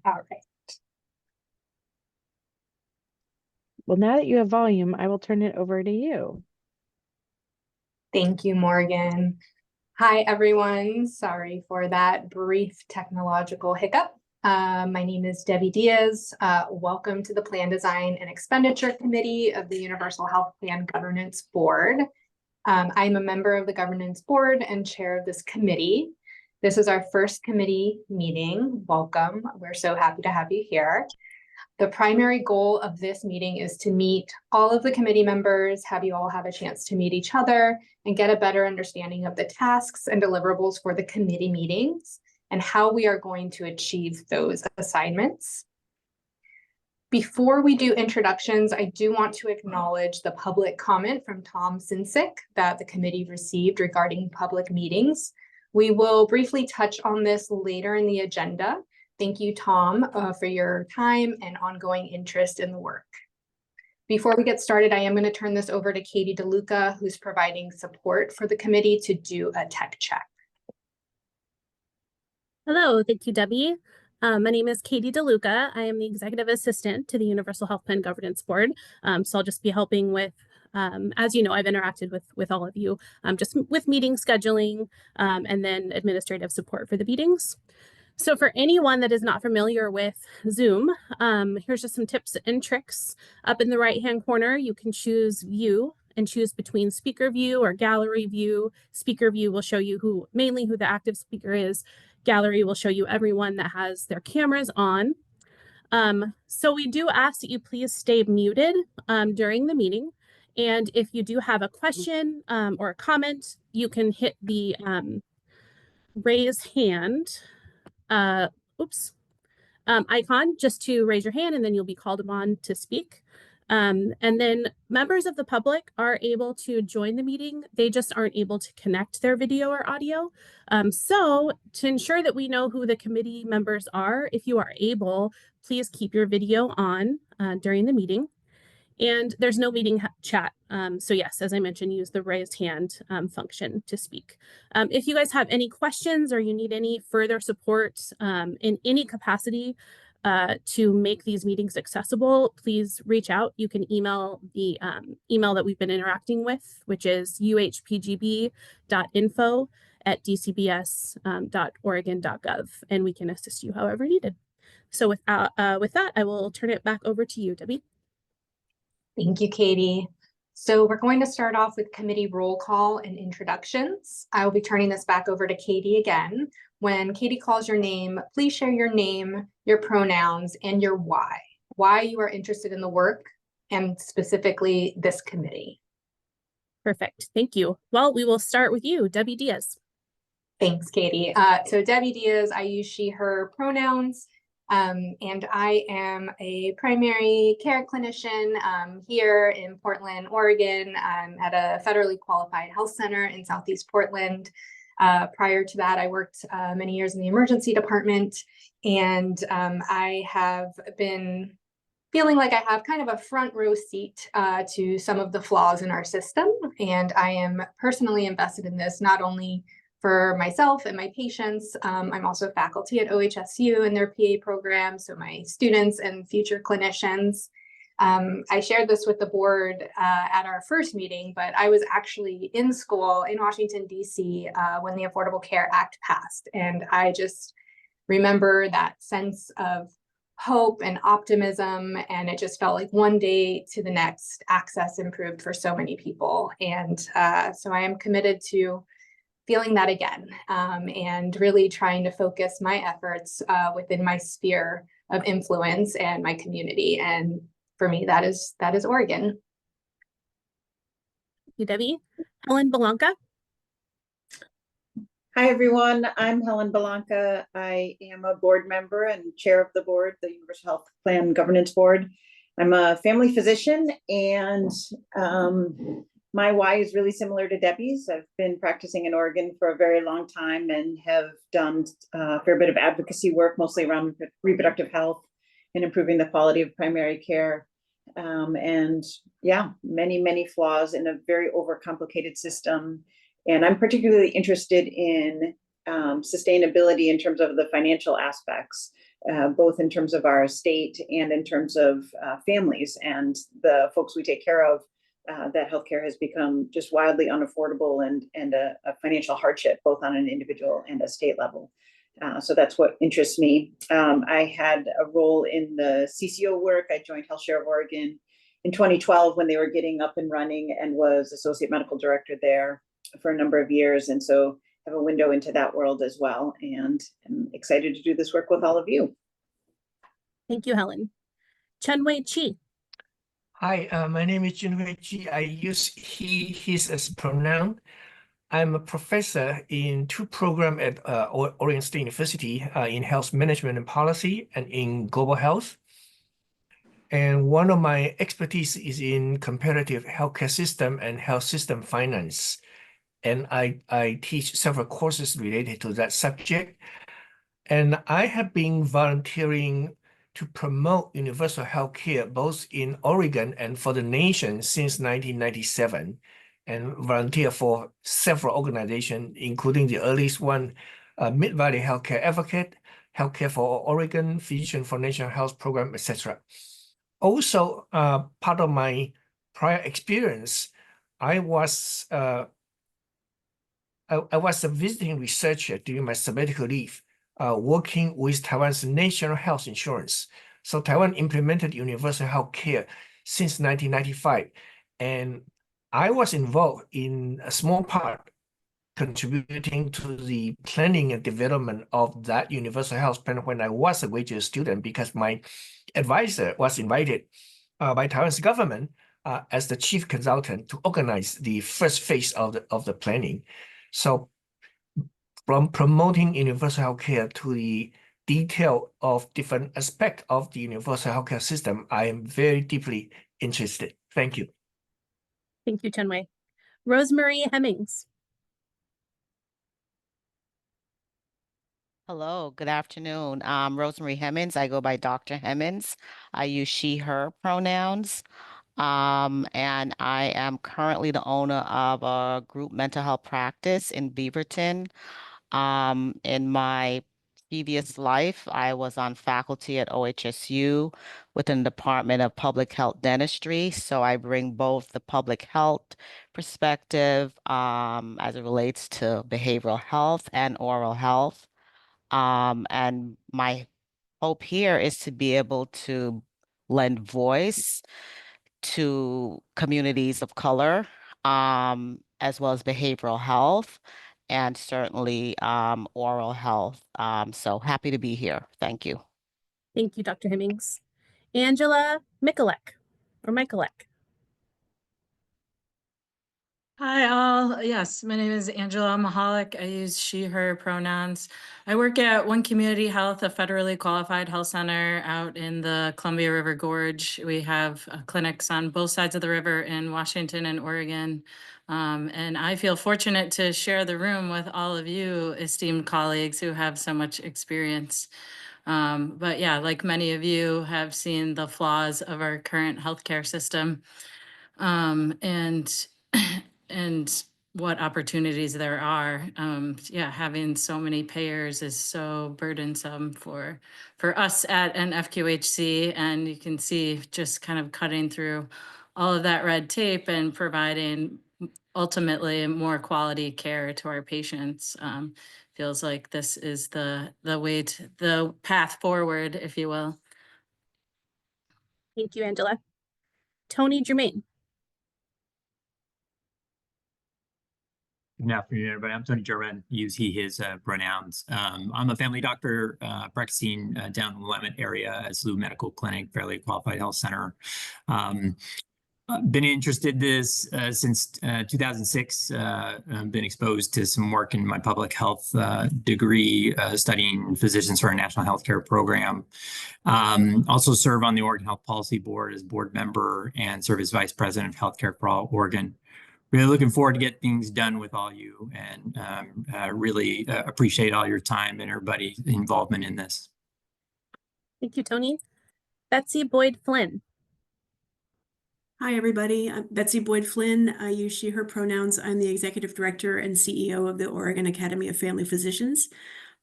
All right. Well, now that you have volume, I will turn it over to you. Thank you, Morgan. Hi, everyone. Sorry for that brief technological hiccup. My name is Debbie Diaz. Welcome to the Plan Design and Expenditure Committee of the Universal Health Plan Governance Board. I'm a member of the Governance Board and chair of this committee. This is our first committee meeting. Welcome. We're so happy to have you here. The primary goal of this meeting is to meet all of the committee members, have you all have a chance to meet each other and get a better understanding of the tasks and deliverables for the committee meetings and how we are going to achieve those assignments. Before we do introductions, I do want to acknowledge the public comment from Tom Sinsick that the committee received regarding public meetings. We will briefly touch on this later in the agenda. Thank you, Tom, for your time and ongoing interest in the work. Before we get started, I am going to turn this over to Katie DeLuca, who's providing support for the committee to do a tech check. Hello, thank you, Debbie. My name is Katie DeLuca. I am the Executive Assistant to the Universal Health Plan Governance Board. So I'll just be helping with, as you know, I've interacted with all of you, just with meeting scheduling and then administrative support for the meetings. So for anyone that is not familiar with Zoom, here's just some tips and tricks. Up in the right-hand corner, you can choose view and choose between speaker view or gallery view. Speaker view will show you mainly who the active speaker is. Gallery will show you everyone that has their cameras on. So we do ask that you please stay muted during the meeting. And if you do have a question or a comment, you can hit the raise hand icon just to raise your hand, and then you'll be called upon to speak. And then members of the public are able to join the meeting. They just aren't able to connect their video or audio. So to ensure that we know who the committee members are, if you are able, please keep your video on during the meeting. And there's no meeting chat. So yes, as I mentioned, use the raised hand function to speak. If you guys have any questions or you need any further support in any capacity to make these meetings accessible, please reach out. You can email the email that we've been interacting with, which is uhpgb.info@dcbs.oregon.gov, and we can assist you however needed. So with that, I will turn it back over to you, Debbie. Thank you, Katie. So we're going to start off with committee roll call and introductions. I will be turning this back over to Katie again. When Katie calls your name, please share your name, your pronouns, and your why you are interested in the work and specifically this committee. Perfect. Thank you. Well, we will start with you, Debbie Diaz. Thanks, Katie. So Debbie Diaz, I use she, her pronouns. And I am a primary care clinician here in Portland, Oregon. I'm at a federally qualified health center in Southeast Portland. Prior to that, I worked many years in the emergency department, and I have been feeling like I have kind of a front row seat to some of the flaws in our system. And I am personally invested in this, not only for myself and my patients. I'm also faculty at OHSU in their PA program, so my students and future clinicians. I shared this with the board at our first meeting, but I was actually in school in Washington, D.C. When the Affordable Care Act passed. And I just remember that sense of hope and optimism, and it just felt like one day to the next, access improved for so many people. And so I am committed to feeling that again, and really trying to focus my efforts within my sphere of influence and my community. And for me, that is Oregon. Thank you, Debbie. Helen Belanca. Hi, everyone. I'm Helen Belanca. I am a board member and chair of the board, the Universal Health Plan Governance Board. I'm a family physician, and my why is really similar to Debbie's. I've been practicing in Oregon for a very long time and have done a fair bit of advocacy work, mostly around reproductive health and improving the quality of primary care. And yeah, many flaws in a very overcomplicated system. And I'm particularly interested in sustainability in terms of the financial aspects both in terms of our state and in terms of families and the folks we take care of. That healthcare has become just wildly unaffordable and a financial hardship, both on an individual and a state level. So that's what interests me. I had a role in the CCO work. I joined Health Share of Oregon in 2012 when they were getting up and running, and was associate medical director there for a number of years. And so have a window into that world as well. And I'm excited to do this work with all of you. Thank you, Helen. Chenwei Chi. Hi, my name is Junhui Ji. I use he, his as pronoun. I'm a professor in 2 programs at Oregon State University in health management and policy and in global health. And one of my expertise is in comparative healthcare system and health system finance. And I teach several courses related to that subject. And I have been volunteering to promote universal health care both in Oregon and for the nation since 1997, and volunteer for several organizations, including the earliest one, Mid-Valley Healthcare Advocate, Healthcare for Oregon, Physician for National Health Program, etc. Also, part of my prior experience, I was a visiting researcher during my sabbatical leave, working with Taiwan's national health insurance. So Taiwan implemented universal health care since 1995. And I was involved in a small part contributing to the planning and development of that universal health plan when I was a graduate student, because my advisor was invited by Taiwan's government as the chief consultant to organize the first phase of the planning. So from promoting universal healthcare to the detail of different aspects of the universal healthcare system, I am very deeply interested. Thank you. Thank you, Chenwei. Rosemary Hemmings. Hello, good afternoon. I'm Rosemary Hemmings. I go by Dr. Hemmings. I use she, her pronouns. And I am currently the owner of a group mental health practice in Beaverton. In my previous life, I was on faculty at OHSU within the Department of Public Health Dentistry. So I bring both the public health perspective as it relates to behavioral health and oral health. And my hope here is to be able to lend voice to communities of color, as well as behavioral health and certainly oral health. So happy to be here. Thank you. Thank you, Dr. Hemmings. Angela Mikulek, or Mikulek. Hi all. Yes, my name is Angela Mahalik. I use she, her pronouns. I work at One Community Health, a federally qualified health center out in the Columbia River Gorge. We have clinics on both sides of the river in Washington and Oregon. And I feel fortunate to share the room with all of you esteemed colleagues who have so much experience. But yeah, like many of you have seen the flaws of our current healthcare system. And what opportunities there are. Yeah, having so many payers is so burdensome for us at an FQHC, and you can see just kind of cutting through all of that red tape and providing ultimately more quality care to our patients. Feels like this is the way to the path forward, if you will. Thank you, Angela. Tony Germain. Good afternoon, everybody. I'm Tony German. Use he, his pronouns. I'm a family doctor practicing down in the Willamette area at SLU Medical Clinic, fairly qualified health center. I've been interested in this since 2006. I've been exposed to some work in my public health degree, studying physicians for a national healthcare program. Also serve on the Oregon Health Policy Board as board member and serve as vice president of Healthcare for All Oregon. Really looking forward to get things done with all you, and really appreciate all your time and everybody's involvement in this. Thank you, Tony. Betsy Boyd Flynn. Hi, everybody. I'm Betsy Boyd Flynn. I use she, her pronouns. I'm the executive director and CEO of the Oregon Academy of Family Physicians.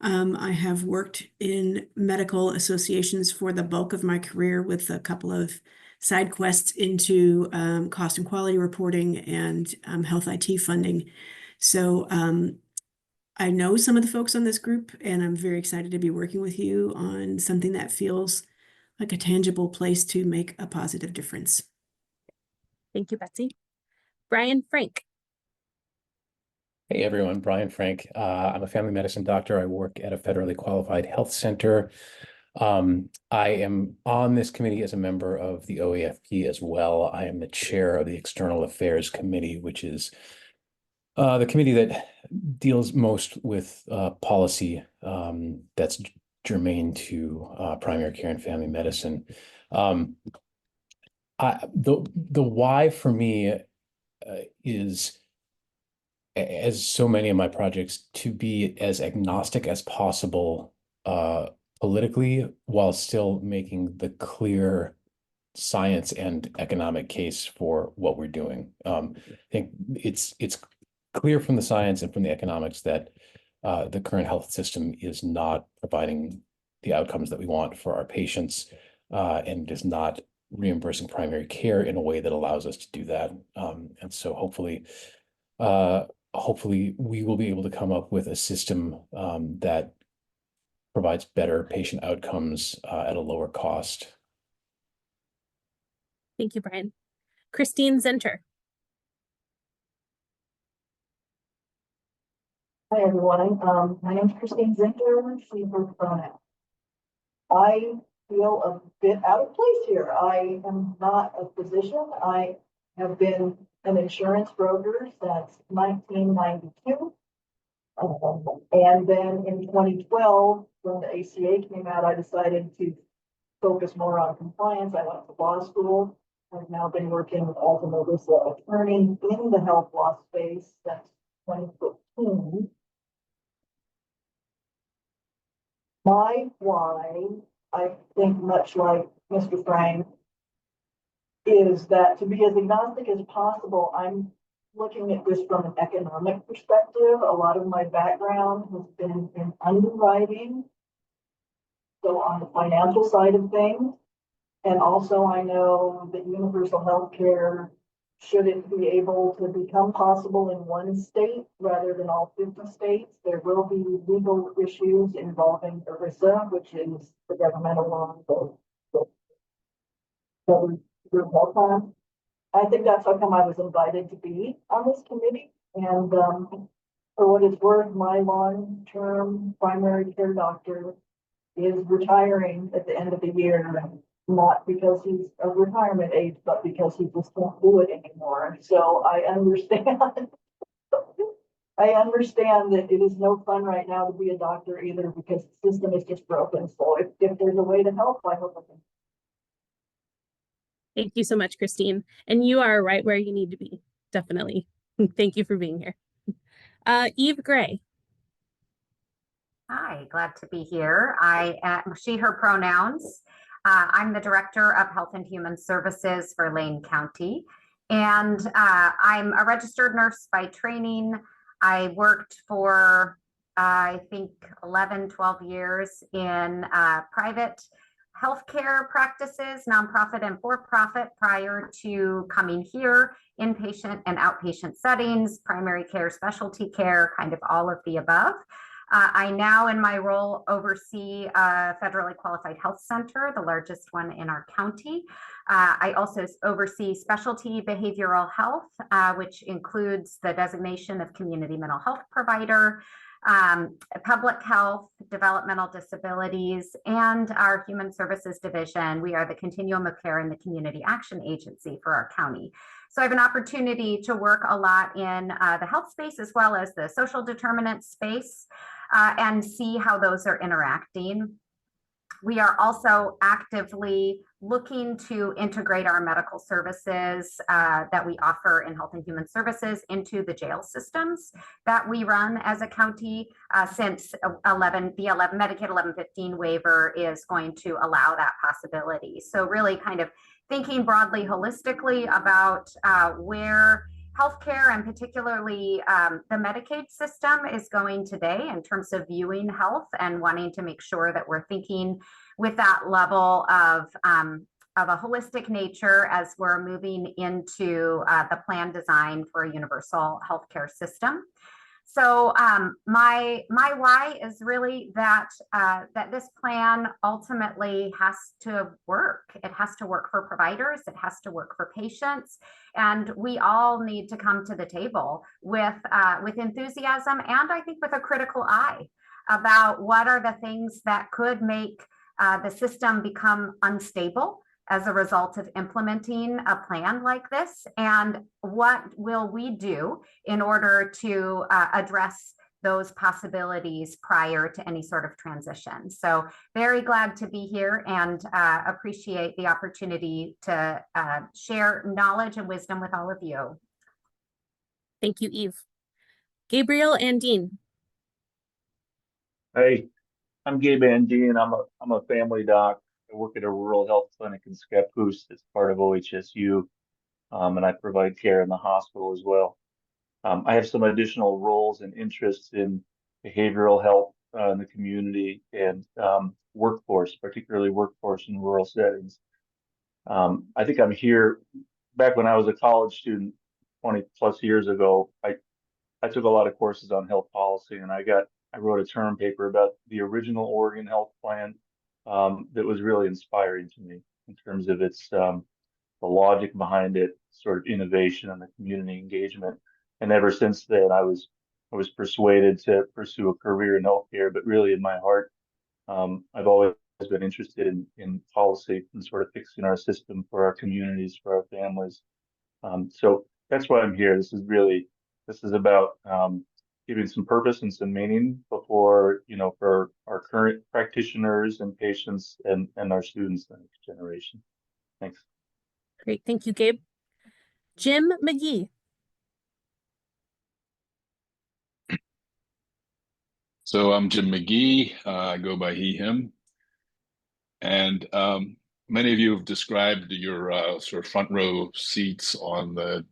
I have worked in medical associations for the bulk of my career with a couple of side quests into cost and quality reporting and health IT funding. So I know some of the folks on this group, and I'm very excited to be working with you on something that feels like a tangible place to make a positive difference. Thank you, Betsy. Brian Frank. Hey everyone, Brian Frank. I'm a family medicine doctor. I work at a federally qualified health center. I am on this committee as a member of the OAFP as well. I am the chair of the External Affairs Committee, which is the committee that deals most with policy that's germane to primary care and family medicine. The why for me is, as so many of my projects, to be as agnostic as possible politically, while still making the clear science and economic case for what we're doing. I think it's clear from the science and from the economics that the current health system is not providing the outcomes that we want for our patients, and is not reimbursing primary care in a way that allows us to do that. And so hopefully we will be able to come up with a system that provides better patient outcomes at a lower cost. Thank you, Brian. Christine Zenter. Hi, everyone. My name is Christine Zinter, she, her pronoun. I feel a bit out of place here. I am not a physician. I have been an insurance broker since 1992. And then in 2012, when the ACA came out, I decided to focus more on compliance. I went to law school. I've now been working as an attorney in the health law space since 2015. My why, I think much like Mr. Frank, is that to be as agnostic as possible, I'm looking at this from an economic perspective. A lot of my background has been in underwriting, so on the financial side of things. And also I know that universal health care, should it be able to become possible in one state rather than all 50 states, there will be legal issues involving ERISA, which is the governmental law that group health plan. I think that's how come I was invited to be on this committee. And for what it's worth, my long-term primary care doctor is retiring at the end of the year, not because he's of retirement age, but because he just can't do it anymore. So I understand. I understand that it is no fun right now to be a doctor either, because the system is just broken. So if there's a way to help, I hope I can. Thank you so much, Christine. And you are right where you need to be. Definitely. Thank you for being here. Eve Gray. Hi, glad to be here. I am she, her pronouns. I'm the Director of Health and Human Services for Lane County. And I'm a registered nurse by training. I worked for, I think, 11, 12 years in private healthcare practices, nonprofit and for-profit, prior to coming here, inpatient and outpatient settings, primary care, specialty care, kind of all of the above. I now, in my role, oversee a federally qualified health center, the largest one in our county. I also oversee specialty behavioral health, which includes the designation of community mental health provider, public health, developmental disabilities, and our human services division. We are the continuum of care and the community action agency for our county. So I have an opportunity to work a lot in the health space as well as the social determinant space, and see how those are interacting. We are also actively looking to integrate our medical services that we offer in health and human services into the jail systems that we run as a county, since the Medicaid 1115 waiver is going to allow that possibility. So really kind of thinking broadly, holistically about where healthcare, and particularly the Medicaid system, is going today in terms of viewing health and wanting to make sure that we're thinking with that level of a holistic nature as we're moving into the plan design for a universal healthcare system. So my why is really that that this plan ultimately has to work. It has to work for providers. It has to work for patients, and we all need to come to the table with enthusiasm and I think with a critical eye about what are the things that could make the system become unstable as a result of implementing a plan like this, and what will we do in order to address those possibilities prior to any sort of transition. So very glad to be here and appreciate the opportunity to share knowledge and wisdom with all of you. Thank you, Eve. Gabriel and Dean. Hey, I'm Gabe Andine. I'm a family doc. I work at a rural health clinic in Scappoose. It's part of OHSU, and I provide care in the hospital as well. I have some additional roles and interests in behavioral health in the community and workforce, particularly workforce in rural settings. I think I'm here. Back when I was a college student 20 plus years ago, I took a lot of courses on health policy, and I wrote a term paper about the original Oregon Health Plan that was really inspiring to me in terms of its the logic behind it, sort of innovation and the community engagement. And ever since then, I was persuaded to pursue a career in healthcare. But really, in my heart, I've always been interested in policy and sort of fixing our system for our communities, for our families. So that's why I'm here. This is about giving some purpose and some meaning for our current practitioners and patients and our students, the next generation. Thanks. Great, thank you, Gabe. Jim McGee. So I'm Jim McGee. I go by he, him. And many of you have described your sort of front row seats on the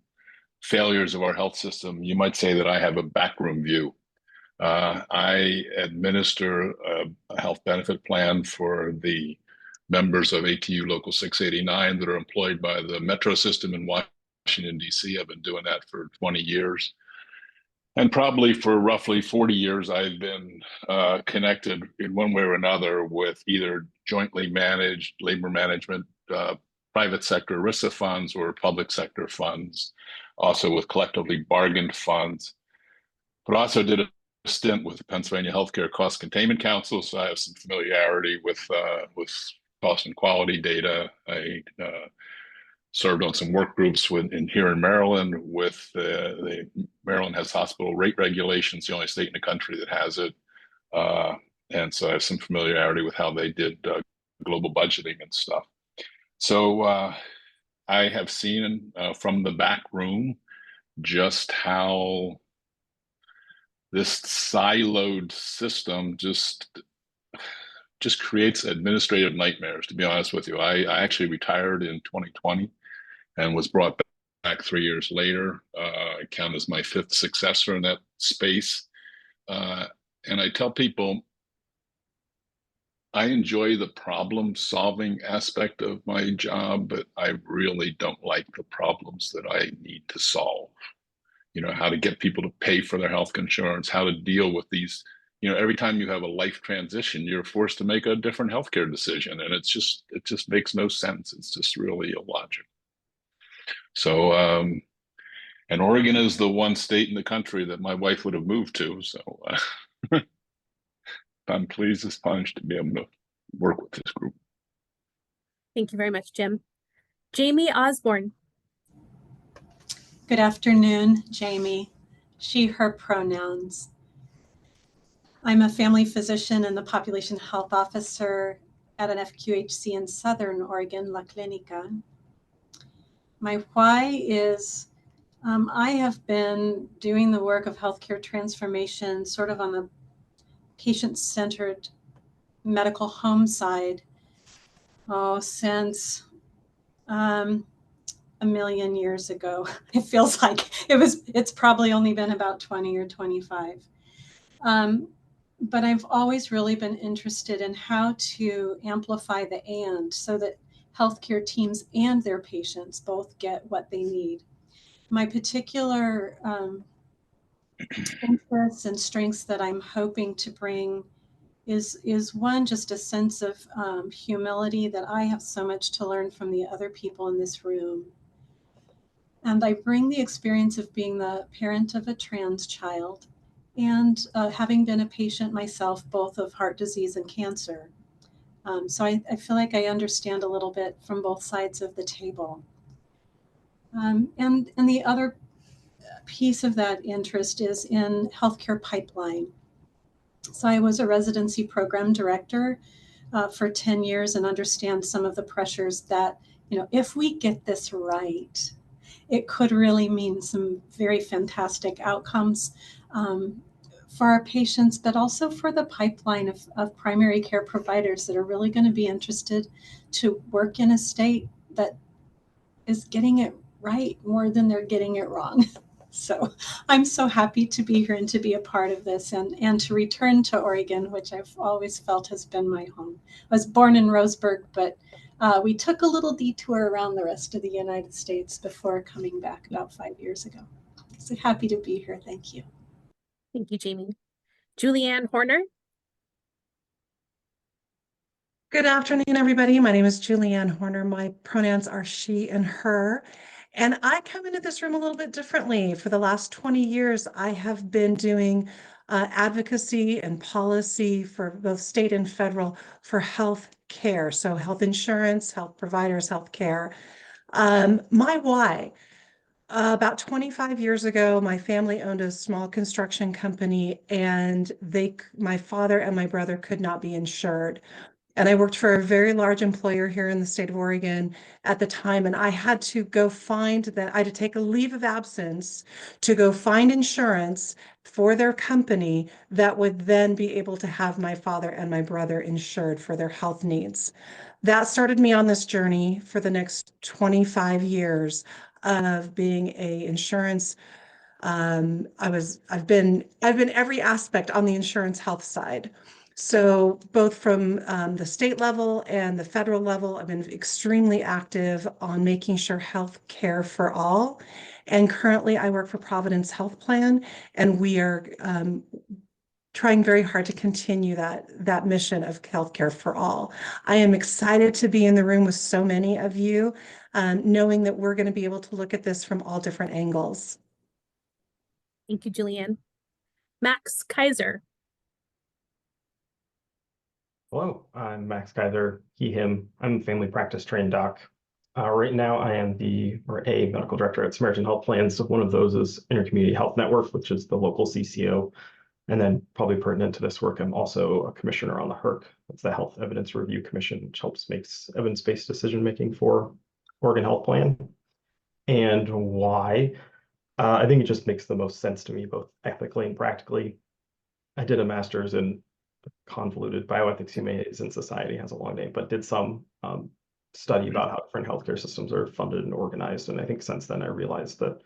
failures of our health system. You might say that I have a backroom view. I administer a health benefit plan for the members of ATU Local 689 that are employed by the Metro system in Washington, D.C. I've been doing that for 20 years. And probably for roughly 40 years, I've been connected in one way or another with either jointly managed labor management, private sector ERISA funds, or public sector funds, also with collectively bargained funds, but also did a stint with the Pennsylvania Healthcare Cost Containment Council, so I have some familiarity with cost and quality data. I served on some work groups here in Maryland with Maryland has hospital rate regulations, the only state in the country that has it. And so I have some familiarity with how they did global budgeting and stuff. So I have seen from the back room just how this siloed system just creates administrative nightmares, to be honest with you. I actually retired in 2020 and was brought back 3 years later. I count as my 5th successor in that space. And I tell people, I enjoy the problem solving aspect of my job, but I really don't like the problems that I need to solve. You know, how to get people to pay for their health insurance, how to deal with these. You know, every time you have a life transition, you're forced to make a different healthcare decision, and it just makes no sense. It's just really illogical. So, and Oregon is the one state in the country that my wife would have moved to. So, I'm pleased as punch to be able to work with this group. Thank you very much, Jim. Jamie Osborne. Good afternoon, Jamie. She, her pronouns. I'm a family physician and the population health officer at an FQHC in Southern Oregon, La Clinica. My why is I have been doing the work of healthcare transformation sort of on the patient-centered medical home side since a million years ago. It feels like it's probably only been about 20 or 25. But I've always really been interested in how to amplify the and so that healthcare teams and their patients both get what they need. My particular interests and strengths that I'm hoping to bring is one, just a sense of humility that I have so much to learn from the other people in this room. And I bring the experience of being the parent of a trans child and having been a patient myself, both of heart disease and cancer. So I feel like I understand a little bit from both sides of the table. And the other piece of that interest is in healthcare pipeline. So I was a residency program director for 10 years and understand some of the pressures that, if we get this right, it could really mean some very fantastic outcomes for our patients, but also for the pipeline of primary care providers that are really going to be interested to work in a state that is getting it right more than they're getting it wrong. So I'm so happy to be here and to be a part of this and to return to Oregon, which I've always felt has been my home. I was born in Roseburg, but we took a little detour around the rest of the United States before coming back about 5 years ago. So happy to be here. Thank you. Thank you, Jamie. Julianne Horner. Good afternoon, everybody. My name is Julianne Horner. My pronouns are she and her. And I come into this room a little bit differently. For the last 20 years, I have been doing advocacy and policy for both state and federal for health care. So health insurance, health providers, health care. My why. About 25 years ago, my family owned a small construction company, and my father and my brother could not be insured. And I worked for a very large employer here in the state of Oregon at the time. And I had to go I had to take a leave of absence to go find insurance for their company that would then be able to have my father and my brother insured for their health needs. That started me on this journey for the next 25 years of being a insurance. I've been every aspect on the insurance health side. So both from the state level and the federal level, I've been extremely active on making sure health care for all. And currently I work for Providence Health Plan, and we are trying very hard to continue that mission of healthcare for all. I am excited to be in the room with so many of you, knowing that we're going to be able to look at this from all different angles. Thank you, Julianne. Max Kaiser. Hello, I'm Max Kaiser, he, him. I'm a family practice trained doc. Right now I am a medical director at Samaritan Health Plans. One of those is Intercommunity Health Network, which is the local CCO. And then probably pertinent to this work, I'm also a commissioner on the HERC. That's the Health Evidence Review Commission, which helps makes evidence-based decision-making for Oregon Health Plan. And why? I think it just makes the most sense to me, both ethically and practically. I did a master's in convoluted bioethics, humanities, and society, has a long name, but did some study about how different healthcare systems are funded and organized. And I think since then I realized that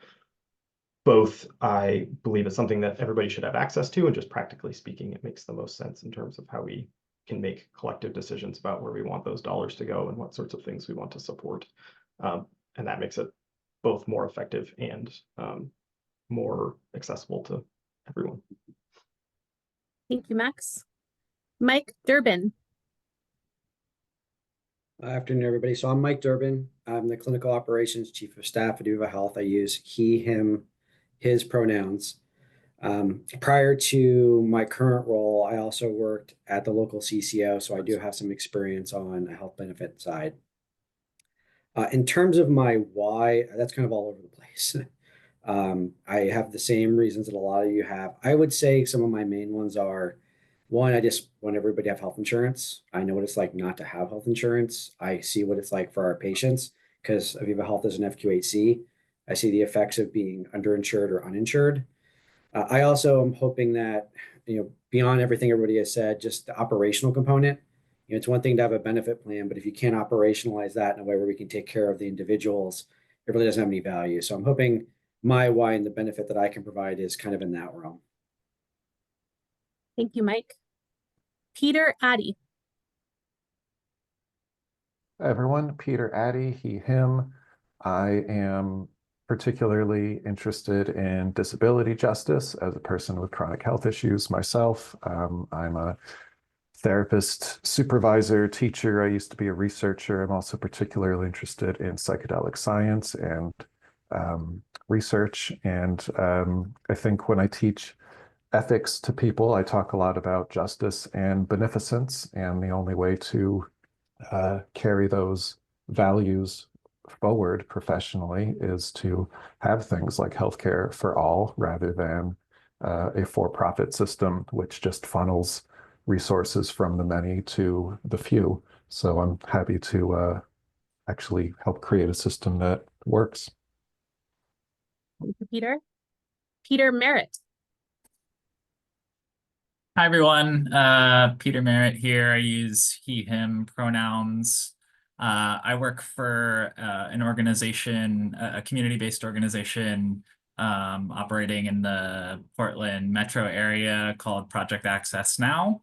both I believe it's something that everybody should have access to, and just practically speaking, it makes the most sense in terms of how we can make collective decisions about where we want those dollars to go and what sorts of things we want to support. And that makes it both more effective and more accessible to everyone. Thank you, Max. Mike Durbin. Afternoon, everybody. So I'm Mike Durbin. I'm the Clinical Operations Chief of Staff at Uva Health. I use he, him, his pronouns. Prior to my current role, I also worked at the local CCO, so I do have some experience on the health benefit side. In terms of my why, that's kind of all over the place. I have the same reasons that a lot of you have. I would say some of my main ones are, one, I just want everybody to have health insurance. I know what it's like not to have health insurance. I see what it's like for our patients because Aviva Health is an FQHC. I see the effects of being underinsured or uninsured. I also am hoping that, beyond everything everybody has said, just the operational component. It's one thing to have a benefit plan, but if you can't operationalize that in a way where we can take care of the individuals it really doesn't have any value. So I'm hoping my why and the benefit that I can provide is kind of in that realm. Thank you, Mike. Peter Addy. Hi, everyone, Peter Addy, he, him. I am particularly interested in disability justice as a person with chronic health issues myself. I'm a therapist, supervisor, teacher. I used to be a researcher. I'm also particularly interested in psychedelic science and research. And I think when I teach ethics to people, I talk a lot about justice and beneficence, and the only way to carry those values forward professionally is to have things like healthcare for all rather than a for-profit system which just funnels resources from the many to the few. So I'm happy to actually help create a system that works. Thank you, Peter. Peter Merritt. Hi, everyone. Peter Merritt here. I use he, him pronouns. I work for an organization, a community-based organization operating in the Portland metro area called Project Access Now,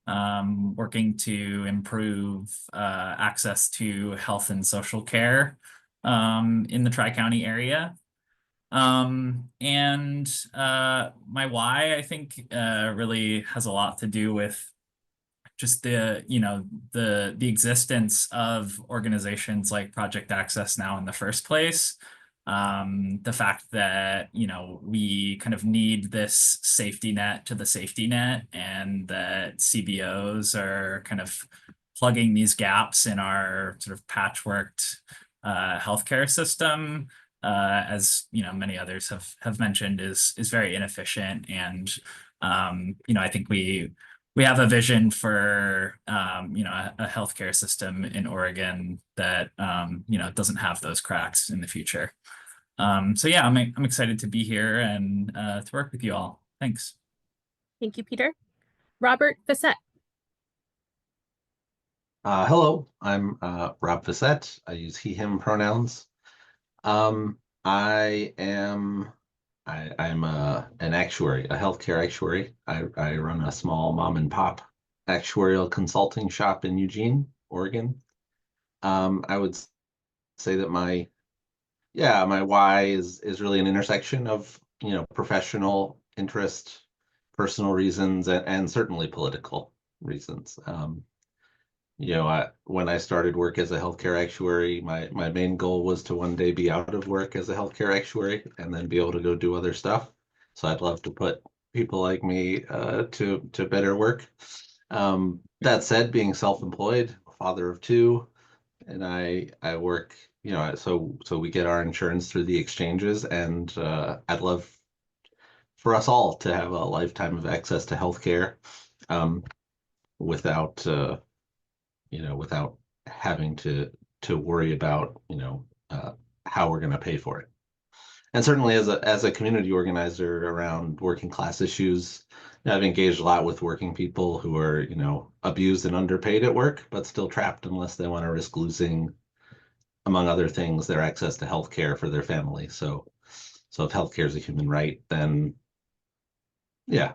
working to improve access to health and social care in the Tri-County area. My why, I think, really has a lot to do with just the existence of organizations like Project Access Now in the first place. The fact that, we kind of need this safety net to the safety net, and that CBOs are kind of plugging these gaps in our sort of patchworked healthcare system. As many others have mentioned, is very inefficient, and I think we have a vision for a healthcare system in Oregon that doesn't have those cracks in the future. So yeah, I'm excited to be here and to work with you all. Thanks. Thank you, Peter. Robert Fassett. Hello, I'm Rob Fassett. I use he, him pronouns. I'm an actuary, a healthcare actuary. I run a small mom and pop actuarial consulting shop in Eugene, Oregon. I would say that my why is really an intersection of, professional interest, personal reasons, and certainly political reasons. When I started work as a healthcare actuary, my main goal was to one day be out of work as a healthcare actuary and then be able to go do other stuff. So I'd love to put people like me to better work. That said, being self-employed, father of two, and I work, so we get our insurance through the exchanges, and I'd love for us all to have a lifetime of access to healthcare without without having to worry about, how we're going to pay for it. And certainly as a community organizer around working class issues, I've engaged a lot with working people who are, abused and underpaid at work, but still trapped unless they want to risk losing, among other things, their access to healthcare for their family. So if healthcare is a human right, then yeah,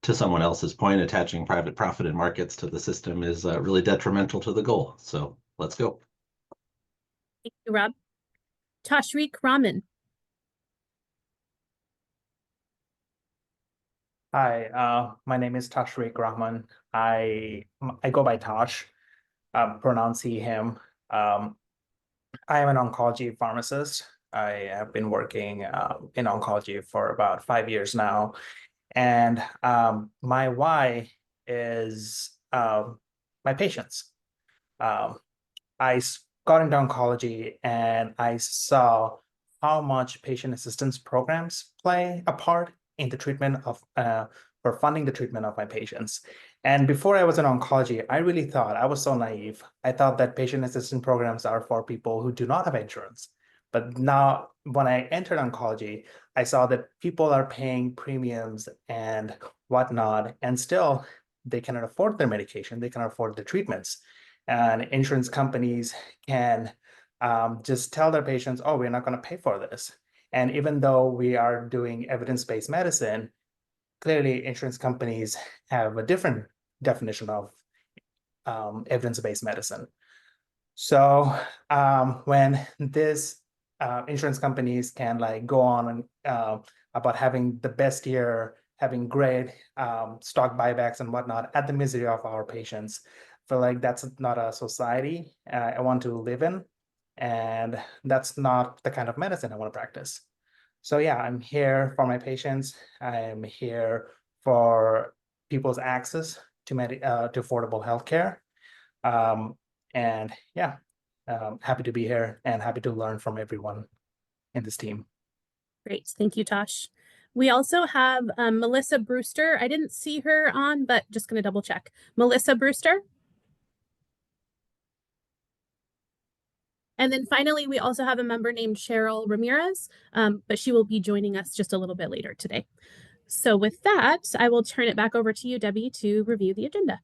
to someone else's point, attaching private profited markets to the system is really detrimental to the goal. So let's go. Thank you, Rob. Tashreeq Rahman. Hi, my name is Tashreeq Rahman. I go by Tosh, pronounce he, him. I am an oncology pharmacist. I have been working in oncology for about 5 years now. And my why is my patients. I got into oncology and I saw how much patient assistance programs play a part in the treatment of, for funding the treatment of my patients. And before I was in oncology, I really thought, I was so naive. I thought that patient assistance programs are for people who do not have insurance. But now when I entered oncology, I saw that people are paying premiums and whatnot, and still they cannot afford their medication, they cannot afford the treatments. And insurance companies can just tell their patients, oh, we're not going to pay for this. And even though we are doing evidence-based medicine, clearly insurance companies have a different definition of evidence-based medicine. So when this insurance companies can like go on and about having the best year, having great stock buybacks and whatnot at the misery of our patients, I feel like that's not a society I want to live in, and that's not the kind of medicine I want to practice. So yeah, I'm here for my patients. I'm here for people's access to affordable healthcare. And yeah, happy to be here and happy to learn from everyone in this team. Great. Thank you, Tosh. We also have Melissa Brewster. I didn't see her on, but just going to double check. Melissa Brewster. And then finally, we also have a member named Cheryl Ramirez, but she will be joining us just a little bit later today. So with that, I will turn it back over to you, Debbie, to review the agenda.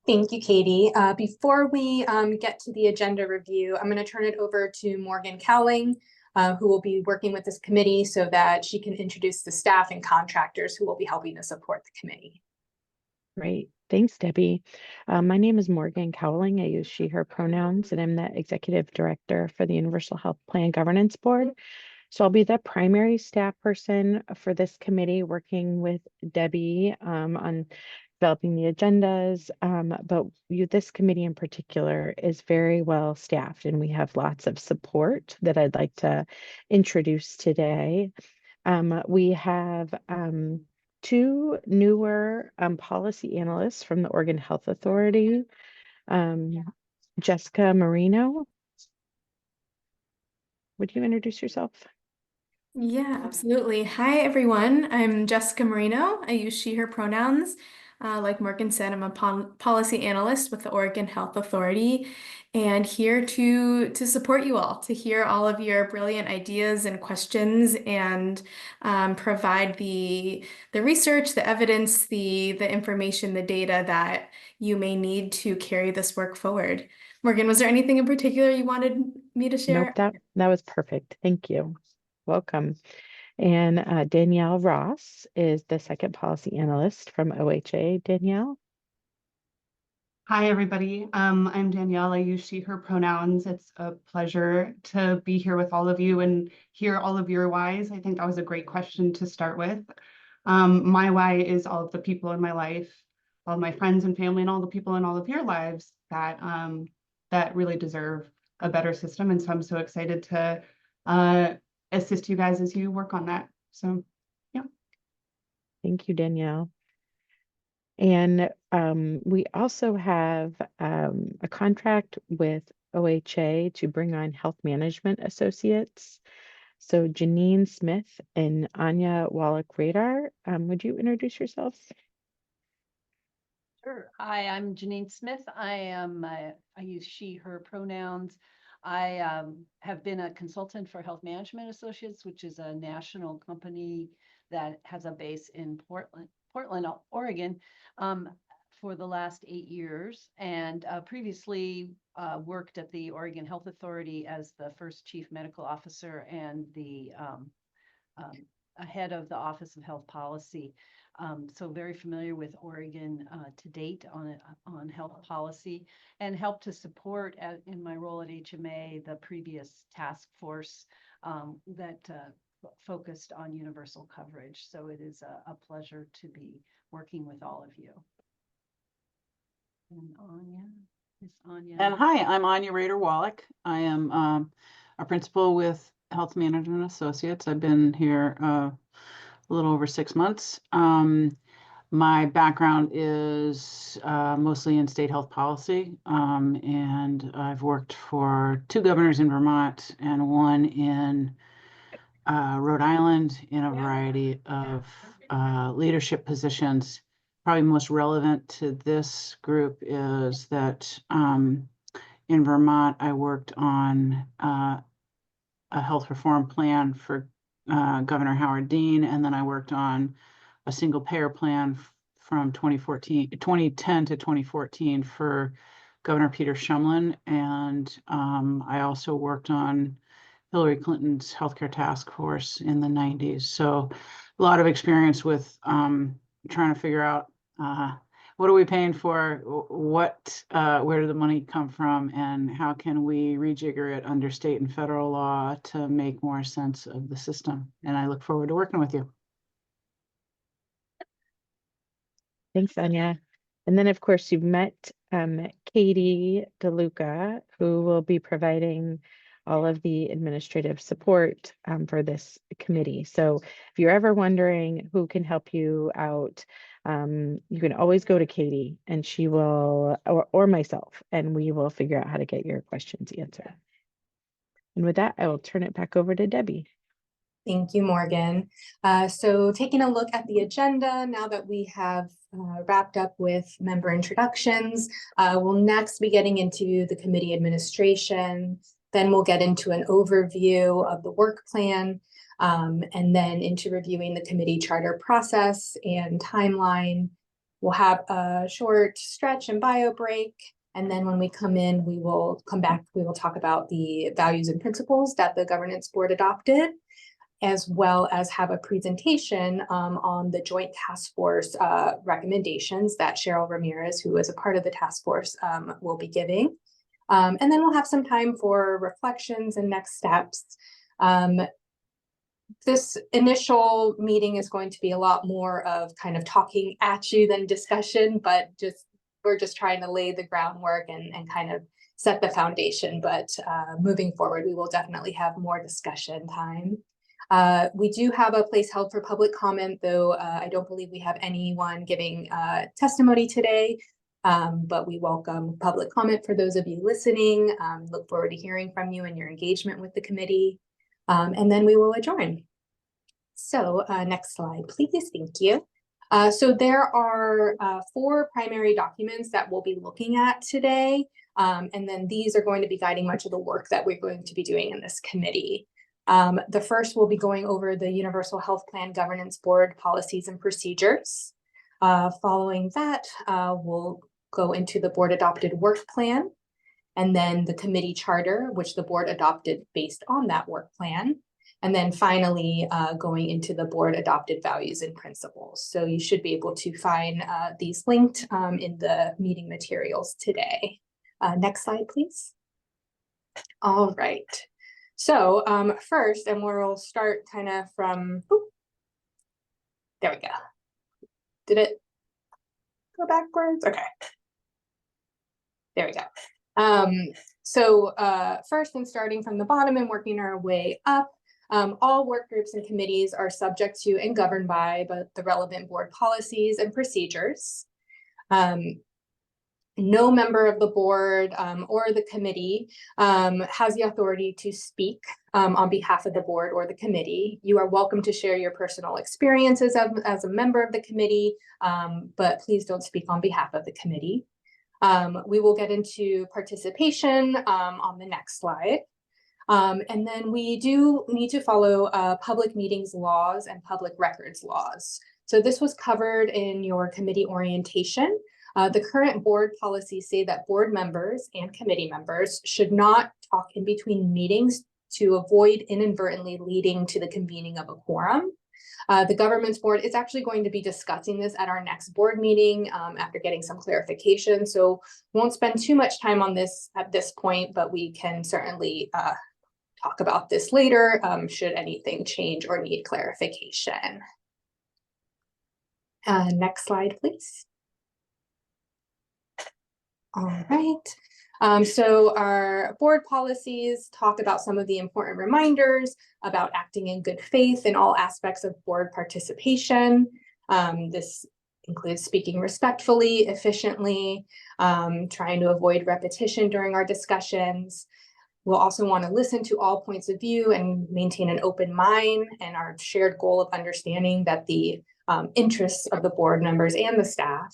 Thank you, Katie. Before we get to the agenda review, I'm going to turn it over to Morgan Cowling, who will be working with this committee so that she can introduce the staff and contractors who will be helping to support the committee. Great. Thanks, Debbie. My name is Morgan Cowling. I use she, her pronouns, and I'm the Executive Director for the Universal Health Plan Governance Board. So I'll be the primary staff person for this committee, working with Debbie on developing the agendas. But this committee in particular is very well staffed, and we have lots of support that I'd like to introduce today. We have two newer policy analysts from the Oregon Health Authority, Jessica Marino. Would you introduce yourself? Yeah, absolutely. Hi, everyone. I'm Jessica Marino. I use she, her pronouns. Like Morgan said, I'm a policy analyst with the Oregon Health Authority, and here to support you all, to hear all of your brilliant ideas and questions, and provide the research, the evidence, the information, the data that you may need to carry this work forward. Morgan, was there anything in particular you wanted me to share? Nope, that was perfect. Thank you. Welcome. And Danielle Ross is the second policy analyst from OHA. Danielle? Hi, everybody. I'm Danielle. I use she, her pronouns. It's a pleasure to be here with all of you and hear all of your whys. I think that was a great question to start with. My why is all of the people in my life, all of my friends and family, and all the people in all of your lives that that really deserve a better system. And so I'm so excited to assist you guys as you work on that. So, yeah. Thank you, Danielle. And we also have a contract with OHA to bring on health management associates. So Janine Smith and Anya Wallach-Radar, would you introduce yourselves? Sure. Hi, I'm Janine Smith. I use she, her pronouns. I have been a consultant for Health Management Associates, which is a national company that has a base in Portland, Oregon, for the last 8 years, and previously worked at the Oregon Health Authority as the first chief medical officer and the head of the Office of Health Policy. So very familiar with Oregon to date on health policy, and helped to support in my role at HMA the previous task force that focused on universal coverage. So it is a pleasure to be working with all of you. And Anya, Miss Anya. And hi, I'm Anya Rader-Wallach. I am a principal with Health Management Associates. I've been here a little over 6 months. My background is mostly in state health policy, and I've worked for 2 governors in Vermont and 1 in Rhode Island in a variety of leadership positions. Probably most relevant to this group is that in Vermont, I worked on a health reform plan for Governor Howard Dean, and then I worked on a single payer plan from 2010 to 2014 for Governor Peter Shumlin, and I also worked on Hillary Clinton's healthcare task force in the 90s. So a lot of experience with trying to figure out what are we paying for, where did the money come from, and how can we rejigger it under state and federal law to make more sense of the system. And I look forward to working with you. Thanks, Anya. And then, of course, you've met Katie DeLuca, who will be providing all of the administrative support for this committee. So if you're ever wondering who can help you out, you can always go to Katie and she will, or myself, and we will figure out how to get your questions answered. And with that, I will turn it back over to Debbie. Thank you, Morgan. So taking a look at the agenda, now that we have wrapped up with member introductions, we'll next be getting into the committee administration. Then we'll get into an overview of the work plan, and then into reviewing the committee charter process and timeline. We'll have a short stretch and bio break. And then when we come in, we will come back, we will talk about the values and principles that the governance board adopted, as well as have a presentation on the joint task force recommendations that Cheryl Ramirez, who is a part of the task force, will be giving. And then we'll have some time for reflections and next steps. This initial meeting is going to be a lot more of kind of talking at you than discussion, but we're just trying to lay the groundwork and kind of set the foundation. But moving forward, we will definitely have more discussion time. We do have a place held for public comment, though I don't believe we have anyone giving testimony today, but we welcome public comment for those of you listening. Look forward to hearing from you and your engagement with the committee, and then we will adjourn. So next slide, please. Thank you. So there are 4 primary documents that we'll be looking at today, and then these are going to be guiding much of the work that we're going to be doing in this committee. The first will be going over the Universal Health Plan Governance Board policies and procedures. Following that, we'll go into the board adopted work plan, and then the committee charter, which the board adopted based on that work plan. And then finally, going into the board adopted values and principles. So you should be able to find these linked in the meeting materials today. Next slide, please. All right. So first, and we'll start kind of from, there we go. Did it go backwards? Okay. There we go. So first, and starting from the bottom and working our way up, all work groups and committees are subject to and governed by the relevant board policies and procedures. No member of the board or the committee has the authority to speak on behalf of the board or the committee. You are welcome to share your personal experiences as a member of the committee, but please don't speak on behalf of the committee. We will get into participation on the next slide. And then we do need to follow public meetings laws and public records laws. So this was covered in your committee orientation. The current board policies say that board members and committee members should not talk in between meetings to avoid inadvertently leading to the convening of a quorum. The governance board is actually going to be discussing this at our next board meeting after getting some clarification. So we won't spend too much time on this at this point, but we can certainly talk about this later should anything change or need clarification. Next slide, please. All right. So our board policies talk about some of the important reminders about acting in good faith in all aspects of board participation. This includes speaking respectfully, efficiently, trying to avoid repetition during our discussions. We'll also want to listen to all points of view and maintain an open mind, and our shared goal of understanding that the interests of the board members and the staff.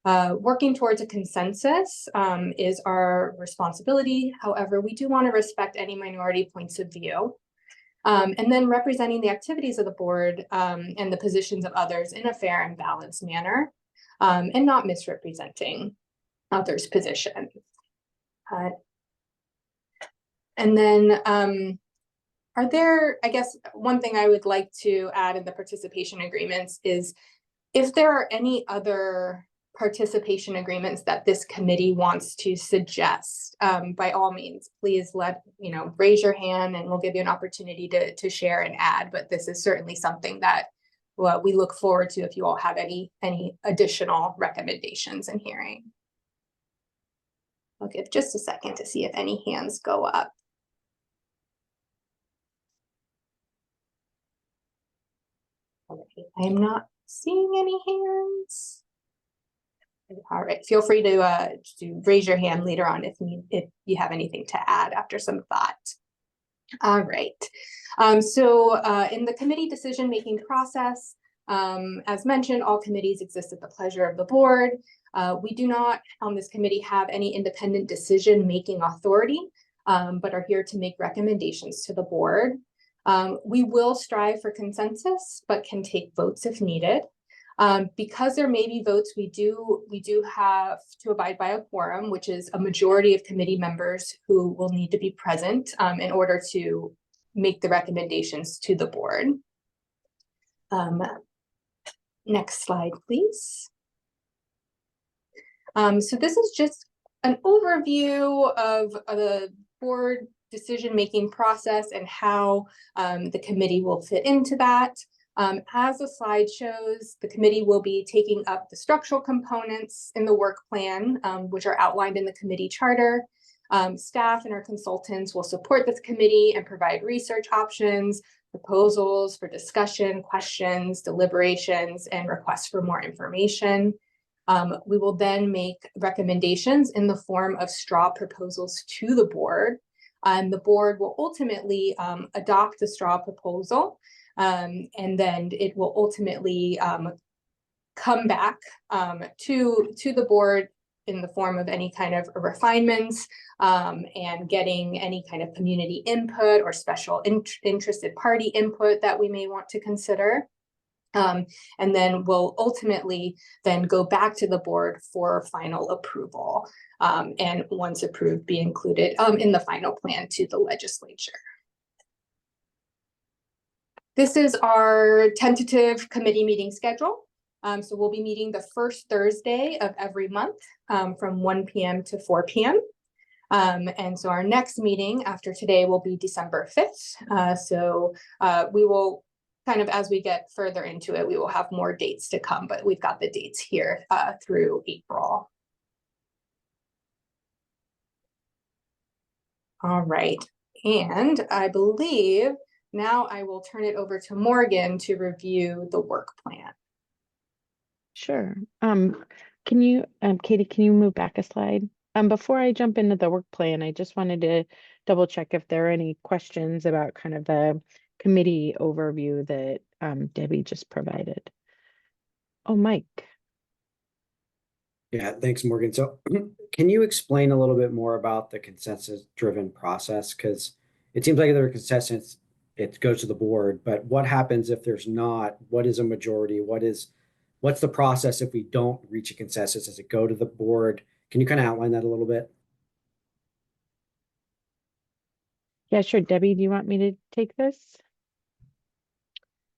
Working towards a consensus is our responsibility. However, we do want to respect any minority points of view. And then representing the activities of the board and the positions of others in a fair and balanced manner, and not misrepresenting others' positions. And then are there, I guess, one thing I would like to add in the participation agreements is if there are any other participation agreements that this committee wants to suggest, by all means, please raise your hand and we'll give you an opportunity to share and add. But this is certainly something that we look forward to if you all have any additional recommendations in hearing. I'll give just a second to see if any hands go up. I am not seeing any hands. All right, feel free to raise your hand later on if you have anything to add after some thought. All right, so in the committee decision-making process, as mentioned, all committees exist at the pleasure of the board. We do not on this committee have any independent decision-making authority, but are here to make recommendations to the board. We will strive for consensus, but can take votes if needed. Because there may be votes, we do have to abide by a quorum, which is a majority of committee members who will need to be present in order to make the recommendations to the board. Next slide, please. So this is just an overview of the board decision-making process and how the committee will fit into that. As the slide shows, the committee will be taking up the structural components in the work plan, which are outlined in the committee charter. Staff and our consultants will support this committee and provide research options, proposals for discussion, questions, deliberations, and requests for more information. We will then make recommendations in the form of straw proposals to the board. The board will ultimately adopt the straw proposal, and then it will ultimately come back to the board in the form of any kind of refinements and getting any kind of community input or special interested party input that we may want to consider. And then we'll ultimately then go back to the board for final approval. And once approved, be included in the final plan to the legislature. This is our tentative committee meeting schedule. So we'll be meeting the first Thursday of every month from 1 p.m. to 4 p.m. And so our next meeting after today will be December 5th. So we will kind of, as we get further into it, we will have more dates to come, but we've got the dates here through April. All right, and I believe now I will turn it over to Morgan to review the work plan. Sure. Can you, Katie, can you move back a slide? Before I jump into the work plan, I just wanted to double check if there are any questions about kind of the committee overview that Debbie just provided. Oh, Mike. Yeah, thanks, Morgan. So can you explain a little bit more about the consensus-driven process? Because it seems like if there's consensus, it goes to the board, but what happens if there's not? What is a majority? What's the process if we don't reach a consensus? Does it go to the board? Can you kind of outline that a little bit? Yeah, sure. Debbie, do you want me to take this?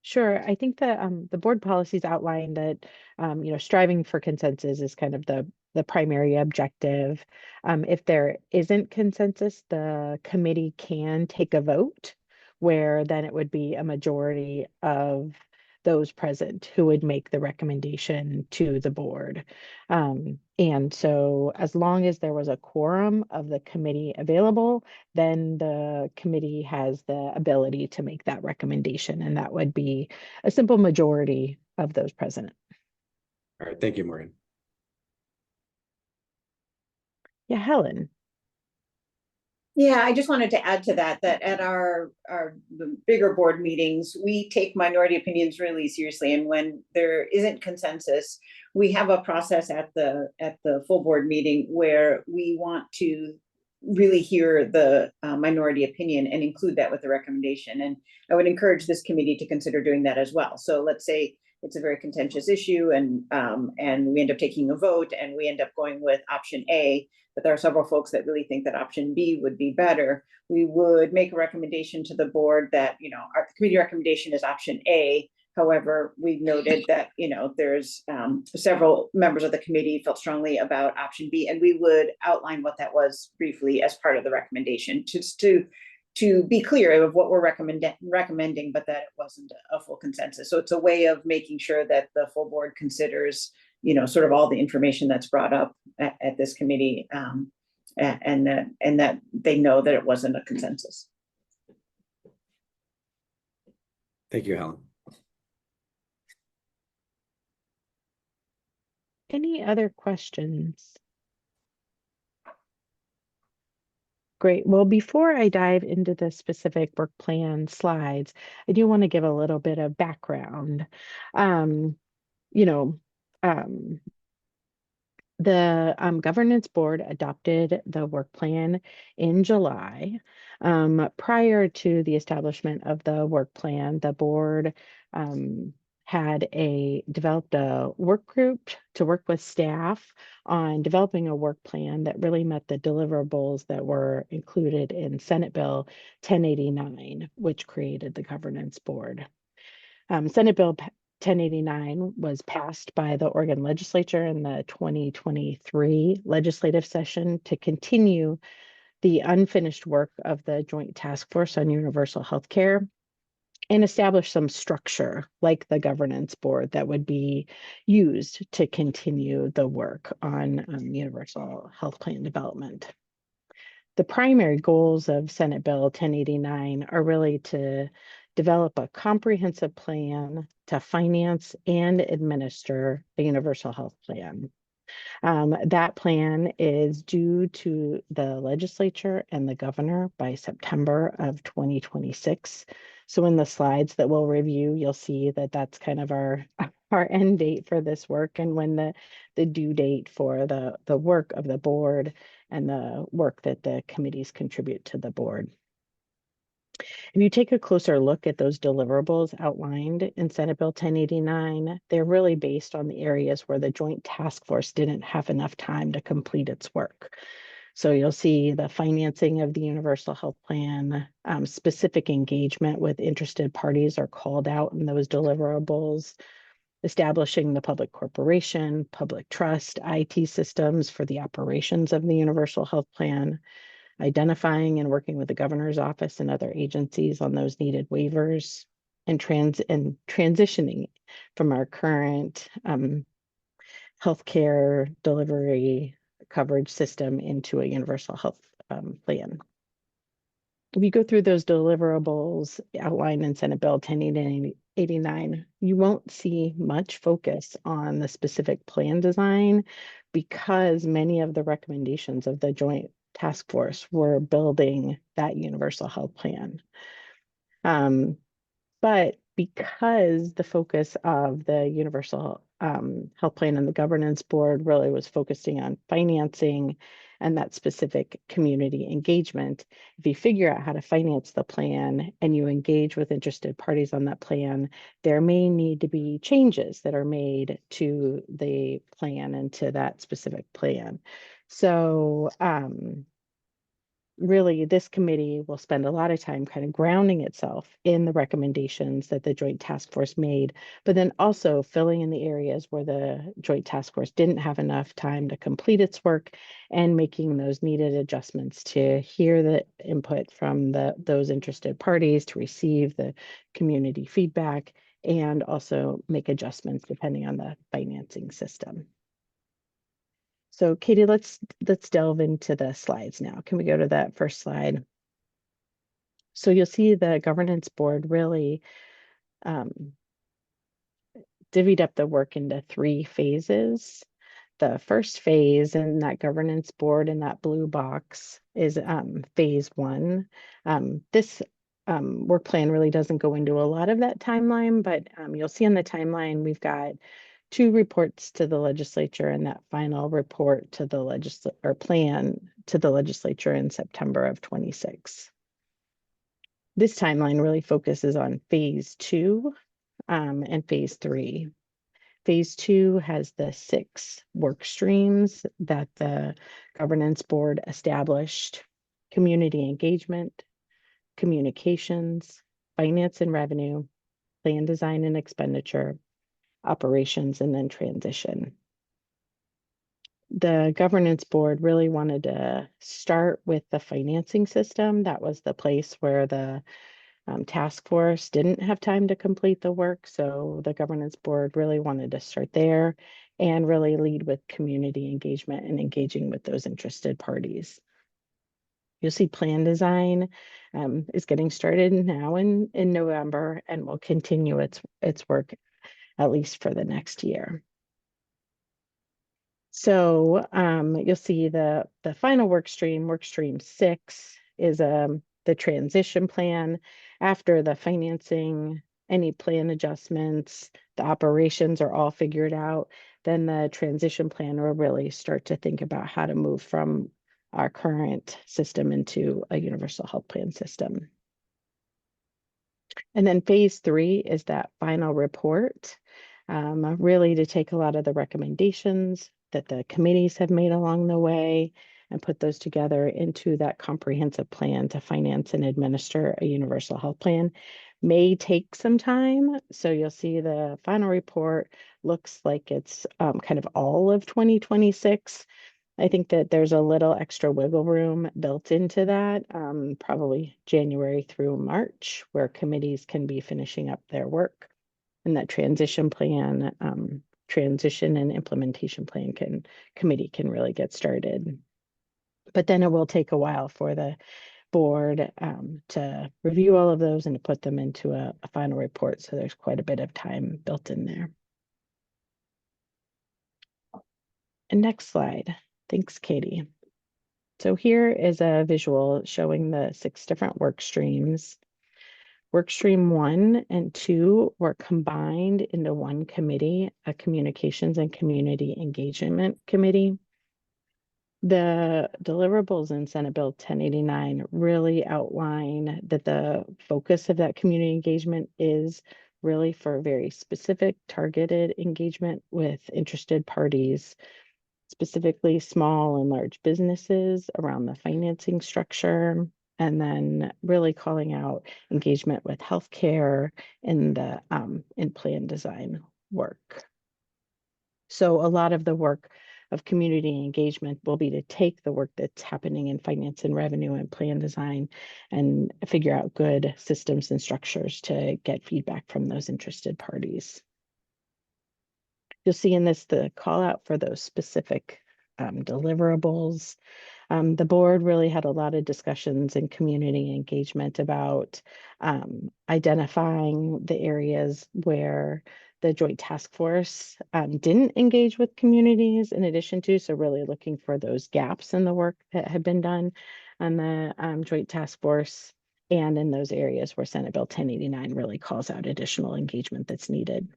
Sure. I think the board policies outline that striving for consensus is kind of the primary objective. If there isn't consensus, the committee can take a vote where then it would be a majority of those present who would make the recommendation to the board. And so as long as there was a quorum of the committee available, then the committee has the ability to make that recommendation, and that would be a simple majority of those present. All right, thank you, Morgan. Yeah, Helen. Yeah, I just wanted to add to that at the bigger board meetings, we take minority opinions really seriously. And when there isn't consensus, we have a process at the full board meeting where we want to really hear the minority opinion and include that with the recommendation. And I would encourage this committee to consider doing that as well. So let's say it's a very contentious issue and we end up taking a vote and we end up going with option A. but there are several folks that really think that option B would be better. We would make a recommendation to the board that, our committee recommendation is option A. However, we noted that, there's several members of the committee felt strongly about option B, and we would outline what that was briefly as part of the recommendation, just to be clear of what we're recommending, but that it wasn't a full consensus. So it's a way of making sure that the full board considers, sort of all the information that's brought up at this committee, and that they know that it wasn't a consensus. Thank you, Helen. Any other questions? Great. Well, before I dive into the specific work plan slides, I do want to give a little bit of background. The governance board adopted the work plan in July. Prior to the establishment of the work plan, the board had developed a work group to work with staff on developing a work plan that really met the deliverables that were included in Senate Bill 1089, which created the governance board. Senate Bill 1089 was passed by the Oregon legislature in the 2023 legislative session to continue the unfinished work of the Joint Task Force on Universal Health Care and establish some structure like the governance board that would be used to continue the work on universal health plan development. The primary goals of Senate Bill 1089 are really to develop a comprehensive plan to finance and administer the universal health plan. That plan is due to the legislature and the governor by September of 2026. So in the slides that we'll review, you'll see that that's kind of our end date for this work, and when the due date for the work of the board and the work that the committees contribute to the board. If you take a closer look at those deliverables outlined in Senate Bill 1089, they're really based on the areas where the Joint Task Force didn't have enough time to complete its work. So you'll see the financing of the Universal Health Plan, specific engagement with interested parties are called out in those deliverables, establishing the public corporation, public trust, IT systems for the operations of the Universal Health Plan, identifying and working with the governor's office and other agencies on those needed waivers, and transitioning from our current healthcare delivery coverage system into a universal health plan. If you go through those deliverables outlined in Senate Bill 1089, you won't see much focus on the specific plan design because many of the recommendations of the Joint Task Force were building that universal health plan. But because the focus of the universal health plan and the governance board really was focusing on financing and that specific community engagement, if you figure out how to finance the plan and you engage with interested parties on that plan, there may need to be changes that are made to the plan and to that specific plan. So really, this committee will spend a lot of time kind of grounding itself in the recommendations that the Joint Task Force made, but then also filling in the areas where the Joint Task Force didn't have enough time to complete its work and making those needed adjustments to hear the input from those interested parties, to receive the community feedback, and also make adjustments depending on the financing system. So Katie, let's delve into the slides now. Can we go to that first slide? So you'll see the governance board really divvied up the work into 3 phases. The first phase in that governance board in that blue box is phase 1. This work plan really doesn't go into a lot of that timeline, but you'll see on the timeline we've got 2 reports to the legislature and that final report to the plan to the legislature in September of 26. This timeline really focuses on phase 2 and phase 3. Phase 2 has the 6 work streams that the governance board established: community engagement, communications, finance and revenue, plan design and expenditure, operations, and then transition. The governance board really wanted to start with the financing system. That was the place where the task force didn't have time to complete the work. So the governance board really wanted to start there and really lead with community engagement and engaging with those interested parties. You'll see plan design is getting started now in November and will continue its work at least for the next year. So you'll see the final work stream 6, is the transition plan. After the financing, any plan adjustments, the operations are all figured out, then the transition plan will really start to think about how to move from our current system into a universal health plan system. And then phase 3 is that final report, really to take a lot of the recommendations that the committees have made along the way and put those together into that comprehensive plan to finance and administer a universal health plan. May take some time. So you'll see the final report looks like it's kind of all of 2026. I think that there's a little extra wiggle room built into that, probably January through March, where committees can be finishing up their work. And that transition plan, transition and implementation plan committee can really get started. But then it will take a while for the board to review all of those and to put them into a final report. So there's quite a bit of time built in there. And next slide. Thanks, Katie. So here is a visual showing the 6 different work streams. Work stream 1 and 2 were combined into one committee, a communications and community engagement committee. The deliverables in Senate Bill 1089 really outline that the focus of that community engagement is really for very specific targeted engagement with interested parties, specifically small and large businesses around the financing structure, and then really calling out engagement with healthcare in the in plan design work. So a lot of the work of community engagement will be to take the work that's happening in finance and revenue and plan design and figure out good systems and structures to get feedback from those interested parties. You'll see in this the call out for those specific deliverables. The board really had a lot of discussions and community engagement about identifying the areas where the Joint Task Force didn't engage with communities in addition to, so really looking for those gaps in the work that had been done on the Joint Task Force and in those areas where Senate Bill 1089 really calls out additional engagement that's needed.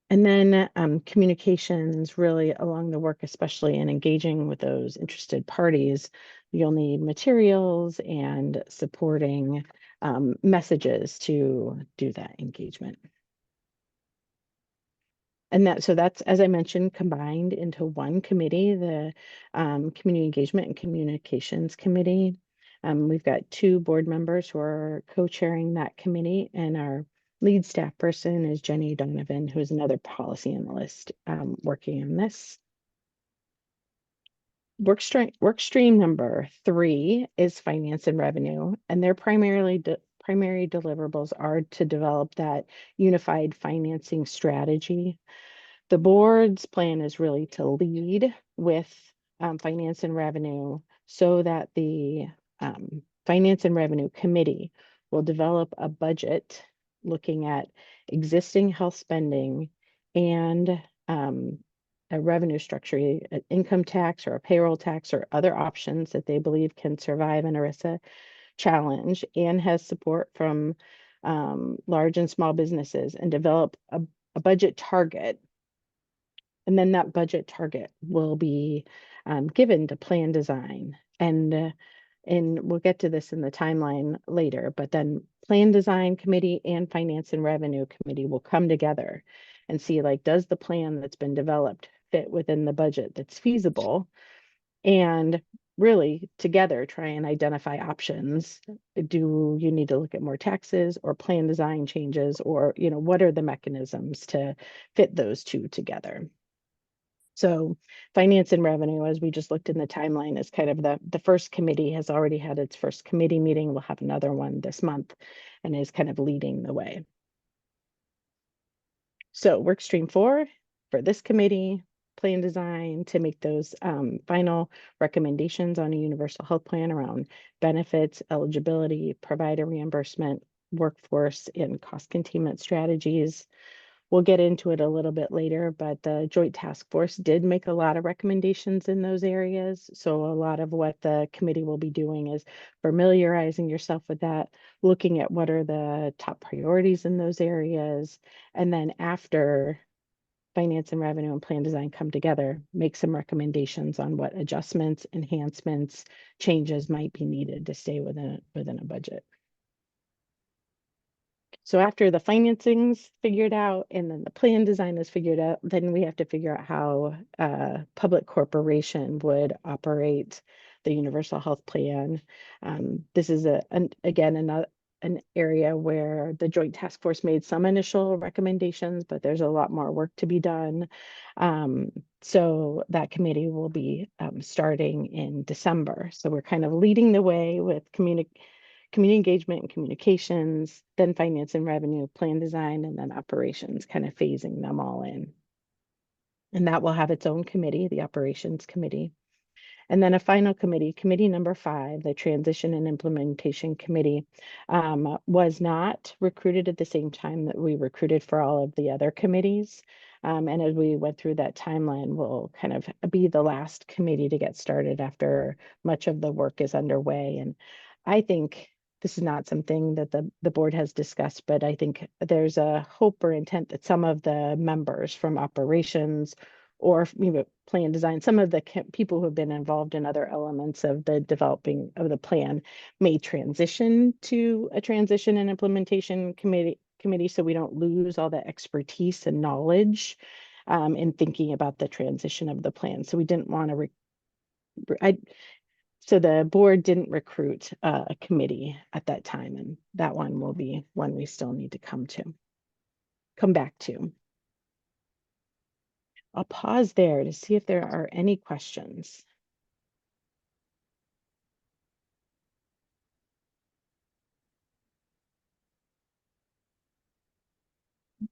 And then communications really along the work, especially in engaging with those interested parties, you'll need materials and supporting messages to do that engagement. And so that's, as I mentioned, combined into one committee, the Community Engagement and Communications Committee. We've got 2 board members who are co-chairing that committee, and our lead staff person is Jenny Donovan, who is another policy analyst working on this. Work stream number 3 is finance and revenue, and their primary deliverables are to develop that unified financing strategy. The board's plan is really to lead with finance and revenue so that the finance and revenue committee will develop a budget looking at existing health spending and a revenue structure, an income tax or a payroll tax or other options that they believe can survive an ERISA challenge, and has support from large and small businesses, and develop a budget target. And then that budget target will be given to plan design. And And we'll get to this in the timeline later, but then Plan Design Committee and Finance and Revenue Committee will come together and see, like, does the plan that's been developed fit within the budget that's feasible? And really together try and identify options. Do you need to look at more taxes or plan design changes, or, you know, what are the mechanisms to fit those two together? So finance and revenue, as we just looked in the timeline, is kind of the first committee has already had its first committee meeting. We'll have another one this month and is kind of leading the way. So work stream 4 for this committee, plan design to make those final recommendations on a universal health plan around benefits, eligibility, provider reimbursement, workforce, and cost containment strategies. We'll get into it a little bit later, but the Joint Task Force did make a lot of recommendations in those areas. So a lot of what the committee will be doing is familiarizing yourself with that, looking at what are the top priorities in those areas. And then after finance and revenue and plan design come together, make some recommendations on what adjustments, enhancements, changes might be needed to stay within a budget. So after the financing's figured out and then the plan design is figured out, then we have to figure out how a public corporation would operate the universal health plan. This is again an area where the Joint Task Force made some initial recommendations, but there's a lot more work to be done. So that committee will be starting in December. So we're kind of leading the way with community engagement and communications, then finance and revenue, plan design, and then operations, kind of phasing them all in. And that will have its own committee, the operations committee. And then a final committee, committee number 5, the Transition and Implementation Committee, was not recruited at the same time that we recruited for all of the other committees. And as we went through that timeline, we'll kind of be the last committee to get started after much of the work is underway. And I think this is not something that the board has discussed, but I think there's a hope or intent that some of the members from operations or plan design, some of the people who have been involved in other elements of the developing of the plan may transition to a transition and implementation committee so we don't lose all the expertise and knowledge in thinking about the transition of the plan. So we didn't want to so the board didn't recruit a committee at that time, and that one will be one we still need to come back to. I'll pause there to see if there are any questions. I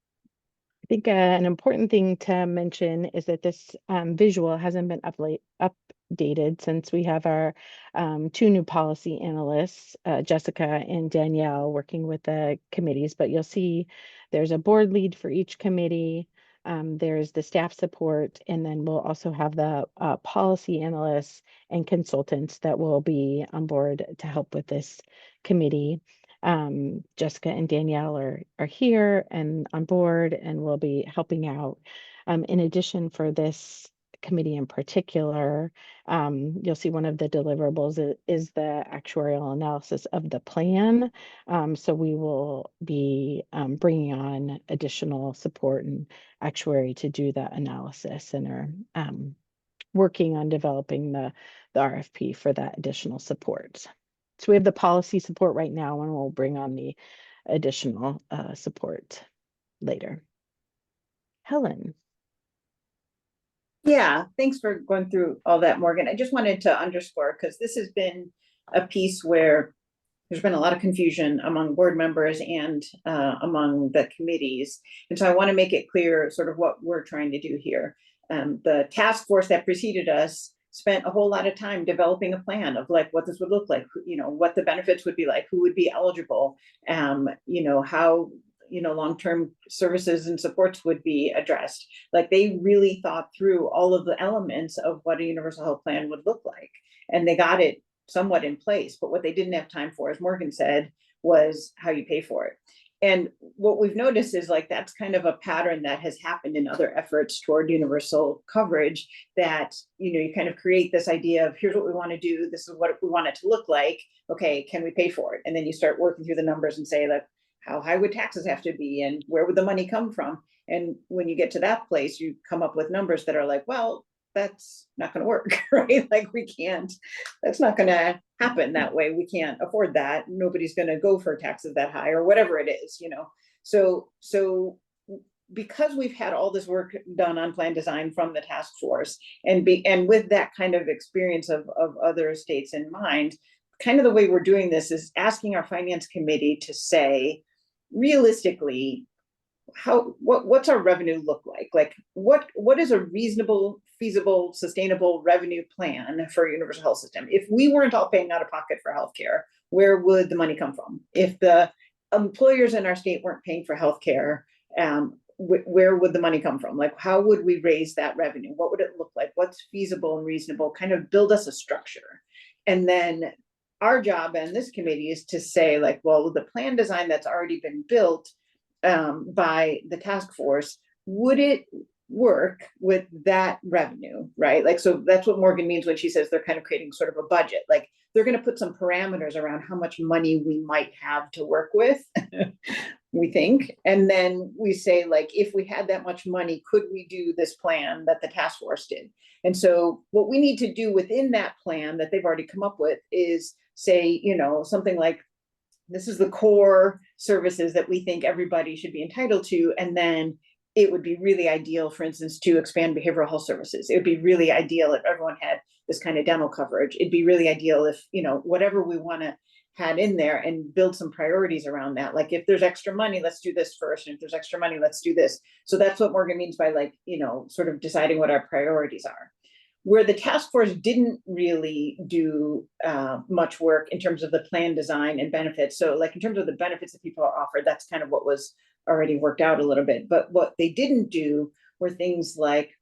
think an important thing to mention is that this visual hasn't been updated since we have our 2 new policy analysts, Jessica and Danielle, working with the committees, but you'll see there's a board lead for each committee. There's the staff support, and then we'll also have the policy analysts and consultants that will be on board to help with this committee. Jessica and Danielle are here and on board and will be helping out. In addition, for this committee in particular, you'll see one of the deliverables is the actuarial analysis of the plan. So we will be bringing on additional support and actuary to do that analysis, and are working on developing the RFP for that additional support. So we have the policy support right now, and we'll bring on the additional support later. Helen. Yeah, thanks for going through all that, Morgan. I just wanted to underscore, because this has been a piece where there's been a lot of confusion among board members and among the committees. And so I want to make it clear sort of what we're trying to do here. The task force that preceded us spent a whole lot of time developing a plan of like what this would look like, what the benefits would be like, who would be eligible, how long-term services and supports would be addressed. Like they really thought through all of the elements of what a universal health plan would look like, and they got it somewhat in place. But what they didn't have time for, as Morgan said, was how you pay for it. And what we've noticed is like that's kind of a pattern that has happened in other efforts toward universal coverage, that you kind of create this idea of here's what we want to do, this is what we want it to look like, okay, can we pay for it? And then you start working through the numbers and say, like, how high would taxes have to be and where would the money come from? And when you get to that place, you come up with numbers that are like, well, that's not going to work, right? Like we can't, that's not going to happen that way. We can't afford that. Nobody's going to go for taxes that high or whatever it is, So because we've had all this work done on plan design from the task force and with that kind of experience of other states in mind, kind of the way we're doing this is asking our finance committee to say, realistically, what's our revenue look like? Like what is a reasonable, feasible, sustainable revenue plan for a universal health system? If we weren't all paying out of pocket for healthcare, where would the money come from? If the employers in our state weren't paying for healthcare, where would the money come from? Like, how would we raise that revenue? What would it look like? What's feasible and reasonable? Kind of build us a structure. And then our job and this committee is to say, like, well, the plan design that's already been built by the task force, would it work with that revenue, right? Like, so that's what Morgan means when she says they're kind of creating sort of a budget. Like they're going to put some parameters around how much money we might have to work with, we think. And then we say, like, if we had that much money, could we do this plan that the task force did? And so what we need to do within that plan that they've already come up with is say, something like, this is the core services that we think everybody should be entitled to. And then it would be really ideal, for instance, to expand behavioral health services. It would be really ideal if everyone had this kind of dental coverage. It'd be really ideal if, whatever we want to had in there, and build some priorities around that. Like if there's extra money, let's do this first. And if there's extra money, let's do this. So that's what Morgan means by like, sort of deciding what our priorities are. Where the task force didn't really do much work in terms of the plan design and benefits. So like in terms of the benefits that people are offered, that's kind of what was already worked out a little bit. But what they didn't do were things like,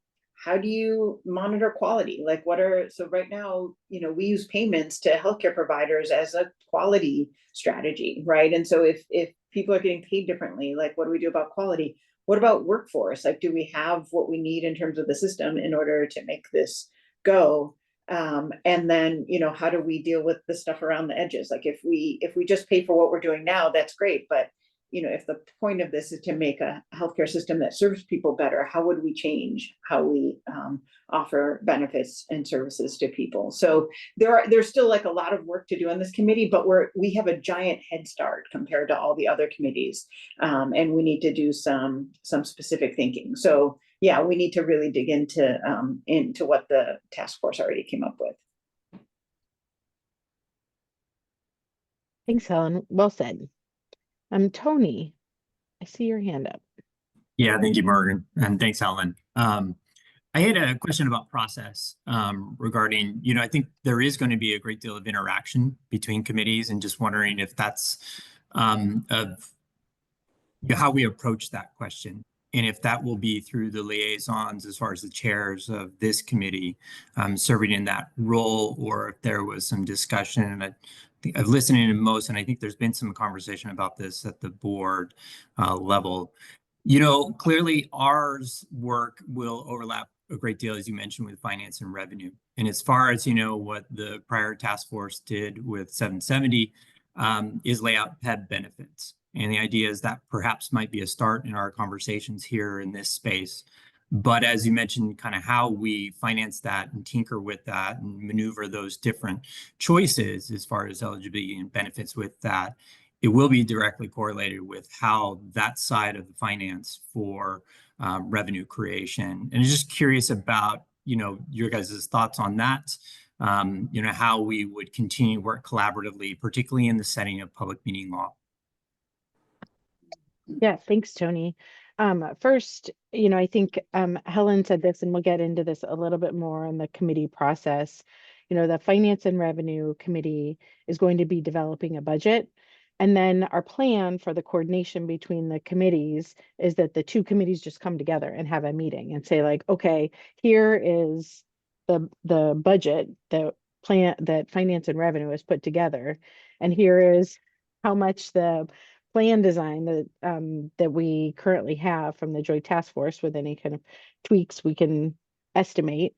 how do you monitor quality? Like so right now, we use payments to healthcare providers as a quality strategy, right? And so if people are getting paid differently, like what do we do about quality? What about workforce? Like, do we have what we need in terms of the system in order to make this go? And then, how do we deal with the stuff around the edges? Like if we just pay for what we're doing now, that's great. But, if the point of this is to make a healthcare system that serves people better, how would we change how we offer benefits and services to people? So there's still like a lot of work to do on this committee, but we have a giant head start compared to all the other committees. And we need to do some specific thinking. So yeah, we need to really dig into what the task force already came up with. Thanks, Helen. Well said. Tony, I see your hand up. Yeah, thank you, Morgan, and thanks, Helen. I had a question about process regarding, I think there is going to be a great deal of interaction between committees, and just wondering if that's how we approach that question, and if that will be through the liaisons as far as the chairs of this committee serving in that role, or if there was some discussion. And I've listened in most, and I think there's been some conversation about this at the board level. Clearly ours work will overlap a great deal, as you mentioned, with finance and revenue. And as far as, what the prior task force did with 770 is lay out PEB benefits. And the idea is that perhaps might be a start in our conversations here in this space. But as you mentioned, kind of how we finance that and tinker with that and maneuver those different choices as far as eligibility and benefits with that, it will be directly correlated with how that side of the finance for revenue creation. And I'm just curious about, your guys' thoughts on that, how we would continue to work collaboratively, particularly in the setting of public meeting law. Yeah, thanks, Tony. First, I think Helen said this, and we'll get into this a little bit more on the committee process. The Finance and Revenue Committee is going to be developing a budget. And then our plan for the coordination between the committees is that the two committees just come together and have a meeting and say, like, okay, here is the budget, the plan that Finance and Revenue has put together. And here is how much the plan design that we currently have from the Joint Task Force with any kind of tweaks we can estimate.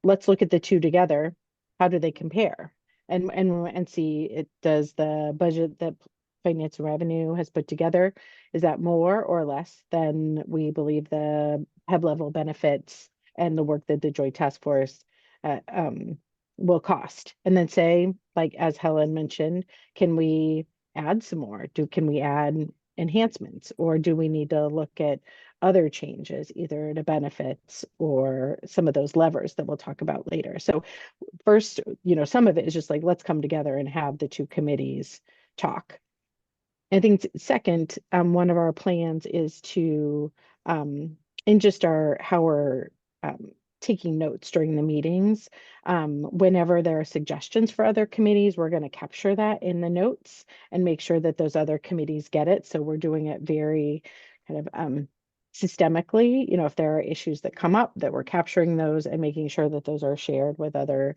Let's look at the two together. How do they compare? And see, it does the budget that finance and revenue has put together, is that more or less than we believe the PEB level benefits and the work that the Joint Task Force uh, um, will cost? And then say, like as Helen mentioned, can we add some more? Can we add enhancements, or do we need to look at other changes, either to benefits or some of those levers that we'll talk about later? So first, some of it is just like, let's come together and have the two committees talk. I think second, one of our plans is to, in just how we're taking notes during the meetings, whenever there are suggestions for other committees, we're going to capture that in the notes and make sure that those other committees get it. So we're doing it very kind of systemically, if there are issues that come up, that we're capturing those and making sure that those are shared with other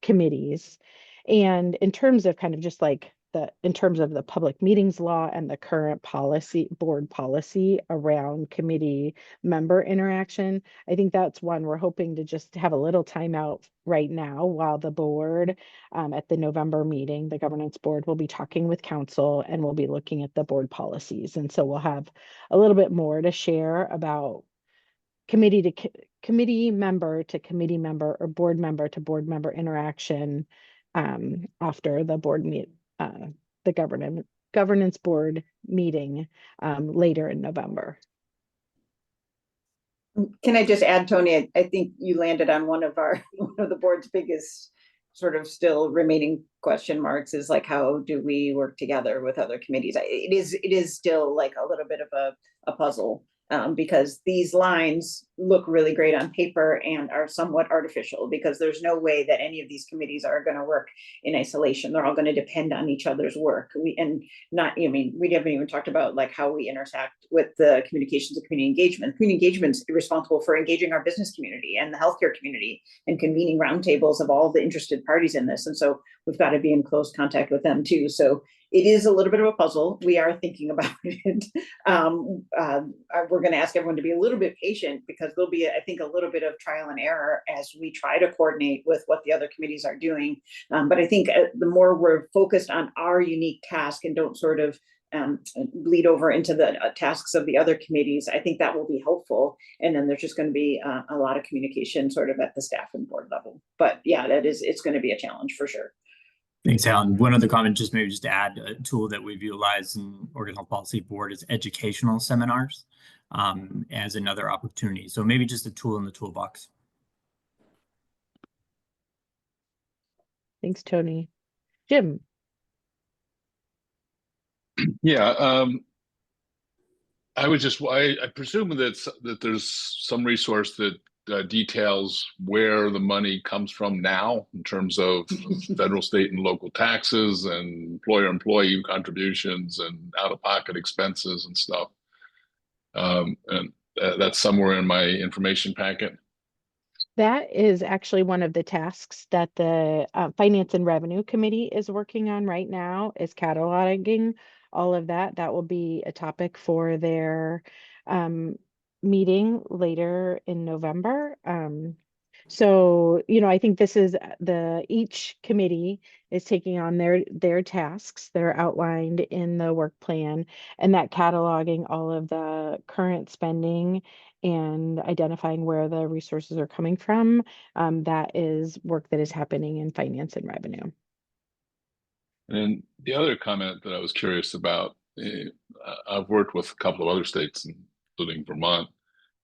committees. And in terms of kind of just like in terms of the public meetings law and the current board policy around committee member interaction, I think that's one we're hoping to just have a little timeout right now while the board at the November meeting, the governance board will be talking with council and we'll be looking at the board policies. And so we'll have a little bit more to share about committee member to committee member or board member to board member interaction after the the governance board meeting later in November. Can I just add, Tony, I think you landed on one of the board's biggest sort of still remaining question marks, is like, how do we work together with other committees? It is still like a little bit of a puzzle. Because these lines look really great on paper and are somewhat artificial, because there's no way that any of these committees are going to work in isolation. They're all going to depend on each other's work. We haven't even talked about like how we intersect with the communications and community engagement. Community engagement is responsible for engaging our business community and the healthcare community and convening roundtables of all the interested parties in this. And so we've got to be in close contact with them too. So it is a little bit of a puzzle. We are thinking about it. We're going to ask everyone to be a little bit patient, because there'll be, I think, a little bit of trial and error as we try to coordinate with what the other committees are doing. But I think the more we're focused on our unique task and don't sort of bleed over into the tasks of the other committees, I think that will be helpful. And then there's just going to be a lot of communication sort of at the staff and board level. But yeah, it's going to be a challenge for sure. Thanks, Alan. One other comment, just to add, a tool that we've utilized in Oregon Health Policy Board is educational seminars as another opportunity. So maybe just a tool in the toolbox. Thanks, Tony. Jim. Yeah, I presume that there's some resource that details where the money comes from now in terms of federal, state, and local taxes and employer-employee contributions and out-of-pocket expenses and stuff. And that's somewhere in my information packet. That is actually one of the tasks that the Finance and Revenue Committee is working on right now, is cataloging all of that. That will be a topic for their meeting later in November. So, I think this is each committee is taking on their tasks that are outlined in the work plan, and that cataloging all of the current spending and identifying where the resources are coming from. That is work that is happening in finance and revenue. And the other comment that I was curious about, I've worked with a couple of other states, including Vermont,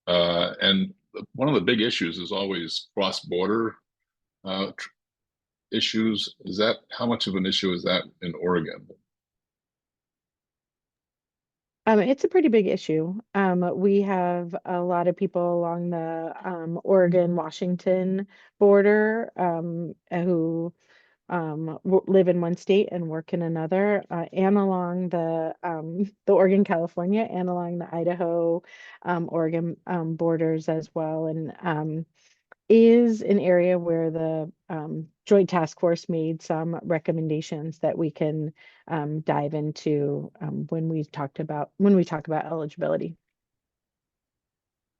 and one of the big issues is always cross-border issues. How much of an issue is that in Oregon? It's a pretty big issue. We have a lot of people along the Oregon-Washington border who live in one state and work in another, and along the Oregon-California and along the Idaho, Oregon borders as well. And is an area where the Joint Task Force made some recommendations that we can dive into when we talk about eligibility.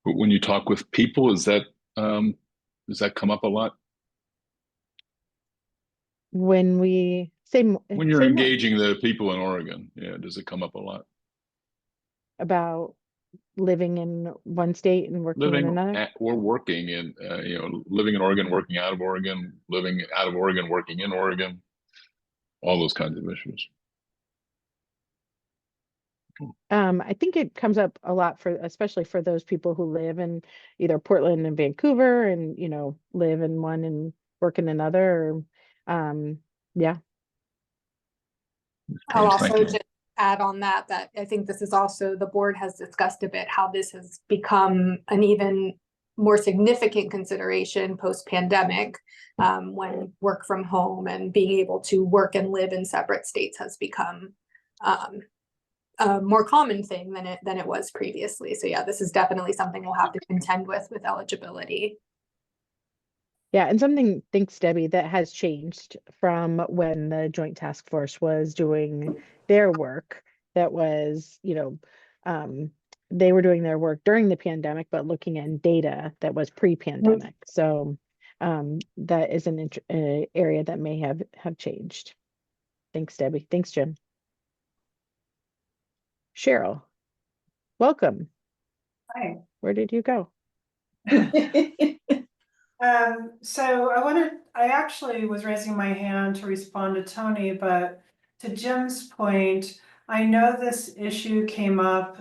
But when you talk with people, does that come up a lot? When we say When you're engaging the people in Oregon, yeah, does it come up a lot? About living in one state and working in another? Or working in, living in Oregon, working out of Oregon, living out of Oregon, working in Oregon, all those kinds of issues. I think it comes up a lot especially for those people who live in either Portland and Vancouver and, live in one and work in another. Yeah. I'll also just add on that I think this is also, the board has discussed a bit how this has become an even more significant consideration post-pandemic, when work from home and being able to work and live in separate states has become a more common thing than it was previously. So yeah, this is definitely something we'll have to contend with eligibility. Yeah, and something, thanks Debbie, that has changed from when the Joint Task Force was doing their work. That was, they were doing their work during the pandemic, but looking at data that was pre-pandemic. So that is an area that may have changed. Thanks, Debbie. Thanks, Jim. Cheryl, welcome. Hi. Where did you go? So I actually was raising my hand to respond to Tony, but to Jim's point, I know this issue came up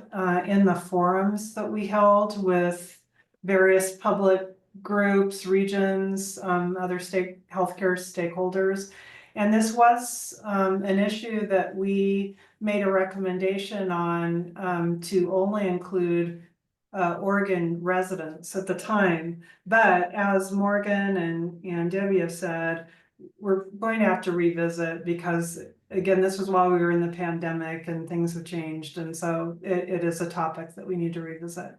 in the forums that we held with various public groups, regions, other state healthcare stakeholders. And this was an issue that we made a recommendation on to only include Oregon residents at the time. But as Morgan and Debbie have said, we're going to have to revisit because, again, this was while we were in the pandemic and things have changed. And so it is a topic that we need to revisit.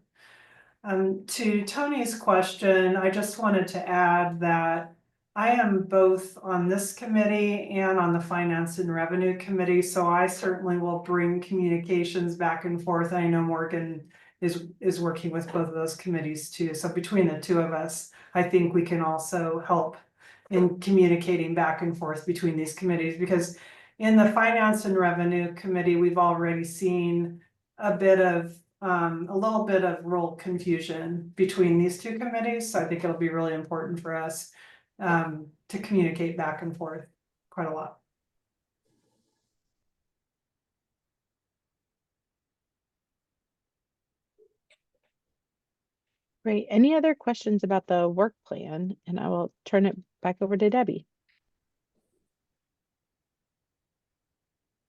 To Tony's question, I just wanted to add that I am both on this committee and on the Finance and Revenue Committee, so I certainly will bring communications back and forth. I know Morgan is working with both of those committees too. So between the two of us, I think we can also help in communicating back and forth between these committees, because in the Finance and Revenue Committee, we've already seen a little bit of role confusion between these two committees. So I think it'll be really important for us to communicate back and forth quite a lot. Great. Any other questions about the work plan? And I will turn it back over to Debbie.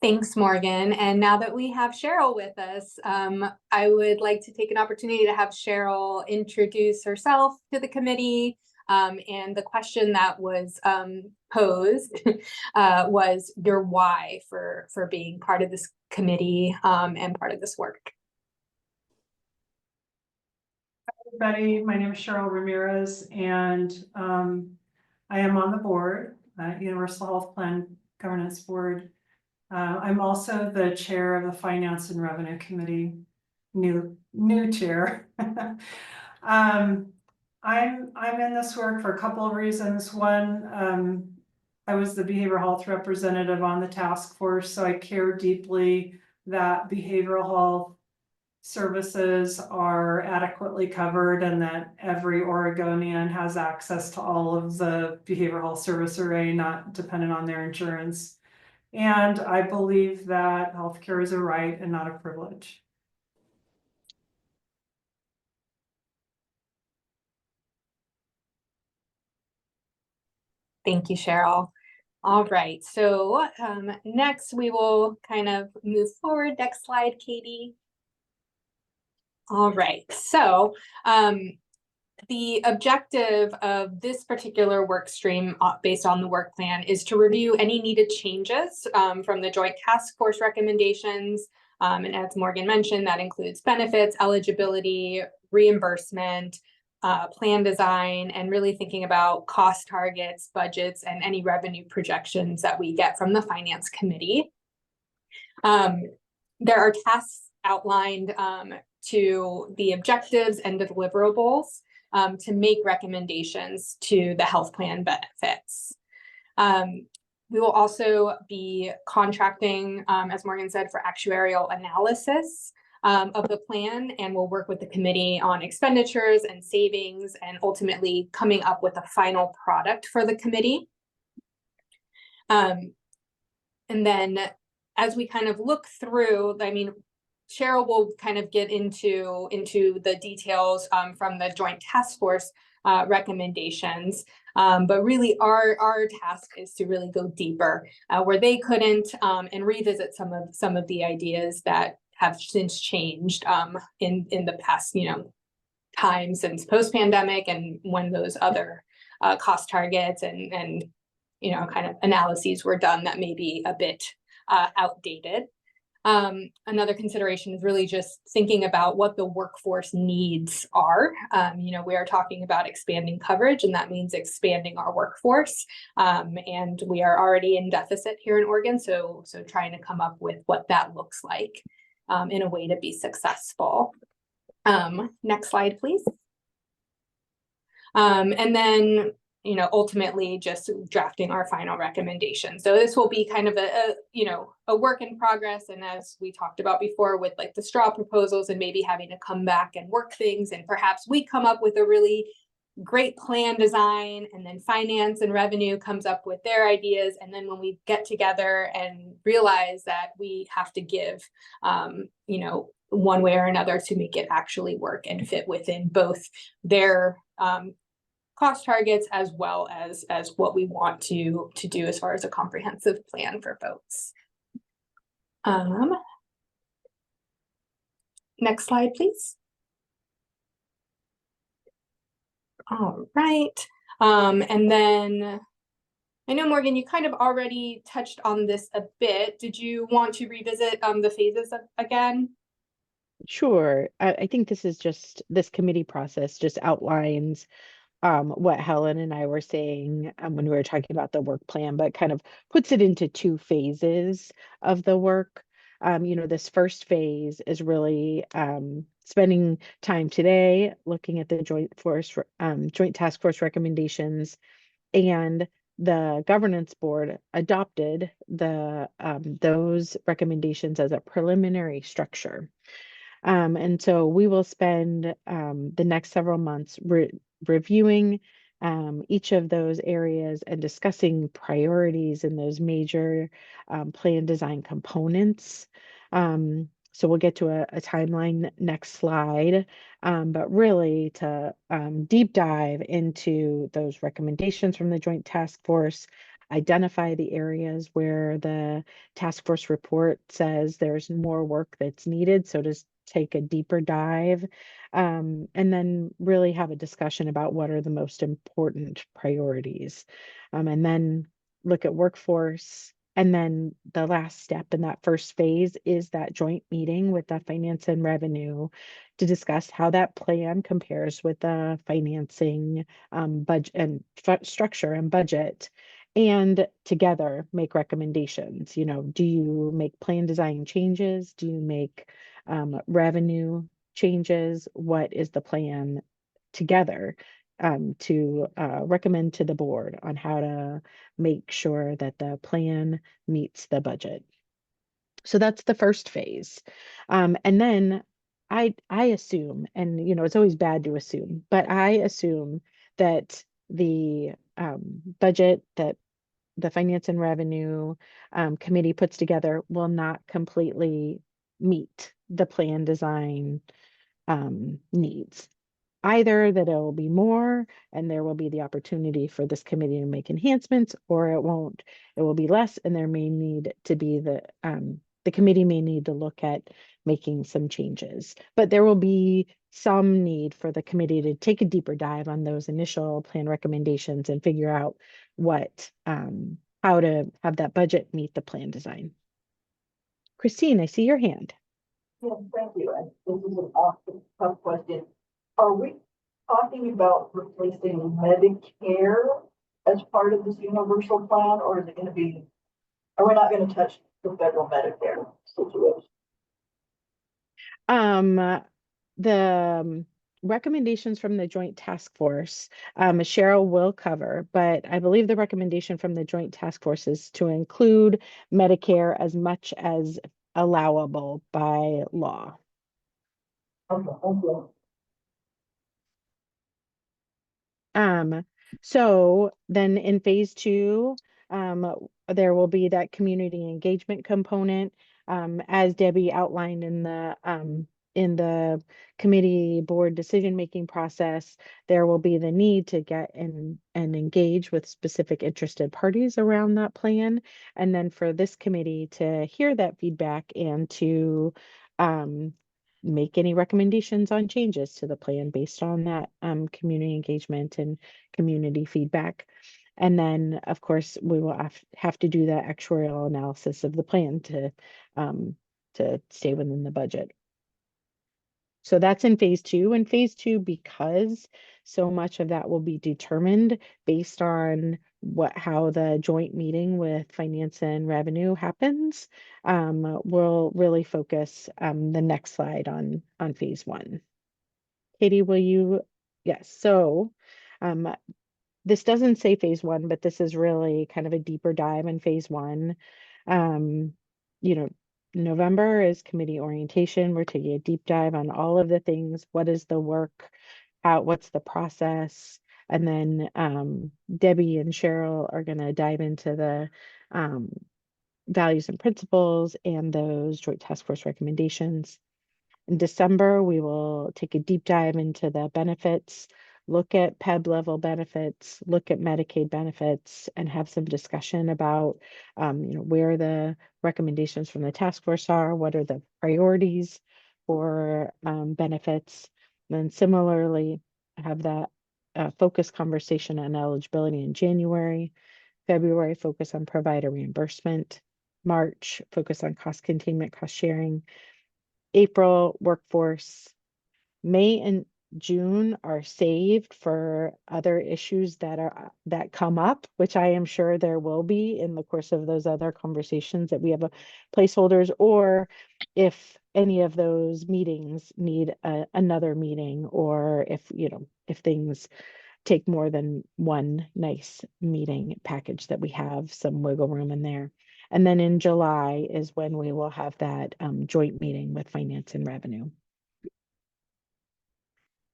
Thanks, Morgan. And now that we have Cheryl with us, I would like to take an opportunity to have Cheryl introduce herself to the committee. And the question that was posed was your why for being part of this committee and part of this work. Hi, everybody. My name is Cheryl Ramirez, and I am on the board, Universal Health Plan Governance Board. I'm also the chair of the Finance and Revenue Committee, new chair. I'm in this work for a couple of reasons. One, I was the behavioral health representative on the task force, so I care deeply that behavioral health services are adequately covered and that every Oregonian has access to all of the behavioral health service array, not dependent on their insurance. And I believe that healthcare is a right and not a privilege. Thank you, Cheryl. All right, so next we will kind of move forward. Next slide, Katie. All right, so the objective of this particular work stream based on the work plan is to review any needed changes from the Joint Task Force recommendations. And as Morgan mentioned, that includes benefits, eligibility, reimbursement, plan design and really thinking about cost targets, budgets, and any revenue projections that we get from the Finance Committee. There are tasks outlined to the objectives and the deliverables to make recommendations to the health plan benefits. We will also be contracting, as Morgan said, for actuarial analysis of the plan, and we'll work with the committee on expenditures and savings and ultimately coming up with a final product for the committee. And then as we kind of look through, I mean, Cheryl will kind of get into the details from the Joint Task Force recommendations, but really our task is to really go deeper where they couldn't and revisit some of the ideas that have since changed in the past, time since post-pandemic and when those other cost targets and kind of analyses were done that may be a bit outdated. Another consideration is really just thinking about what the workforce needs are. We are talking about expanding coverage, and that means expanding our workforce. And we are already in deficit here in Oregon, so trying to come up with what that looks like in a way to be successful. Next slide, please. And then ultimately just drafting our final recommendation. So this will be kind of a work in progress. And as we talked about before with like the straw proposals and maybe having to come back and work things, and perhaps we come up with a really great plan design, and then finance and revenue comes up with their ideas. And then when we get together and realize that we have to give, one way or another to make it actually work and fit within both their cost targets as well as what we want to do as far as a comprehensive plan for folks. Next slide, please. All right. And then I know, Morgan, you kind of already touched on this a bit. Did you want to revisit the phases again? Sure. I think this committee process just outlines what Helen and I were saying when we were talking about the work plan, but kind of puts it into two phases of the work. This first phase is really spending time today looking at the Joint Task Force recommendations, and the governance board adopted those recommendations as a preliminary structure. And so we will spend the next several months reviewing each of those areas and discussing priorities in those major plan design components. So we'll get to a timeline next slide, but really to deep dive into those recommendations from the Joint Task Force, identify the areas where the task force report says there's more work that's needed. So to take a deeper dive, and then really have a discussion about what are the most important priorities, and then look at workforce. And then the last step in that first phase is that joint meeting with the finance and revenue to discuss how that plan compares with the financing budget and structure and budget, and together make recommendations. Do you make plan design changes? Do you make revenue changes? What is the plan together to recommend to the board on how to make sure that the plan meets the budget? So that's the first phase. And then I assume, and it's always bad to assume, but I assume that the budget that the Finance and Revenue Committee puts together will not completely meet the plan design needs. Either that it will be more and there will be the opportunity for this committee to make enhancements, or it won't. It will be less, and there may need to be the committee may need to look at making some changes. But there will be some need for the committee to take a deeper dive on those initial plan recommendations and figure out how to have that budget meet the plan design. Christine, I see your hand. Yeah, thank you. And this is an awesome, tough question. Are we talking about replacing Medicare as part of this universal plan, or is it gonna be, are we not gonna touch the federal Medicare situation? The recommendations from the Joint Task Force, Cheryl will cover, but I believe the recommendation from the Joint Task Force is to include Medicare as much as allowable by law. Okay, thank you. So then in phase 2, there will be that community engagement component, as Debbie outlined in the committee board decision-making process. There will be the need to get and engage with specific interested parties around that plan. And then for this committee to hear that feedback and to make any recommendations on changes to the plan based on that community engagement and community feedback. And then, of course, we will have to do that actuarial analysis of the plan to stay within the budget. So that's in phase 2. In phase 2, because so much of that will be determined based on how the joint meeting with finance and revenue happens, we'll really focus the next slide on phase 1. Katie, will you? Yes. So this doesn't say phase 1, but this is really kind of a deeper dive in phase 1. You know, November is committee orientation. We're taking a deep dive on all of the things. What is the work? What's the process? And then Debbie and Cheryl are going to dive into the values and principles and those joint task force recommendations. In December, we will take a deep dive into the benefits, look at PEB level benefits, look at Medicaid benefits, and have some discussion about where the recommendations from the task force are, what are the priorities for benefits. And then similarly, have that focus conversation on eligibility in January. February, focus on provider reimbursement. March, focus on cost containment, cost sharing. April, workforce. May and June are saved for other issues that come up, which I am sure there will be in the course of those other conversations that we have placeholders, or if any of those meetings need another meeting, or if things take more than one nice meeting package, that we have some wiggle room in there. And then in July is when we will have that joint meeting with finance and revenue.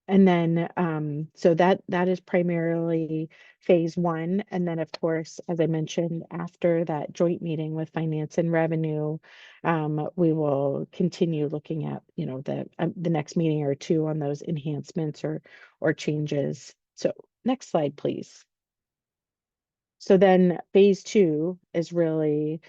And then, so that is primarily phase 1. And then, of course, as I mentioned, after that joint meeting with finance and revenue, we will continue looking at, the next meeting or two on those enhancements or changes. So next slide, please. So then phase 2 is really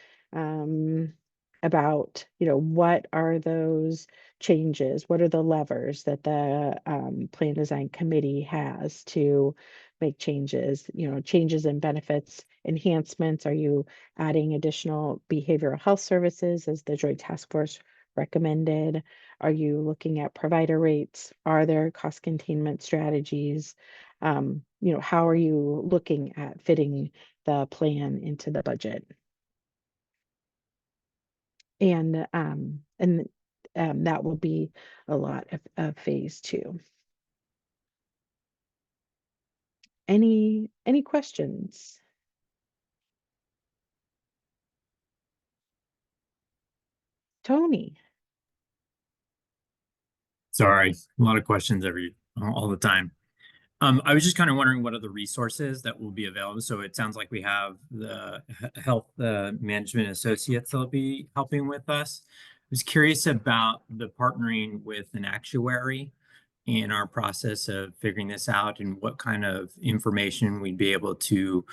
about, what are those changes? What are the levers that the Plan Design Committee has to make changes? Changes in benefits, enhancements. Are you adding additional behavioral health services as the Joint Task Force recommended? Are you looking at provider rates? Are there cost containment strategies? How are you looking at fitting the plan into the budget? And that will be a lot of phase 2. Any questions? Tony. Sorry, a lot of questions all the time. I was just kind of wondering what are the resources that will be available. So it sounds like we have the health management associates that'll be helping with us. I was curious about the partnering with an actuary in our process of figuring this out, and what kind of information we'd be able to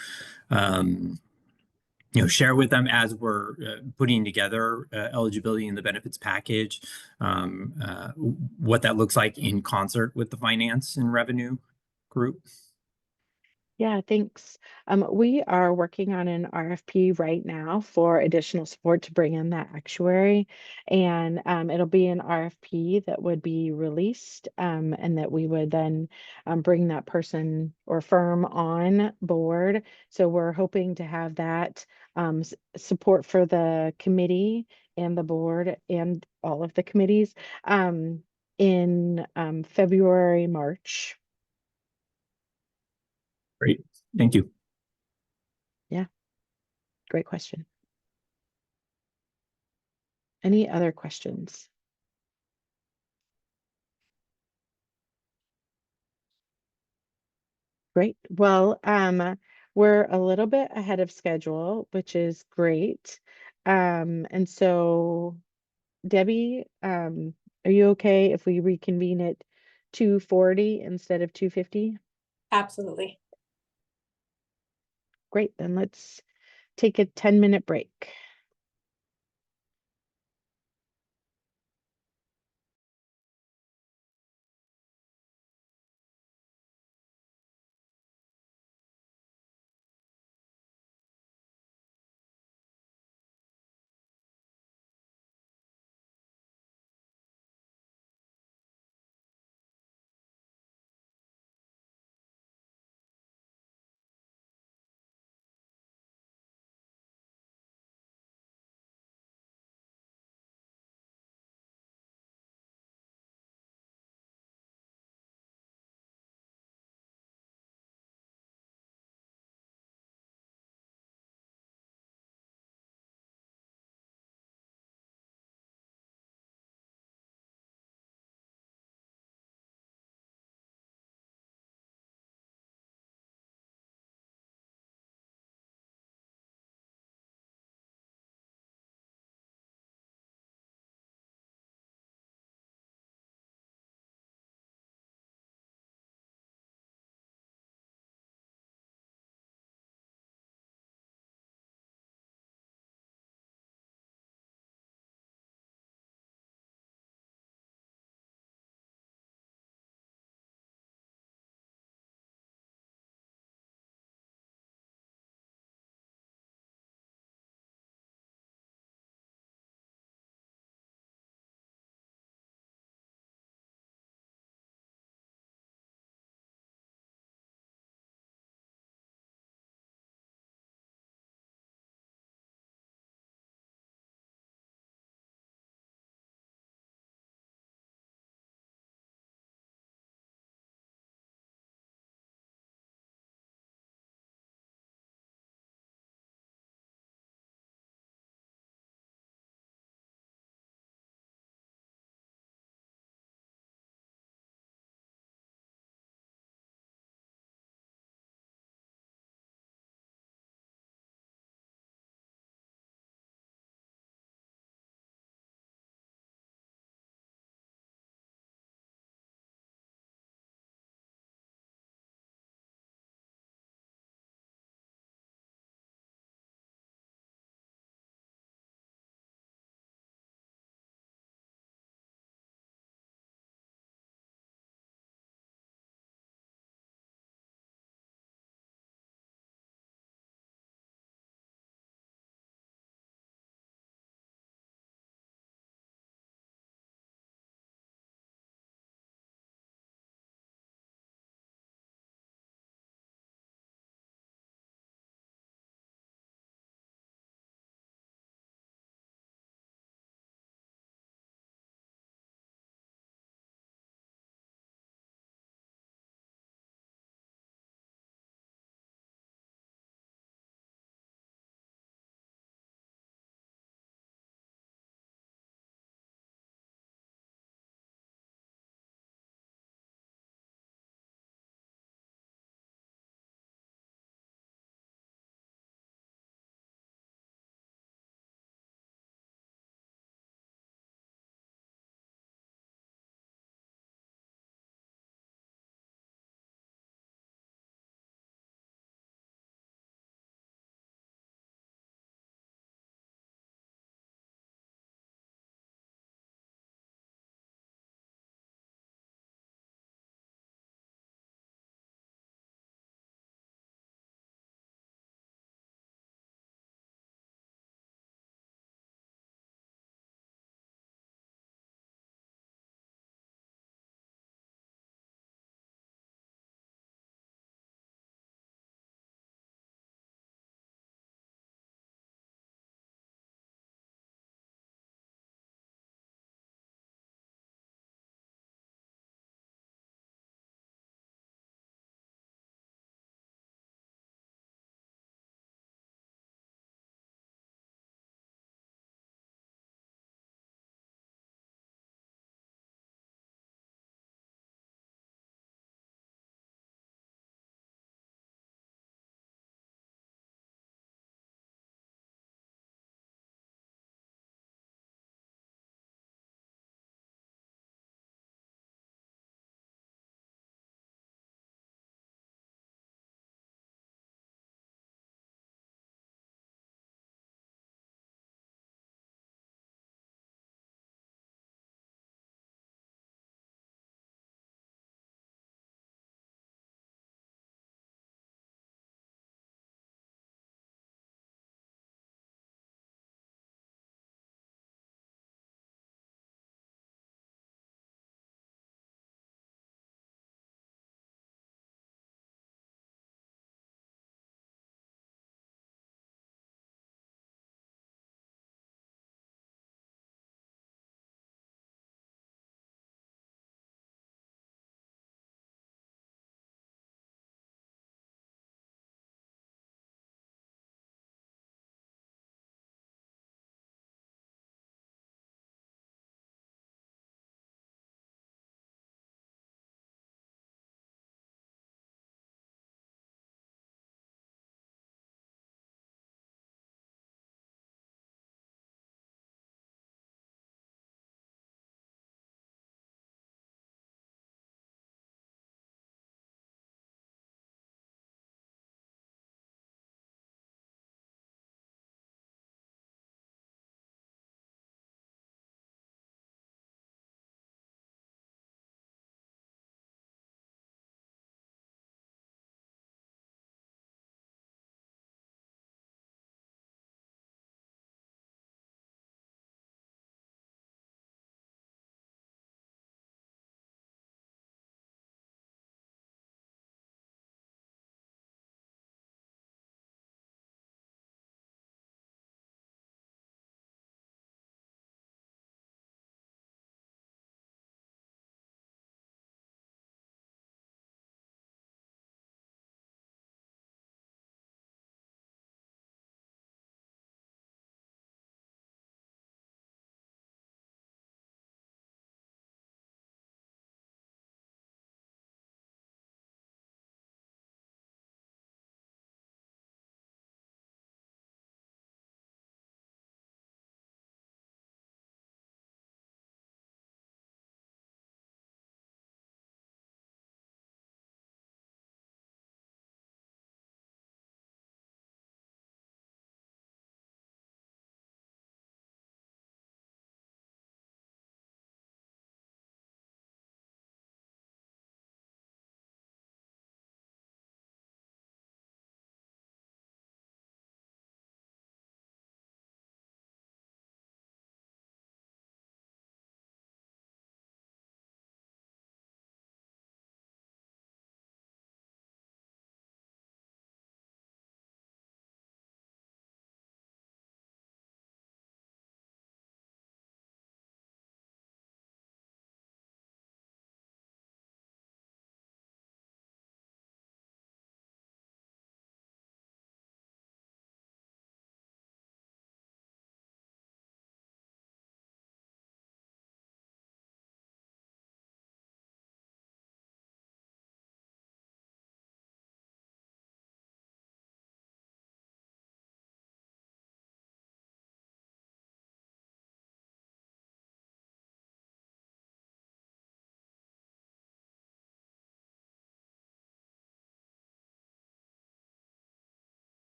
share with them as we're putting together eligibility in the benefits package, what that looks like in concert with the finance and revenue group. Yeah, thanks. We are working on an RFP right now for additional support to bring in that actuary. And it'll be an RFP that would be released and that we would then bring that person or firm on board. So we're hoping to have that support for the committee and the board and all of the committees in February, March. Great. Thank you. Yeah, great question. Any other questions? Great. Well, we're a little bit ahead of schedule, which is great. And so Debbie, are you okay if we reconvene at 2:40 instead of 2:50? Absolutely. Great, then let's take a 10-minute break.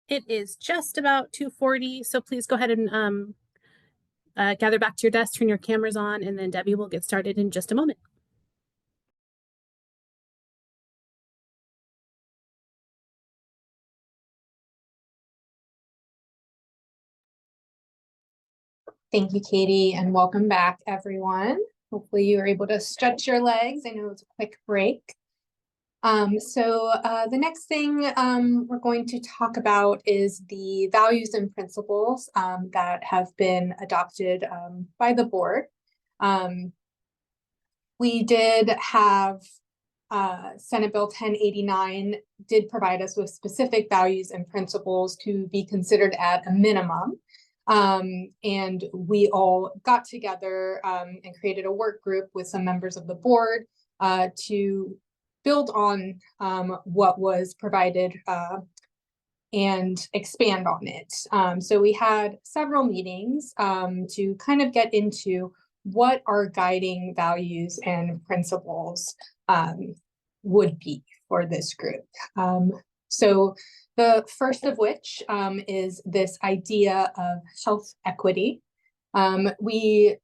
It is just about 2:40, so please go ahead and gather back to your desk, turn your cameras on, and then Debbie will get started in just a moment. Thank you, Katie, and welcome back, everyone. Hopefully you were able to stretch your legs. I know it's a quick break. The next thing we're going to talk about is the values and principles that have been adopted by the board. We did have Senate Bill 1089 did provide us with specific values and principles to be considered at a minimum. And we all got together and created a work group with some members of the board to build on what was provided and expand on it. So we had several meetings to kind of get into what our guiding values and principles would be for this group. So the first of which is this idea of health equity. We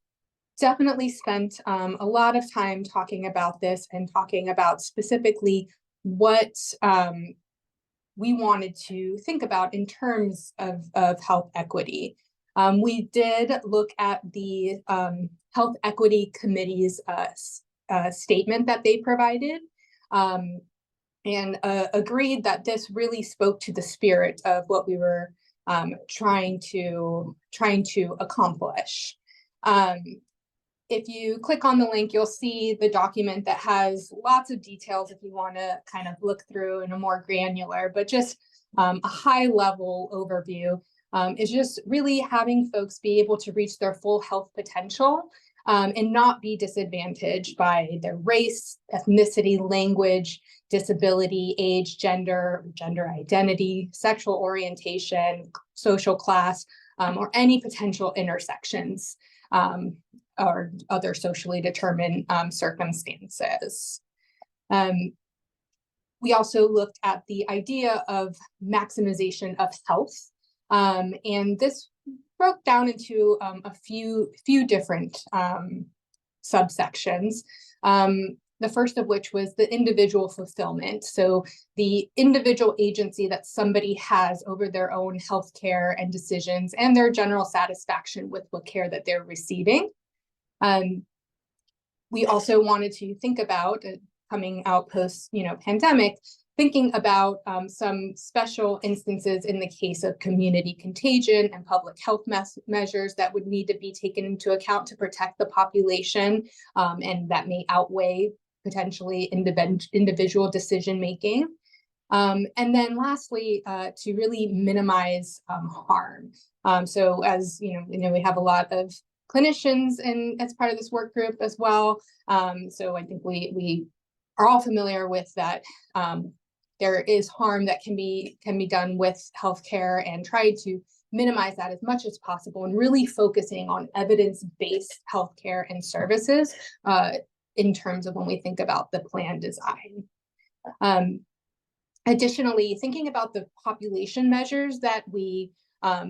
definitely spent a lot of time talking about this and talking about specifically what we wanted to think about in terms of health equity. We did look at the Health Equity Committee's statement that they provided and agreed that this really spoke to the spirit of what we were trying to accomplish. If you click on the link, you'll see the document that has lots of details if you want to kind of look through in a more granular, but just a high level overview is just really having folks be able to reach their full health potential and not be disadvantaged by their race, ethnicity, language, disability, age, gender identity, sexual orientation, social class, or any potential intersections or other socially determined circumstances. We also looked at the idea of maximization of health, and this broke down into a few different subsections. The first of which was the individual fulfillment. So the individual agency that somebody has over their own healthcare and decisions and their general satisfaction with what care that they're receiving. We also wanted to think about coming out post, pandemic, thinking about some special instances in the case of community contagion and public health measures that would need to be taken into account to protect the population, and that may outweigh potentially individual decision making. And then lastly, to really minimize harm. So as we have a lot of clinicians as part of this work group as well. So I think we are all familiar with that. There is harm that can be done with healthcare, and try to minimize that as much as possible, and really focusing on evidence-based healthcare and services in terms of when we think about the plan design. Additionally, thinking about the population measures that we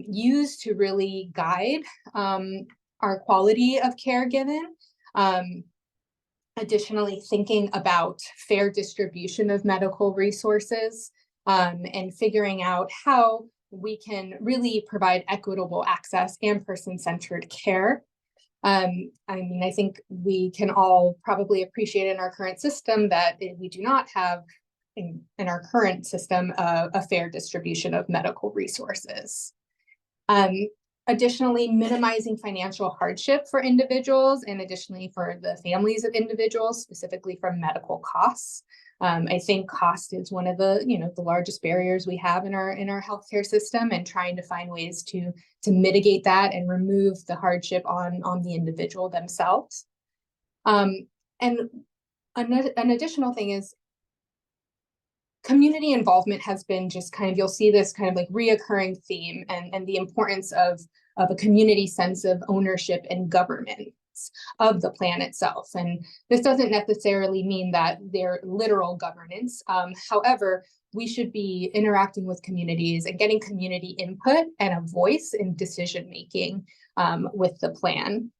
use to really guide our quality of care given. Additionally, thinking about fair distribution of medical resources and figuring out how we can really provide equitable access and person-centered care. I think we can all probably appreciate in our current system that we do not have in our current system a fair distribution of medical resources. Additionally, minimizing financial hardship for individuals, and additionally for the families of individuals, specifically from medical costs. I think cost is one of the the largest barriers we have in our healthcare system, and trying to find ways to mitigate that and remove the hardship on the individual themselves. And an additional thing is community involvement has been just kind of, you'll see this kind of like reoccurring theme, and the importance of a community sense of ownership and governance of the plan itself. And this doesn't necessarily mean that they're literal governance. However, we should be interacting with communities and getting community input and a voice in decision making with the plan.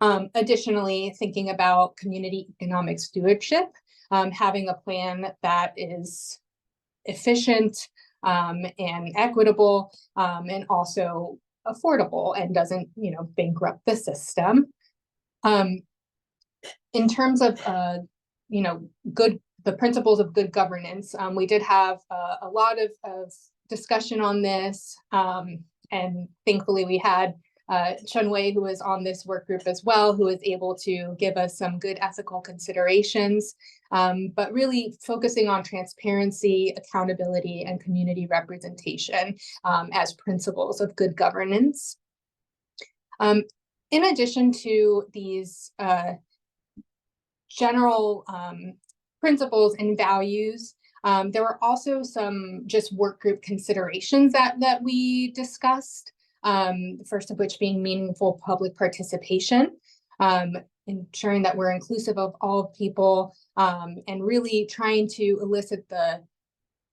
Additionally, thinking about community economic stewardship, having a plan that is efficient and equitable and also affordable and doesn't, bankrupt the system. In terms of, the principles of good governance, we did have a lot of discussion on this, and thankfully we had Chun Wei, who is on this work group as well, who is able to give us some good ethical considerations, but really focusing on transparency, accountability, and community representation as principles of good governance. In addition to these general principles and values, there were also some just work group considerations that we discussed. The first of which being meaningful public participation, ensuring that we're inclusive of all people, and really trying to elicit the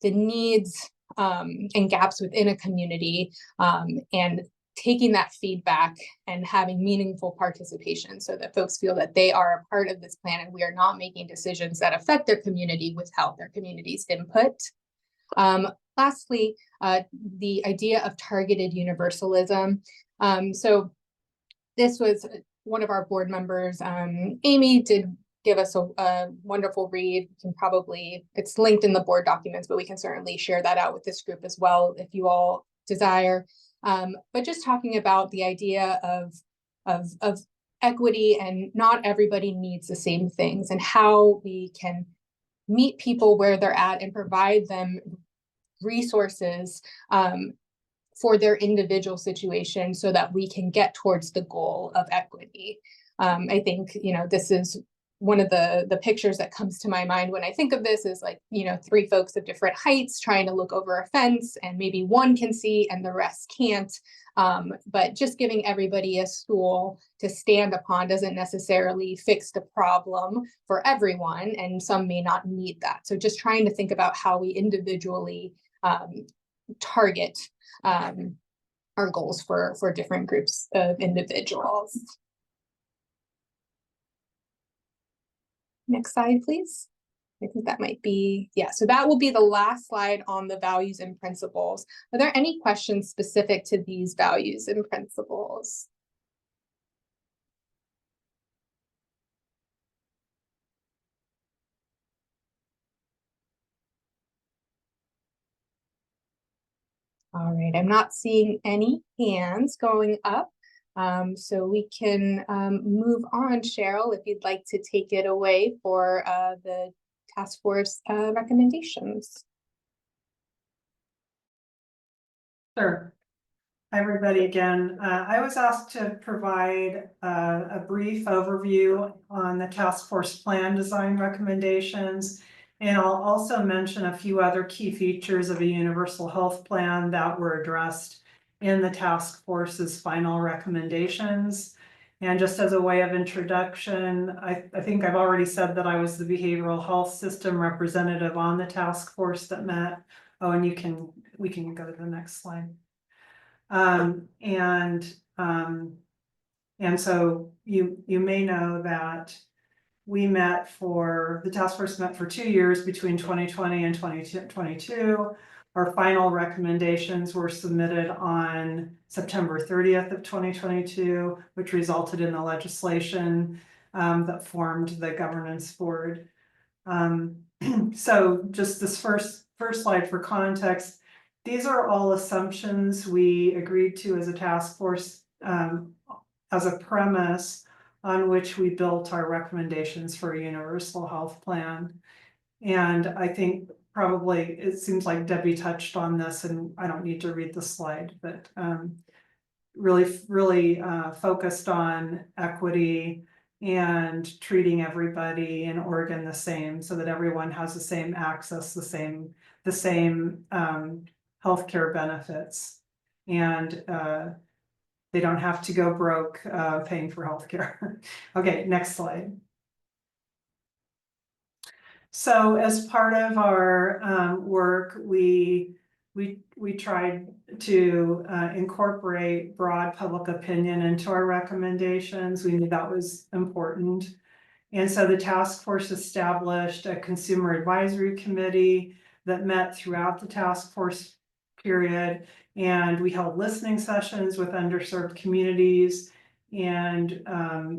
needs and gaps within a community, and taking that feedback and having meaningful participation so that folks feel that they are a part of this plan and we are not making decisions that affect their community without their community's input. Lastly, the idea of targeted universalism. So this was one of our board members, Amy, did give us a wonderful read. You can probably, it's linked in the board documents, but we can certainly share that out with this group as well if you all desire. But just talking about the idea of equity, and not everybody needs the same things, and how we can meet people where they're at and provide them resources for their individual situation so that we can get towards the goal of equity. I think, this is one of the pictures that comes to my mind when I think of this is like, three folks of different heights trying to look over a fence, and maybe one can see and the rest can't. But just giving everybody a stool to stand upon doesn't necessarily fix the problem for everyone, and some may not need that. So just trying to think about how we individually target our goals for different groups of individuals. Next slide, please. I think that might be, yeah, so that will be the last slide on the values and principles. Are there any questions specific to these values and principles? All right, I'm not seeing any hands going up. So we can move on. Cheryl, if you'd like to take it away for the task force recommendations. Sure. Hi, everybody again. I was asked to provide a brief overview on the task force plan design recommendations. And I'll also mention a few other key features of a universal health plan that were addressed in the task force's final recommendations. And just as a way of introduction, I think I've already said that I was the behavioral health system representative on the task force that met. Oh, and we can go to the next slide. And so you may know that the task force met for 2 years between 2020 and 2022. Our final recommendations were submitted on September 30th of 2022, which resulted in the legislation that formed the governance board. So just this first slide for context, these are all assumptions we agreed to as a task force as a premise on which we built our recommendations for a universal health plan. And I think probably it seems like Debbie touched on this, and I don't need to read the slide, but really focused on equity and treating everybody in Oregon the same, so that everyone has the same access, the same healthcare benefits, and they don't have to go broke paying for healthcare. Okay, next slide. So as part of our work, we tried to incorporate broad public opinion into our recommendations. We knew that was important. And so the task force established a consumer advisory committee that met throughout the task force period. And we held listening sessions with underserved communities and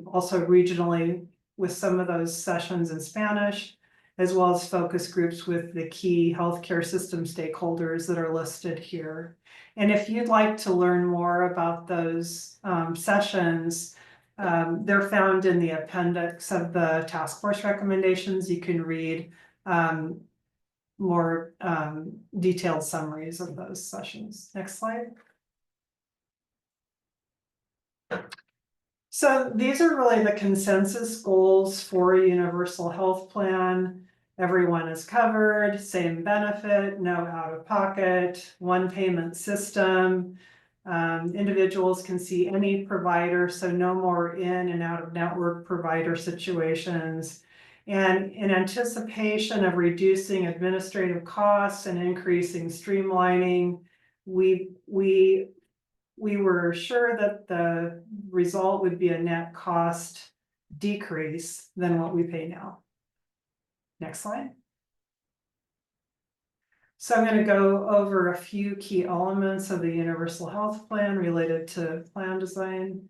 also regionally with some of those sessions in Spanish, as well as focus groups with the key healthcare system stakeholders that are listed here. And if you'd like to learn more about those sessions, they're found in the appendix of the task force recommendations. You can read more detailed summaries of those sessions. Next slide. So these are really the consensus goals for a universal health plan. Everyone is covered, same benefit, no out of pocket, one payment system. Individuals can see any provider, so no more in and out of network provider situations. And in anticipation of reducing administrative costs and increasing streamlining, we were sure that the result would be a net cost decrease than what we pay now. Next slide. So I'm going to go over a few key elements of the universal health plan related to plan design.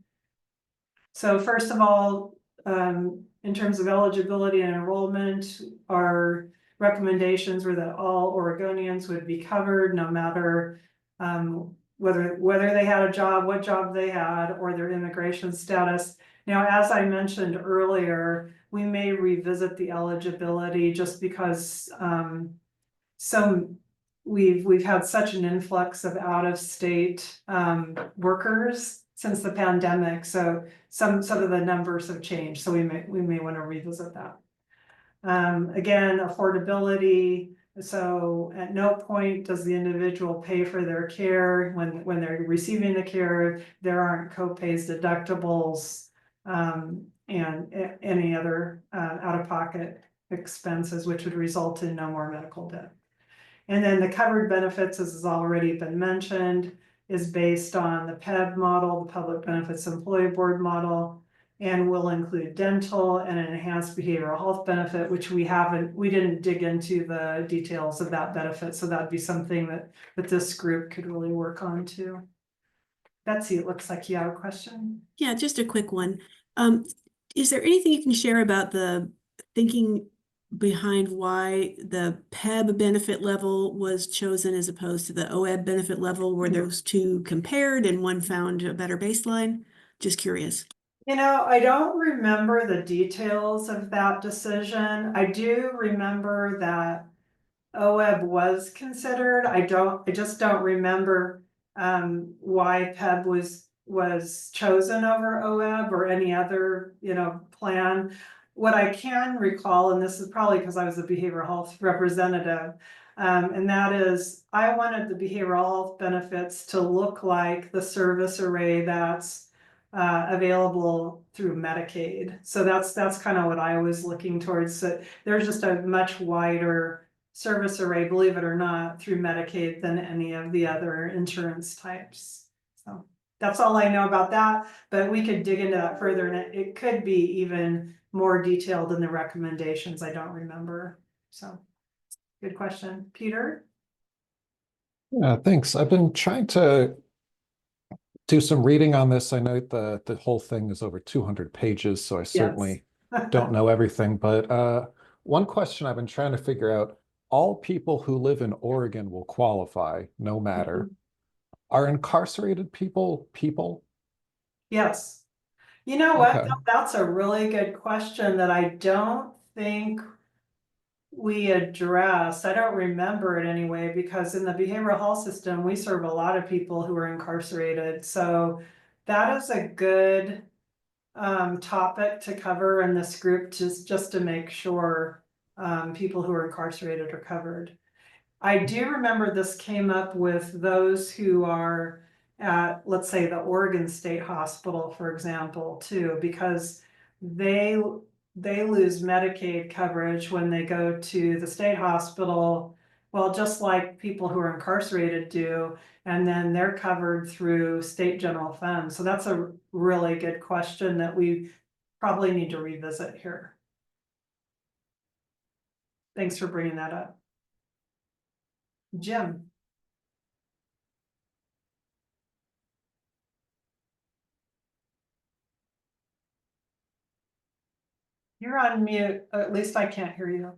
So first of all, in terms of eligibility and enrollment, our recommendations were that all Oregonians would be covered no matter whether they had a job, what job they had, or their immigration status. Now, as I mentioned earlier, we may revisit the eligibility just because we've had such an influx of out-of-state workers since the pandemic. So some of the numbers have changed. So we may want to revisit that. Again, affordability. So at no point does the individual pay for their care when they're receiving the care. There aren't co-pays, deductibles, and any other out-of-pocket expenses, which would result in no more medical debt. And then the covered benefits, as has already been mentioned, is based on the PEB model, the Public Benefits Employee Board model, and will include dental and an enhanced behavioral health benefit, which we didn't dig into the details of that benefit. So that'd be something that this group could really work on too. Betsy, it looks like you have a question. Yeah, just a quick one. Is there anything you can share about the thinking behind why the PEB benefit level was chosen as opposed to the OEB benefit level? Were those two compared and one found a better baseline? Just curious. You know, I don't remember the details of that decision. I do remember that OEB was considered. I just don't remember why PEB was chosen over OEB or any other, plan. What I can recall, and this is probably because I was a behavioral health representative, and that is I wanted the behavioral health benefits to look like the service array that's available through Medicaid. So that's kind of what I was looking towards. So there's just a much wider service array, believe it or not, through Medicaid than any of the other insurance types. So that's all I know about that, but we could dig into that further, and it could be even more detailed in the recommendations. I don't remember. So good question. Peter? Yeah, thanks. I've been trying to do some reading on this. I know the whole thing is over 200 pages, so I certainly don't know everything. But one question I've been trying to figure out, all people who live in Oregon will qualify, no matter. Are incarcerated people? Yes. You know what? Okay. That's a really good question that I don't think we addressed. I don't remember it anyway, because in the behavioral health system, we serve a lot of people who are incarcerated. So that is a good topic to cover in this group, just to make sure people who are incarcerated are covered. I do remember this came up with those who are at, let's say, the Oregon State Hospital, for example, too, because they they lose Medicaid coverage when they go to the state hospital. Well, just like people who are incarcerated do, and then they're covered through state general fund. So that's a really good question that we probably need to revisit here. Thanks for bringing that up. Jim. You're on mute. At least I can't hear you.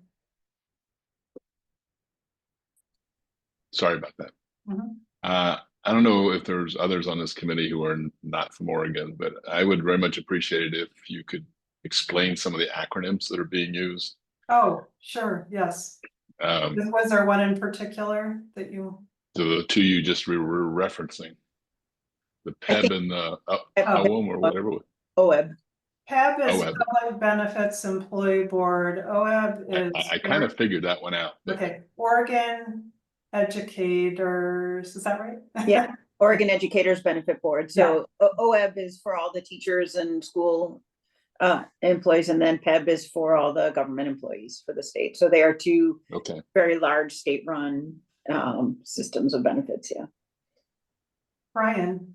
Sorry about that. Mhm. I don't know if there's others on this committee who are not from Oregon, but I would very much appreciate it if you could explain some of the acronyms that are being used. Oh, sure. Yes. Was there one in particular that you? The two you just were referencing, the PEB and the OEM or whatever. OEB. PEB is OEB. Public Benefits Employee Board. OEB is. I kind of figured that one out. But... Okay, Oregon Educators, is that right? Yeah, Oregon Educators Benefit Board. So OEB is for all the teachers and school employees, and then PEB is for all the government employees for the state. So they are two very large state-run systems of benefits. Yeah. Brian.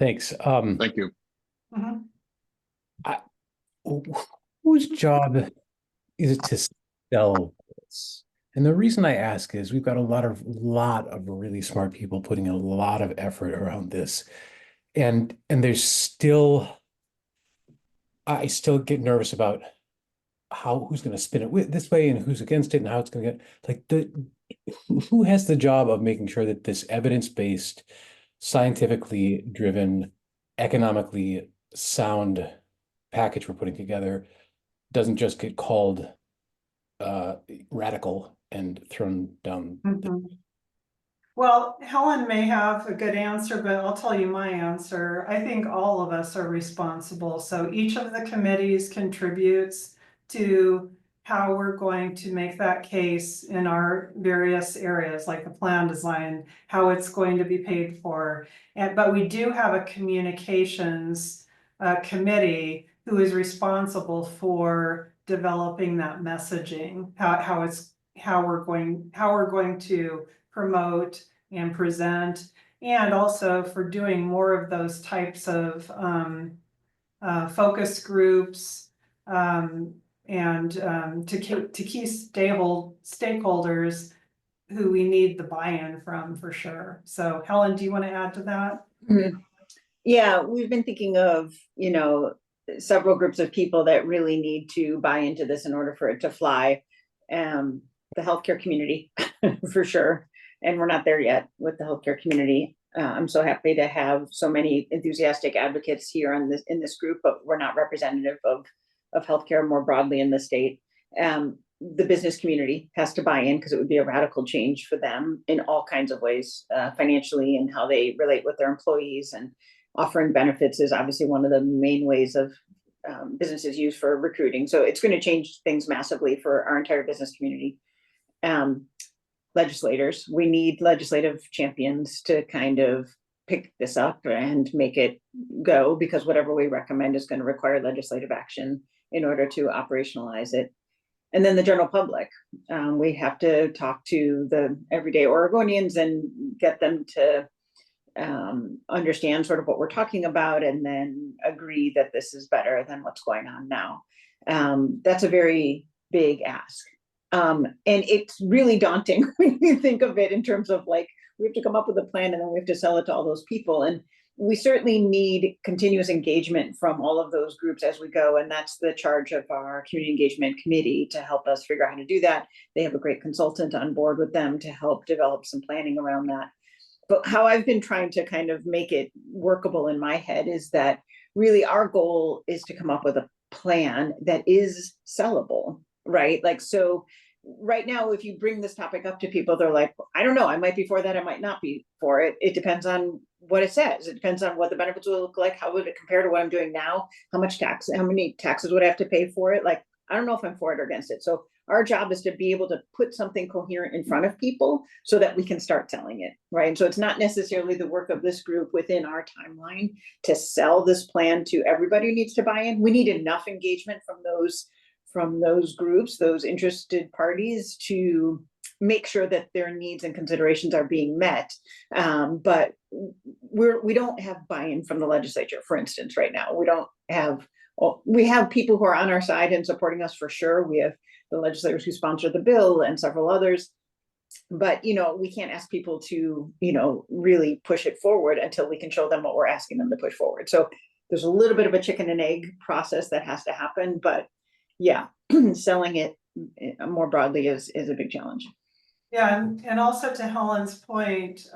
Thanks. Thank you. Whose job is it to sell this? And the reason I ask is we've got a lot of really smart people putting a lot of effort around this. And there's still, I still get nervous about who's going to spin it this way and who's against it and how it's going to get, who has the job of making sure that this evidence-based, scientifically driven, economically sound package we're putting together doesn't just get called radical and thrown down. Well, Helen may have a good answer, but I'll tell you my answer. I think all of us are responsible. So each of the committees contributes to how we're going to make that case in our various areas, like the plan design, how it's going to be paid for. But we do have a communications committee who is responsible for developing that messaging, how we're going to promote and present, and also for doing more of those types of focus groups and to key stakeholders who we need the buy-in from for sure. So Helen, do you want to add to that? Yeah, we've been thinking of, several groups of people that really need to buy into this in order for it to fly. The healthcare community, for sure. And we're not there yet with the healthcare community. I'm so happy to have so many enthusiastic advocates here in this group, but we're not representative of healthcare more broadly in the state. The business community has to buy in because it would be a radical change for them in all kinds of ways, financially and how they relate with their employees, and offering benefits is obviously one of the main ways of businesses use for recruiting. So it's going to change things massively for our entire business community. Legislators, we need legislative champions to kind of pick this up and make it go, because whatever we recommend is going to require legislative action in order to operationalize it. And then the general public, we have to talk to the everyday Oregonians and get them to understand sort of what we're talking about, and then agree that this is better than what's going on now. That's a very big ask. And it's really daunting when you think of it in terms of we have to come up with a plan and then we have to sell it to all those people. And we certainly need continuous engagement from all of those groups as we go. And that's the charge of our community engagement committee, to help us figure out how to do that. They have a great consultant on board with them to help develop some planning around that. But how I've been trying to kind of make it workable in my head is that really our goal is to come up with a plan that is sellable, right? So right now, if you bring this topic up to people, they're like, I don't know, I might be for that, I might not be for it. It depends on what it says. It depends on what the benefits will look like. How would it compare to what I'm doing now? How many taxes would I have to pay for it? I don't know if I'm for it or against it. So our job is to be able to put something coherent in front of people so that we can start selling it, right? And so it's not necessarily the work of this group within our timeline to sell this plan to everybody who needs to buy in. We need enough engagement from those groups, those interested parties, to make sure that their needs and considerations are being met. But we don't have buy-in from the legislature, for instance, right now. We have people who are on our side and supporting us for sure. We have the legislators who sponsor the bill and several others. But, we can't ask people to, really push it forward until we can show them what we're asking them to push forward. So there's a little bit of a chicken and egg process that has to happen. But yeah, selling it more broadly is a big challenge. Yeah, and also to Helen's point,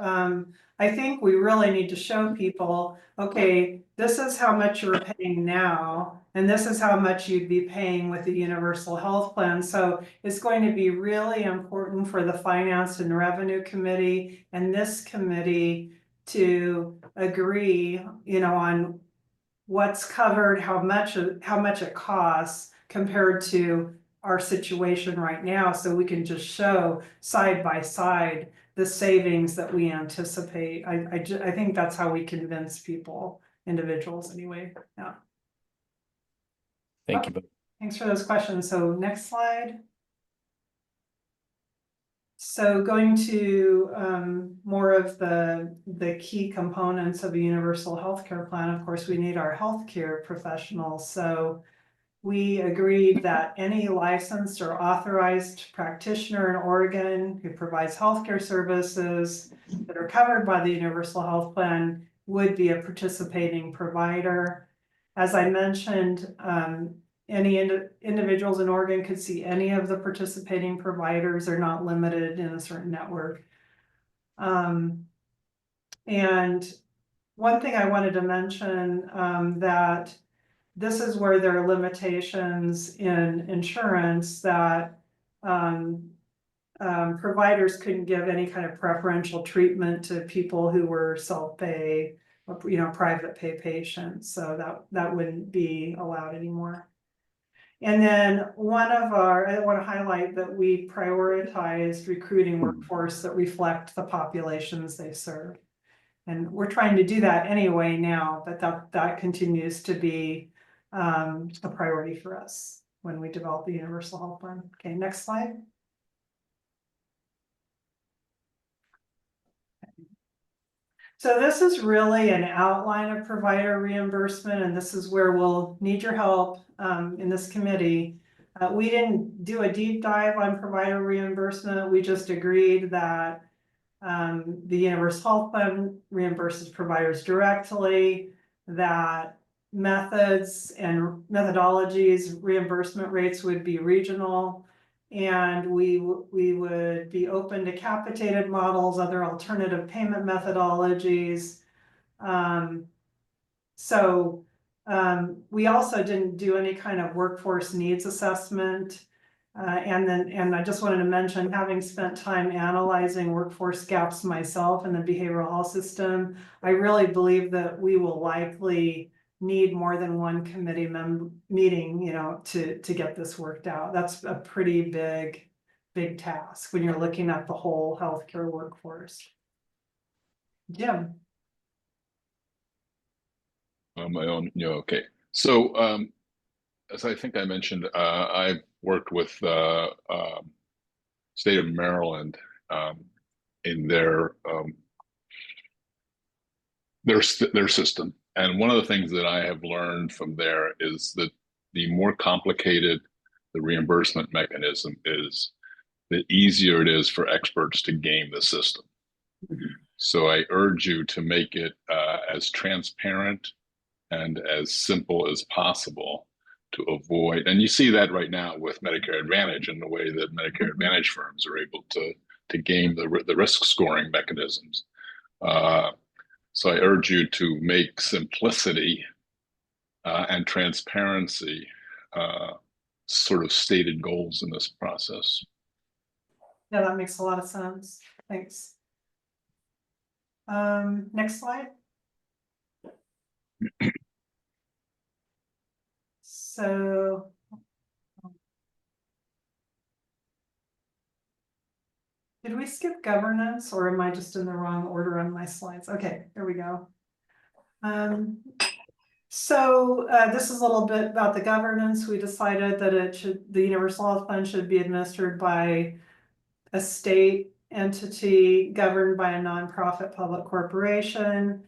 I think we really need to show people, okay, this is how much you're paying now, and this is how much you'd be paying with the universal health plan. So it's going to be really important for the Finance and Revenue Committee and this committee to agree, on what's covered, how much it costs compared to our situation right now, so we can just show side by side the savings that we anticipate. I think that's how we convince people, individuals anyway. Yeah. Thank you. Thanks for those questions. So next slide. So going to more of the key components of a universal healthcare plan, of course, we need our healthcare professionals. So we agreed that any licensed or authorized practitioner in Oregon who provides healthcare services that are covered by the Universal Health Plan would be a participating provider. As I mentioned, any individuals in Oregon could see any of the participating providers. They're not limited in a certain network. And one thing I wanted to mention, that this is where there are limitations in insurance, that providers couldn't give any kind of preferential treatment to people who were self-pay, private pay patients. So that wouldn't be allowed anymore. And then I want to highlight that we prioritized recruiting workforce that reflect the populations they serve. And we're trying to do that anyway now, but that continues to be a priority for us when we develop the Universal Health Plan. Okay, next slide. So this is really an outline of provider reimbursement, and this is where we'll need your help in this committee. We didn't do a deep dive on provider reimbursement. We just agreed that the Universal Health Plan reimburses providers directly, that methods and methodologies, reimbursement rates would be regional, and we would be open to capitated models, other alternative payment methodologies. We also didn't do any kind of workforce needs assessment. And I just wanted to mention, having spent time analyzing workforce gaps myself in the behavioral health system, I really believe that we will likely need more than one committee meeting, to get this worked out. That's a pretty big task when you're looking at the whole healthcare workforce. Jim. On my own, okay. So as I think I mentioned, I've worked with state of Maryland in their system. And one of the things that I have learned from there is that the more complicated the reimbursement mechanism is, the easier it is for experts to game the system. So I urge you to make it as transparent and as simple as possible to avoid, and you see that right now with Medicare Advantage and the way that Medicare Advantage firms are able to game the risk scoring mechanisms. So I urge you to make simplicity and transparency sort of stated goals in this process. Yeah, that makes a lot of sense. Thanks. Next slide. So Did we skip governance or am I just in the wrong order on my slides? Okay, here we go. So this is a little bit about the governance. We decided that the Universal Health Plan should be administered by a state entity governed by a nonprofit public corporation.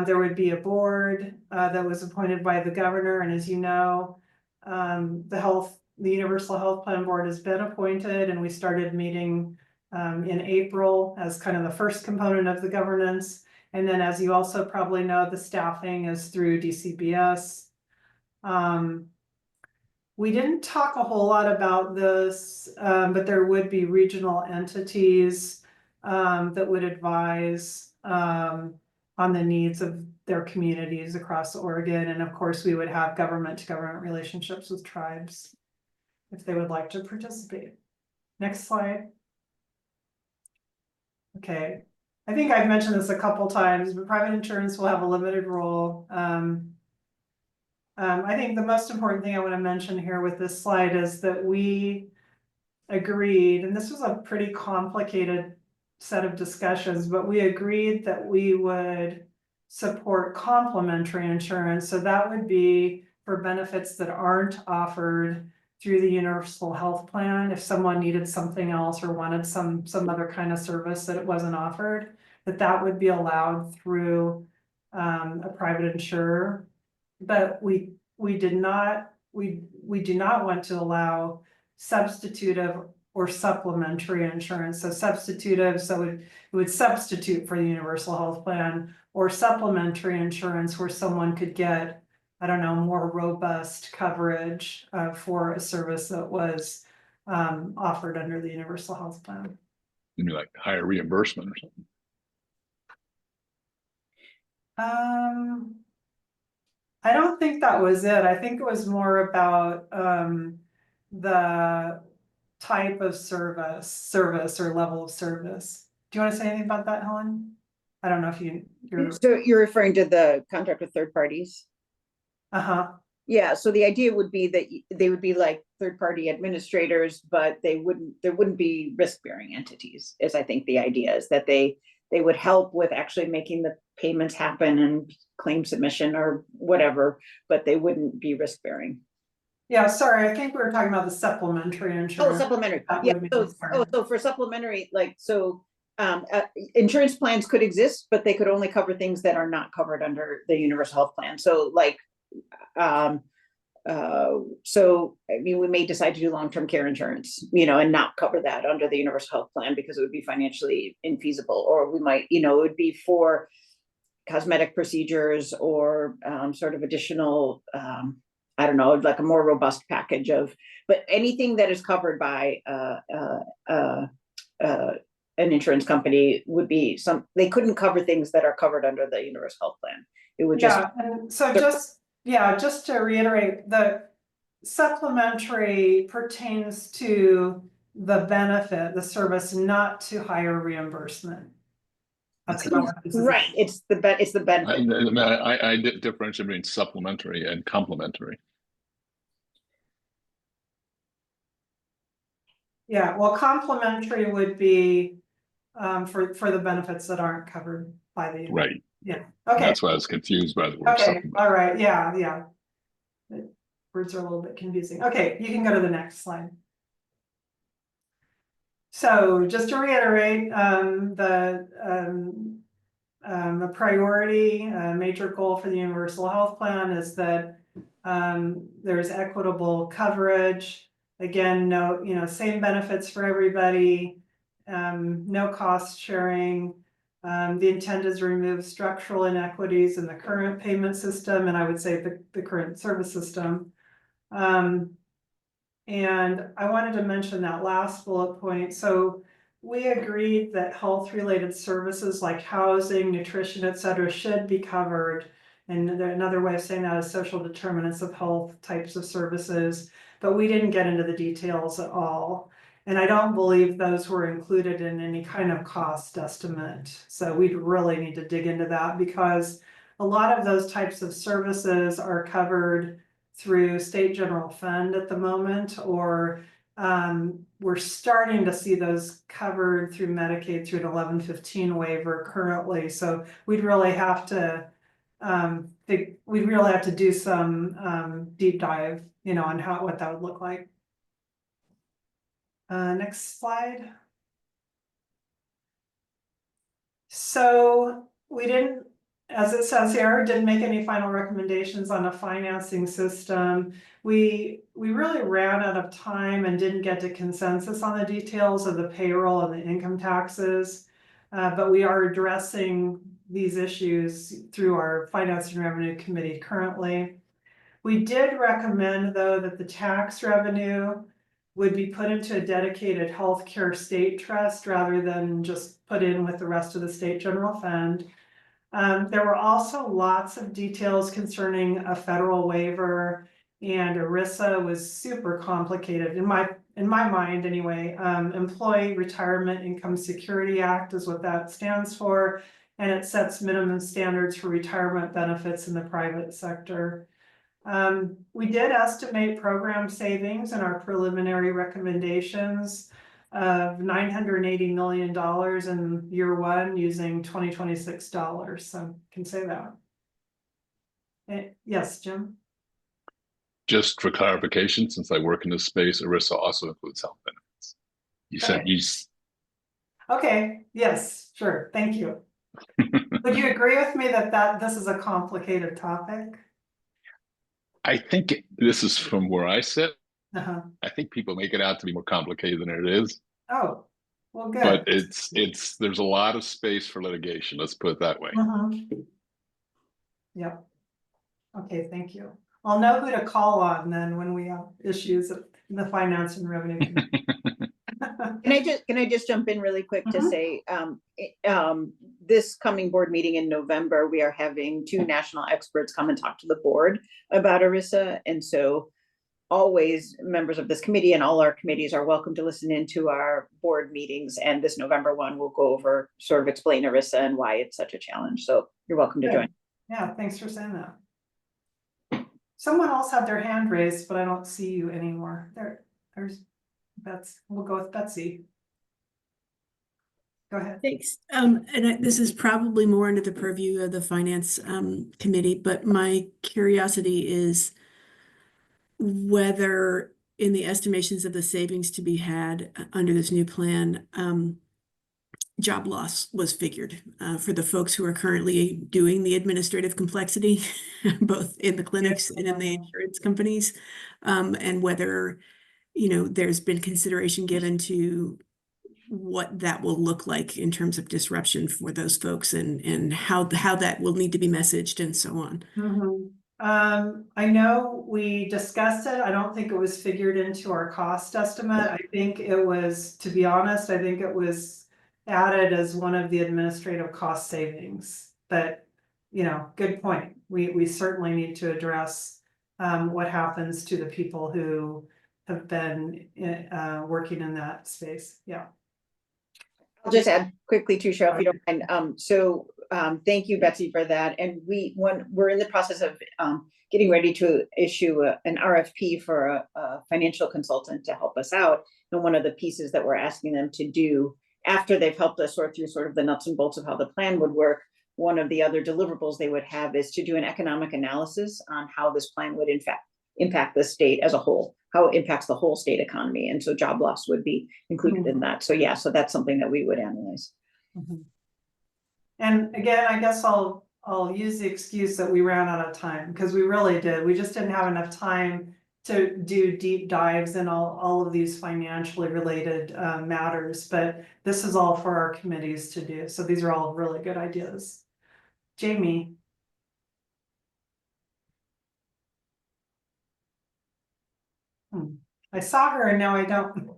There would be a board that was appointed by the governor, and as you know, the Universal Health Plan Board has been appointed, and we started meeting in April as kind of the first component of the governance. And then, as you also probably know, the staffing is through DCBS. We didn't talk a whole lot about this, but there would be regional entities that would advise on the needs of their communities across Oregon. And of course, we would have government to government relationships with tribes if they would like to participate. Next slide. Okay, I think I've mentioned this a couple times, but private insurance will have a limited role. I think the most important thing I want to mention here with this slide is that we agreed, and this was a pretty complicated set of discussions, but we agreed that we would support complementary insurance. So that would be for benefits that aren't offered through the Universal Health Plan. If someone needed something else or wanted some other kind of service that it wasn't offered, that would be allowed through a private insurer. But we do not want to allow substitutive or supplementary insurance. So substitutive, so it would substitute for the Universal Health Plan, or supplementary insurance where someone could get, I don't know, more robust coverage for a service that was offered under the Universal Health Plan. You mean like higher reimbursement or something? I don't think that was it. I think it was more about the type of service or level of service. Do you want to say anything about that, Helen? I don't know if you're. So you're referring to the contract with third parties? Uh-huh. Yeah, so the idea would be that they would be like third-party administrators, but there wouldn't be risk-bearing entities, is I think the idea is that they would help with actually making the payments happen and claim submission or whatever, but they wouldn't be risk-bearing. Yeah, sorry, I think we were talking about the supplementary insurance. Oh, supplementary. Yeah, so for supplementary, insurance plans could exist, but they could only cover things that are not covered under the Universal Health Plan. So so I mean, we may decide to do long-term care insurance, and not cover that under the Universal Health Plan because it would be financially infeasible, or we might, it would be for cosmetic procedures or sort of additional, I don't know, like a more robust package but anything that is covered by an insurance company would be they couldn't cover things that are covered under the Universal Health Plan. It would just. Yeah, and so just to reiterate, the supplementary pertains to the benefit, the service, not to higher reimbursement. That's right. It's the benefit. I differentiate between supplementary and complementary. Yeah, well, complementary would be for the benefits that aren't covered by the. Right. Yeah. Okay. That's why I was confused by the word. Okay. All right. Yeah. The words are a little bit confusing. Okay, you can go to the next slide. So just to reiterate, the priority, major goal for the Universal Health Plan is that there's equitable coverage. Again, no, same benefits for everybody, no cost sharing. The intent is to remove structural inequities in the current payment system, and I would say the current service system. And I wanted to mention that last bullet point. So we agreed that health-related services like housing, nutrition, et cetera, should be covered. And another way of saying that is social determinants of health types of services, but we didn't get into the details at all. And I don't believe those were included in any kind of cost estimate. So we'd really need to dig into that because a lot of those types of services are covered through state general fund at the moment, or we're starting to see those covered through Medicaid through an 1115 waiver currently. So we'd really have to do some deep dive, on what that would look like. Next slide. So we didn't, as it says here, didn't make any final recommendations on a financing system. We really ran out of time and didn't get to consensus on the details of the payroll and the income taxes. But we are addressing these issues through our Finance and Revenue Committee currently. We did recommend, though, that the tax revenue would be put into a dedicated healthcare state trust rather than just put in with the rest of the state general fund. There were also lots of details concerning a federal waiver, and ERISA was super complicated in my mind anyway. Employee Retirement Income Security Act is what that stands for, and it sets minimum standards for retirement benefits in the private sector. We did estimate program savings in our preliminary recommendations of $980 million in year one using 2026 dollars. So can say that. Yes, Jim? Just for clarification, since I work in this space, ERISA also includes health benefits. You said you. Okay, yes, sure, thank you. Would you agree with me that this is a complicated topic? I think this is from where I sit. Uh-huh. I think people make it out to be more complicated than it is. Oh, well, good. But there's a lot of space for litigation. Let's put it that way. Yep. Okay, thank you. I'll know who to call on then when we have issues in the Finance and Revenue Committee. Can I just jump in really quick to say, this coming board meeting in November, we are having 2 national experts come and talk to the board about ERISA. And so always members of this committee and all our committees are welcome to listen into our board meetings. And this November one, we'll go over, sort of explain ERISA and why it's such a challenge. So you're welcome to join. Yeah, thanks for saying that. Someone else had their hand raised, but I don't see you anymore. There's we'll go with Betsy. Go ahead. Thanks. This is probably more under the purview of the Finance Committee, but my curiosity is whether in the estimations of the savings to be had under this new plan, job loss was figured for the folks who are currently doing the administrative complexity, both in the clinics and in the insurance companies, and whether, there's been consideration given to what that will look like in terms of disruption for those folks and how that will need to be messaged and so on. I know we discussed it. I don't think it was figured into our cost estimate. I think it was, to be honest, I think it was added as one of the administrative cost savings. But, good point. We certainly need to address what happens to the people who have been working in that space. Yeah. I'll just add quickly too, Cheryl, if you don't mind. Thank you, Betsy, for that. And we're in the process of getting ready to issue an RFP for a financial consultant to help us out. And one of the pieces that we're asking them to do after they've helped us sort through sort of the nuts and bolts of how the plan would work, one of the other deliverables they would have is to do an economic analysis on how this plan would in fact impact the state as a whole, how it impacts the whole state economy. And so job loss would be included in that. So yeah, so that's something that we would analyze. And again, I guess I'll use the excuse that we ran out of time, because we really did. We just didn't have enough time to do deep dives in all of these financially related matters. But this is all for our committees to do. So these are all really good ideas. Jamie. I saw her and now I don't.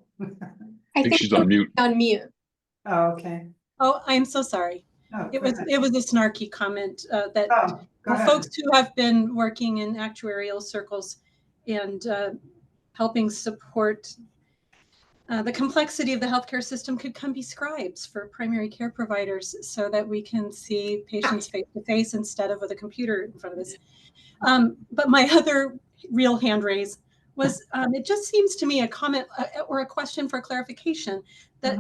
I think she's on mute. On mute. Oh, okay. Oh, I'm so sorry. Oh, it was a snarky comment that folks who have been working in actuarial circles and helping support the complexity of the healthcare system could come be scribes for primary care providers so that we can see patients face to face instead of with a computer in front of us. But my other real hand raise was it just seems to me a comment or a question for clarification that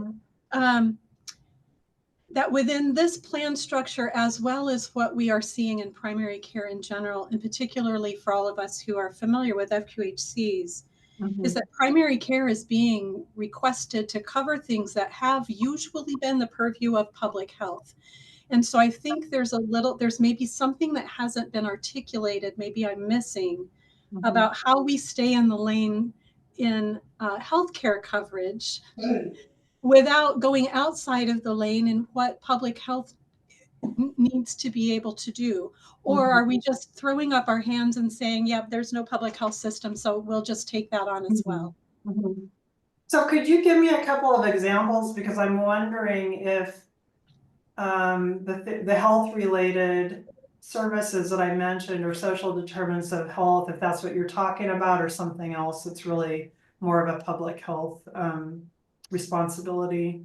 that within this plan structure, as well as what we are seeing in primary care in general, and particularly for all of us who are familiar with FQHCs, is that primary care is being requested to cover things that have usually been the purview of public health. And so I think there's maybe something that hasn't been articulated, maybe I'm missing, about how we stay in the lane in healthcare coverage without going outside of the lane in what public health needs to be able to do. Or are we just throwing up our hands and saying, yep, there's no public health system, so we'll just take that on as well? So could you give me a couple of examples? Because I'm wondering if the health related services that I mentioned or social determinants of health, if that's what you're talking about, or something else that's really more of a public health responsibility.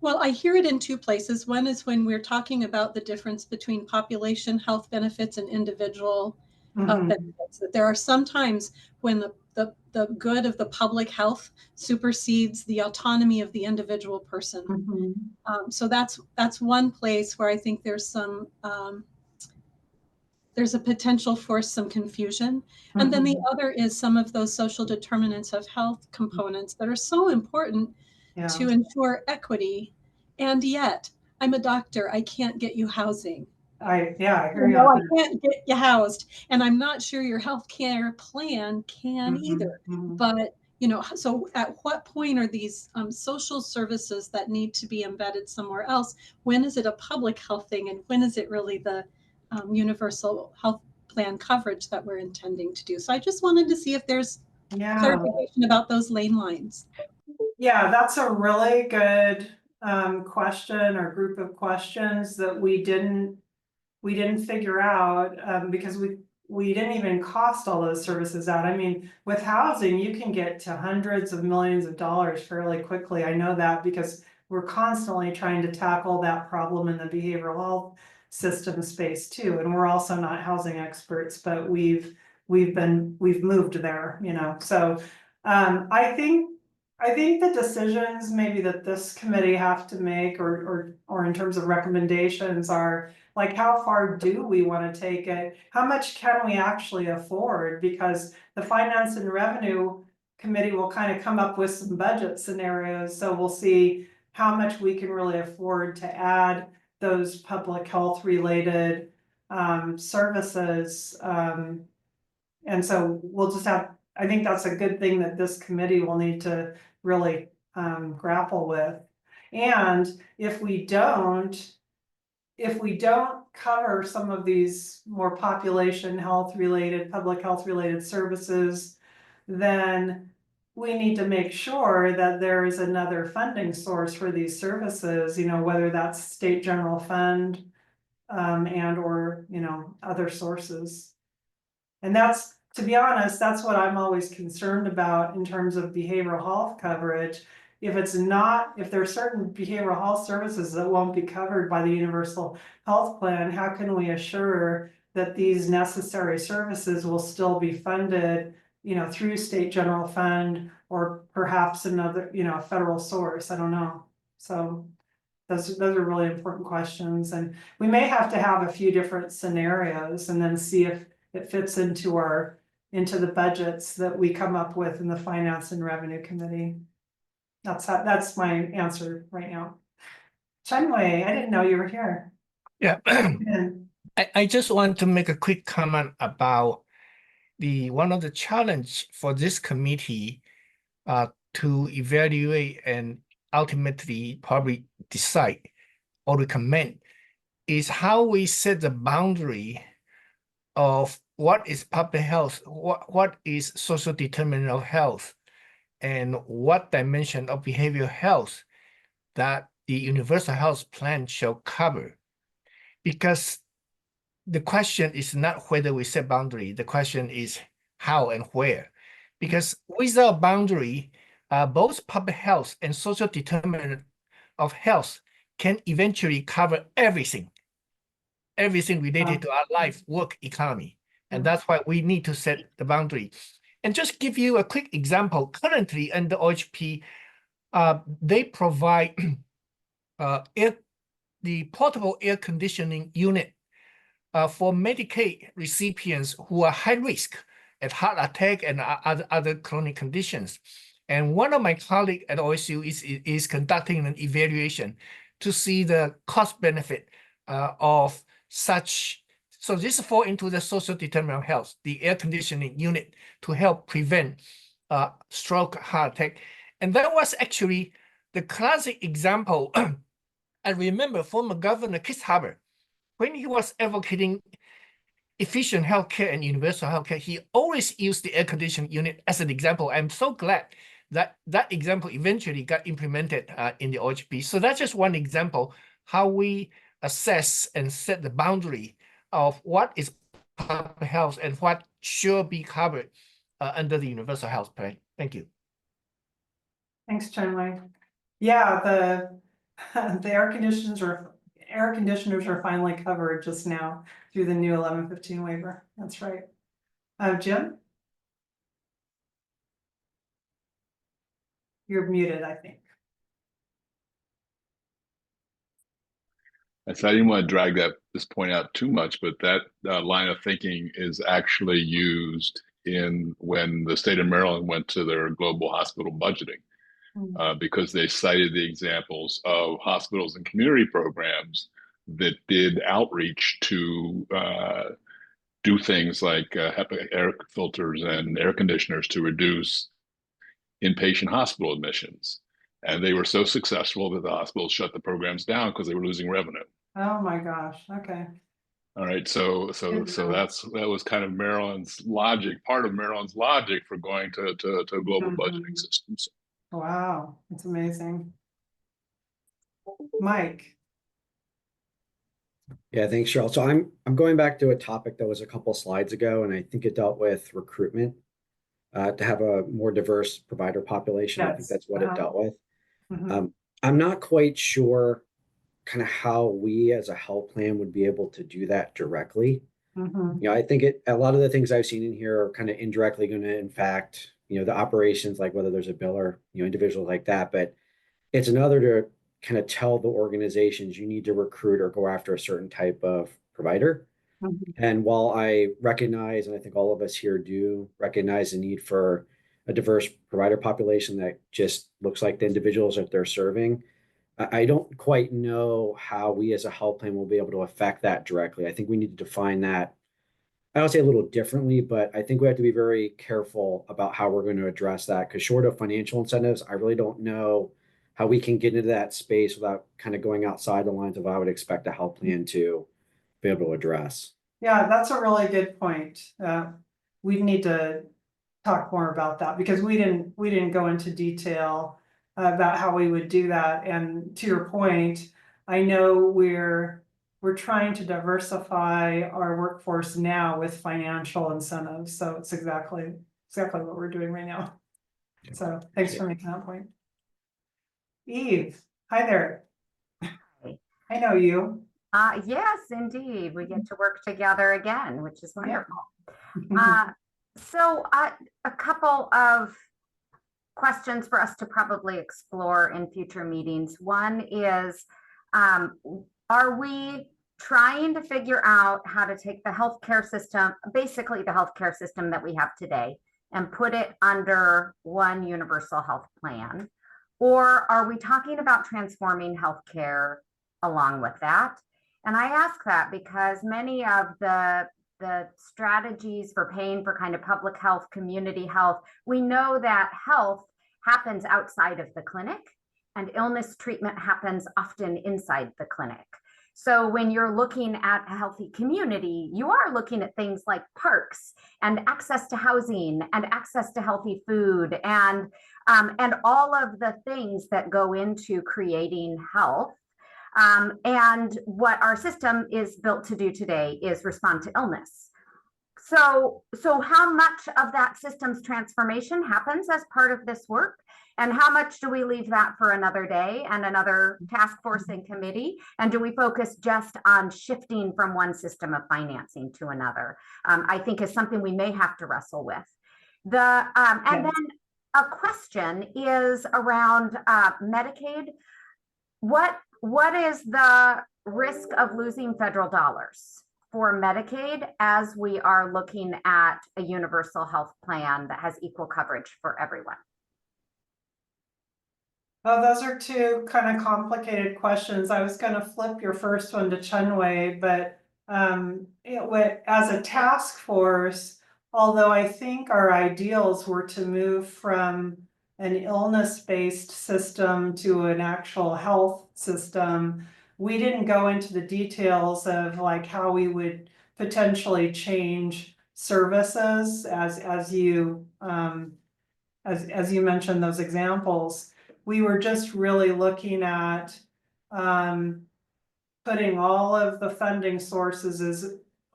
Well, I hear it in two places. One is when we're talking about the difference between population health benefits and individual health benefits. That there are some times when the good of the public health supersedes the autonomy of the individual person. So that's one place where I think there's a potential for some confusion. And then the other is some of those social determinants of health components that are so important to ensure equity. And yet, I'm a doctor, I can't get you housing. I hear you. I can't get you housed. And I'm not sure your health care plan can either. But so at what point are these social services that need to be embedded somewhere else? When is it a public health thing? And when is it really the universal health plan coverage that we're intending to do? So I just wanted to see if there's clarification about those lane lines. Yeah, that's a really good question or group of questions that we didn't figure out because we didn't even cost all those services out. I mean, with housing, you can get to hundreds of millions of dollars fairly quickly. I know that because we're constantly trying to tackle that problem in the behavioral health system space too. And we're also not housing experts, but we've moved there, So I think the decisions maybe that this committee have to make or in terms of recommendations are like, how far do we want to take it? How much can we actually afford? Because the Finance and Revenue Committee will kind of come up with some budget scenarios. So we'll see how much we can really afford to add those public health related services. And so we'll just I think that's a good thing that this committee will need to really grapple with. And if we don't cover some of these more population health related, public health related services, then we need to make sure that there is another funding source for these services, whether that's state general fund and or, other sources. And that's, to be honest, that's what I'm always concerned about in terms of behavioral health coverage. If there are certain behavioral health services that won't be covered by the universal health plan, how can we assure that these necessary services will still be funded, through state general fund or perhaps another, federal source? I don't know. So those are really important questions. And we may have to have a few different scenarios and then see if it fits into the budgets that we come up with in the Finance and Revenue Committee. That's my answer right now. Chenwei, I didn't know you were here. Yeah. I just want to make a quick comment about one of the challenge for this committee to evaluate and ultimately probably decide or recommend is how we set the boundary of what is public health, what is social determinant of health, and what dimension of behavioral health that the universal health plan shall cover. Because the question is not whether we set boundary, the question is how and where. Because without boundary, both public health and social determinant of health can eventually cover everything related to our life, work, economy. And that's why we need to set the boundary. And just give you a quick example, currently under OHP, they provide the portable air conditioning unit for Medicaid recipients who are high risk at heart attack and other chronic conditions. And one of my colleagues at OSU is conducting an evaluation to see the cost benefit of such. So this fall into the social determinant of health, the air conditioning unit to help prevent stroke, heart attack. And that was actually the classic example. I remember former Governor Chris Hubbard, when he was advocating efficient healthcare and universal healthcare, he always used the air conditioning unit as an example. I'm so glad that that example eventually got implemented in the OHP. So that's just one example how we assess and set the boundary of what is public health and what should be covered under the universal health plan. Thank you. Thanks, Chenwei. Yeah, the air conditioners are finally covered just now through the new 1115 waiver. That's right. Jim? You're muted, I think. I didn't want to drag this point out too much, but that line of thinking is actually used when the state of Maryland went to their global hospital budgeting, because they cited the examples of hospitals and community programs that did outreach to do things like HEPA air filters and air conditioners to reduce inpatient hospital admissions. And they were so successful that the hospitals shut the programs down because they were losing revenue. Oh my gosh. Okay. All right. So that was kind of Maryland's logic, part of Maryland's logic for going to global budgeting systems. Wow, it's amazing. Mike. Yeah, thanks, Cheryl. So I'm going back to a topic that was a couple slides ago, and I think it dealt with recruitment. To have a more diverse provider population. Yes. I think that's what it dealt with. I'm not quite sure kind of how we as a health plan would be able to do that directly. I think a lot of the things I've seen in here are kind of indirectly going to impact, the operations, like whether there's a bill or, individuals like that. But it's another to kind of tell the organizations you need to recruit or go after a certain type of provider. And while I recognize, and I think all of us here do recognize the need for a diverse provider population that just looks like the individuals that they're serving, I don't quite know how we as a health plan will be able to affect that directly. I think we need to define that, I don't say a little differently, but I think we have to be very careful about how we're going to address that, because short of financial incentives, I really don't know how we can get into that space without kind of going outside the lines of what I would expect a health plan to be able to address. Yeah, that's a really good point. We need to talk more about that, because we didn't go into detail about how we would do that. And to your point, I know we're trying to diversify our workforce now with financial incentives. So it's exactly what we're doing right now. So thanks for making that point. Eve, hi there. I know you. Yes, indeed. We get to work together again, which is wonderful. So a couple of questions for us to probably explore in future meetings. One is, are we trying to figure out how to take the healthcare system, basically the healthcare system that we have today, and put it under one universal health plan? Or are we talking about transforming healthcare along with that? And I ask that because many of the strategies for paying for kind of public health, community health, we know that health happens outside of the clinic and illness treatment happens often inside the clinic. So when you're looking at a healthy community, you are looking at things like parks and access to housing and access to healthy food and all of the things that go into creating health. And what our system is built to do today is respond to illness. So how much of that systems transformation happens as part of this work? And how much do we leave that for another day and another task force and committee? And do we focus just on shifting from one system of financing to another? I think is something we may have to wrestle with. And then a question is around Medicaid. What is the risk of losing federal dollars for Medicaid as we are looking at a universal health plan that has equal coverage for everyone? Oh, those are two kind of complicated questions. I was going to flip your first one to Chunwei, but as a task force, although I think our ideals were to move from an illness-based system to an actual health system, we didn't go into the details of like how we would potentially change services as you mentioned those examples. We were just really looking at putting all of the funding sources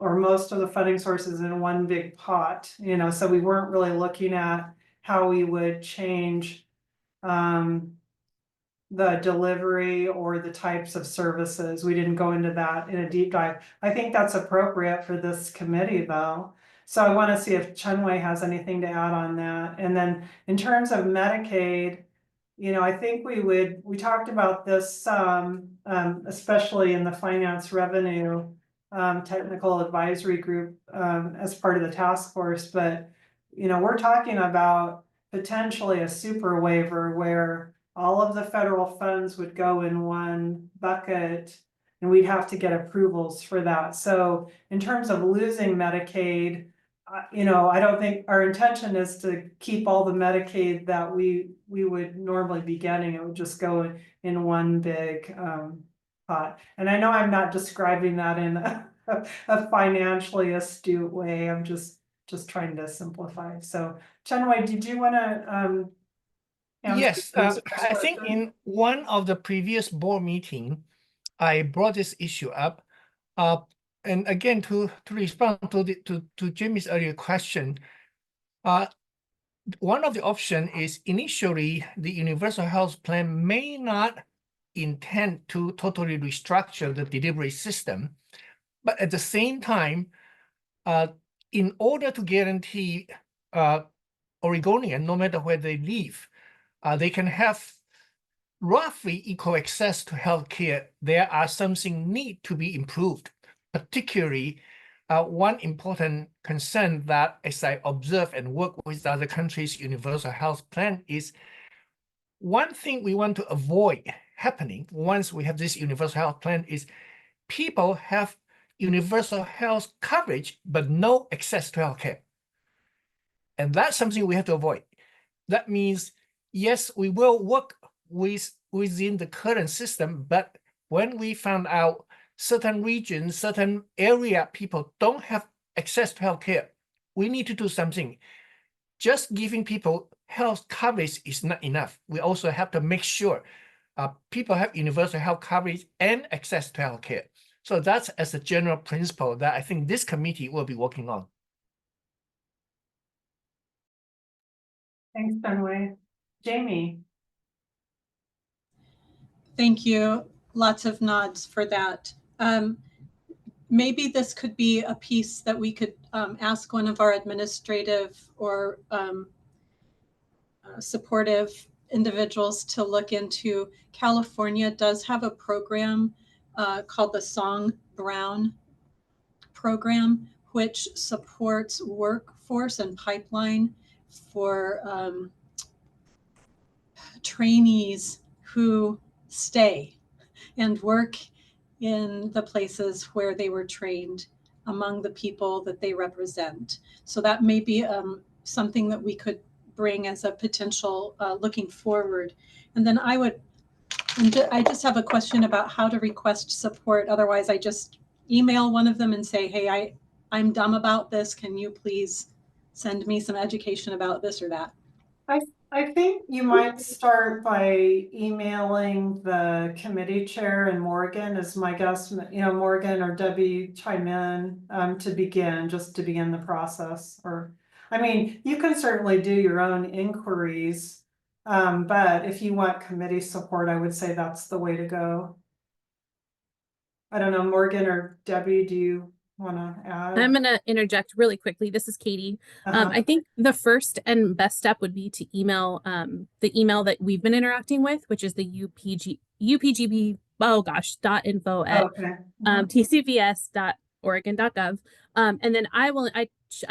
or most of the funding sources in one big pot, so we weren't really looking at how we would change the delivery or the types of services. We didn't go into that in a deep dive. I think that's appropriate for this committee though. So I want to see if Chunwei has anything to add on that. And then in terms of Medicaid, I think we talked about this especially in the finance revenue technical advisory group as part of the task force. But, we're talking about potentially a super waiver where all of the federal funds would go in one bucket and we'd have to get approvals for that. So in terms of losing Medicaid, I don't think our intention is to keep all the Medicaid that we would normally be getting. It would just go in one big pot. And I know I'm not describing that in a financially astute way. I'm just trying to simplify. So Chunwei, did you want to Yes, I think in one of the previous board meeting, I brought this issue up. And again, to respond to Jimmy's earlier question, one of the options is initially the universal health plan may not intend to totally restructure the delivery system, but at the same time, in order to guarantee Oregonian, no matter where they live, they can have roughly equal access to healthcare. There are something need to be improved. Particularly, one important concern that, as I observe and work with other countries' universal health plan, is one thing we want to avoid happening once we have this universal health plan is people have universal health coverage but no access to healthcare, and that's something we have to avoid. That means yes, we will work within the current system, but when we found out certain regions, certain area, people don't have access to healthcare, we need to do something. Just giving people health coverage is not enough. We also have to make sure people have universal health coverage and access to healthcare. So that's as a general principle that I think this committee will be working on. Thanks, Chunwei. Jamie. Thank you. Lots of nods for that. Maybe this could be a piece that we could ask one of our administrative or supportive individuals to look into. California does have a program called the Song Brown program, which supports workforce and pipeline for trainees who stay and work in the places where they were trained among the people that they represent. So that may be something that we could bring as a potential looking forward. And then I just have a question about how to request support. Otherwise, I just email one of them and say, hey, I'm dumb about this. Can you please send me some education about this or that? I think you might start by emailing the committee chair and Morgan as my guess, Morgan or Debbie chime in to begin the process. Or, I mean, you can certainly do your own inquiries, but if you want committee support, I would say that's the way to go. I don't know, Morgan or Debbie, do you want to add? I'm going to interject really quickly. This is Katie. I think the first and best step would be to email the email that we've been interacting with, which is the UPGB, oh gosh, .info at tcvs.oregon.gov. And then I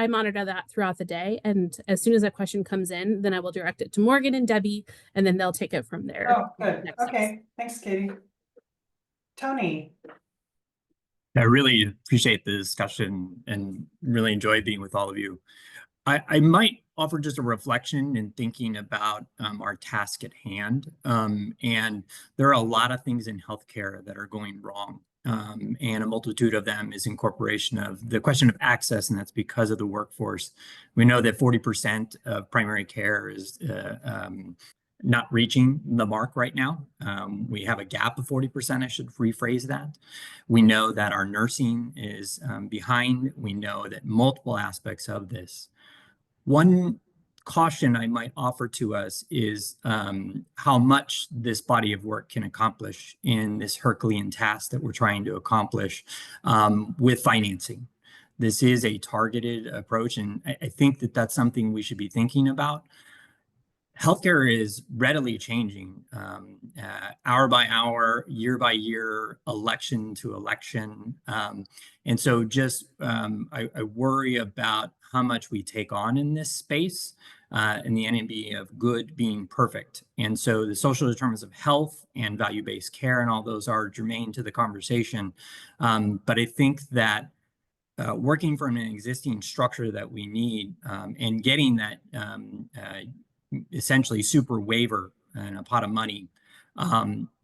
monitor that throughout the day. And as soon as a question comes in, then I will direct it to Morgan and Debbie, and then they'll take it from there. Oh, good. Okay. Thanks, Katie. Tony. I really appreciate the discussion and really enjoy being with all of you. I might offer just a reflection in thinking about our task at hand. And there are a lot of things in healthcare that are going wrong. And a multitude of them is incorporation of the question of access, and that's because of the workforce. We know that 40% of primary care is not reaching the mark right now. We have a gap of 40%, I should rephrase that. We know that our nursing is behind. We know that multiple aspects of this. One caution I might offer to us is how much this body of work can accomplish in this Herculean task that we're trying to accomplish with financing. This is a targeted approach, and I think that that's something we should be thinking about. Healthcare is readily changing hour by hour, year by year, election to election. And so just I worry about how much we take on in this space in the NMB of good being perfect. And so the social determinants of health and value-based care and all those are germane to the conversation. But I think that working from an existing structure that we need and getting that essentially super waiver and a pot of money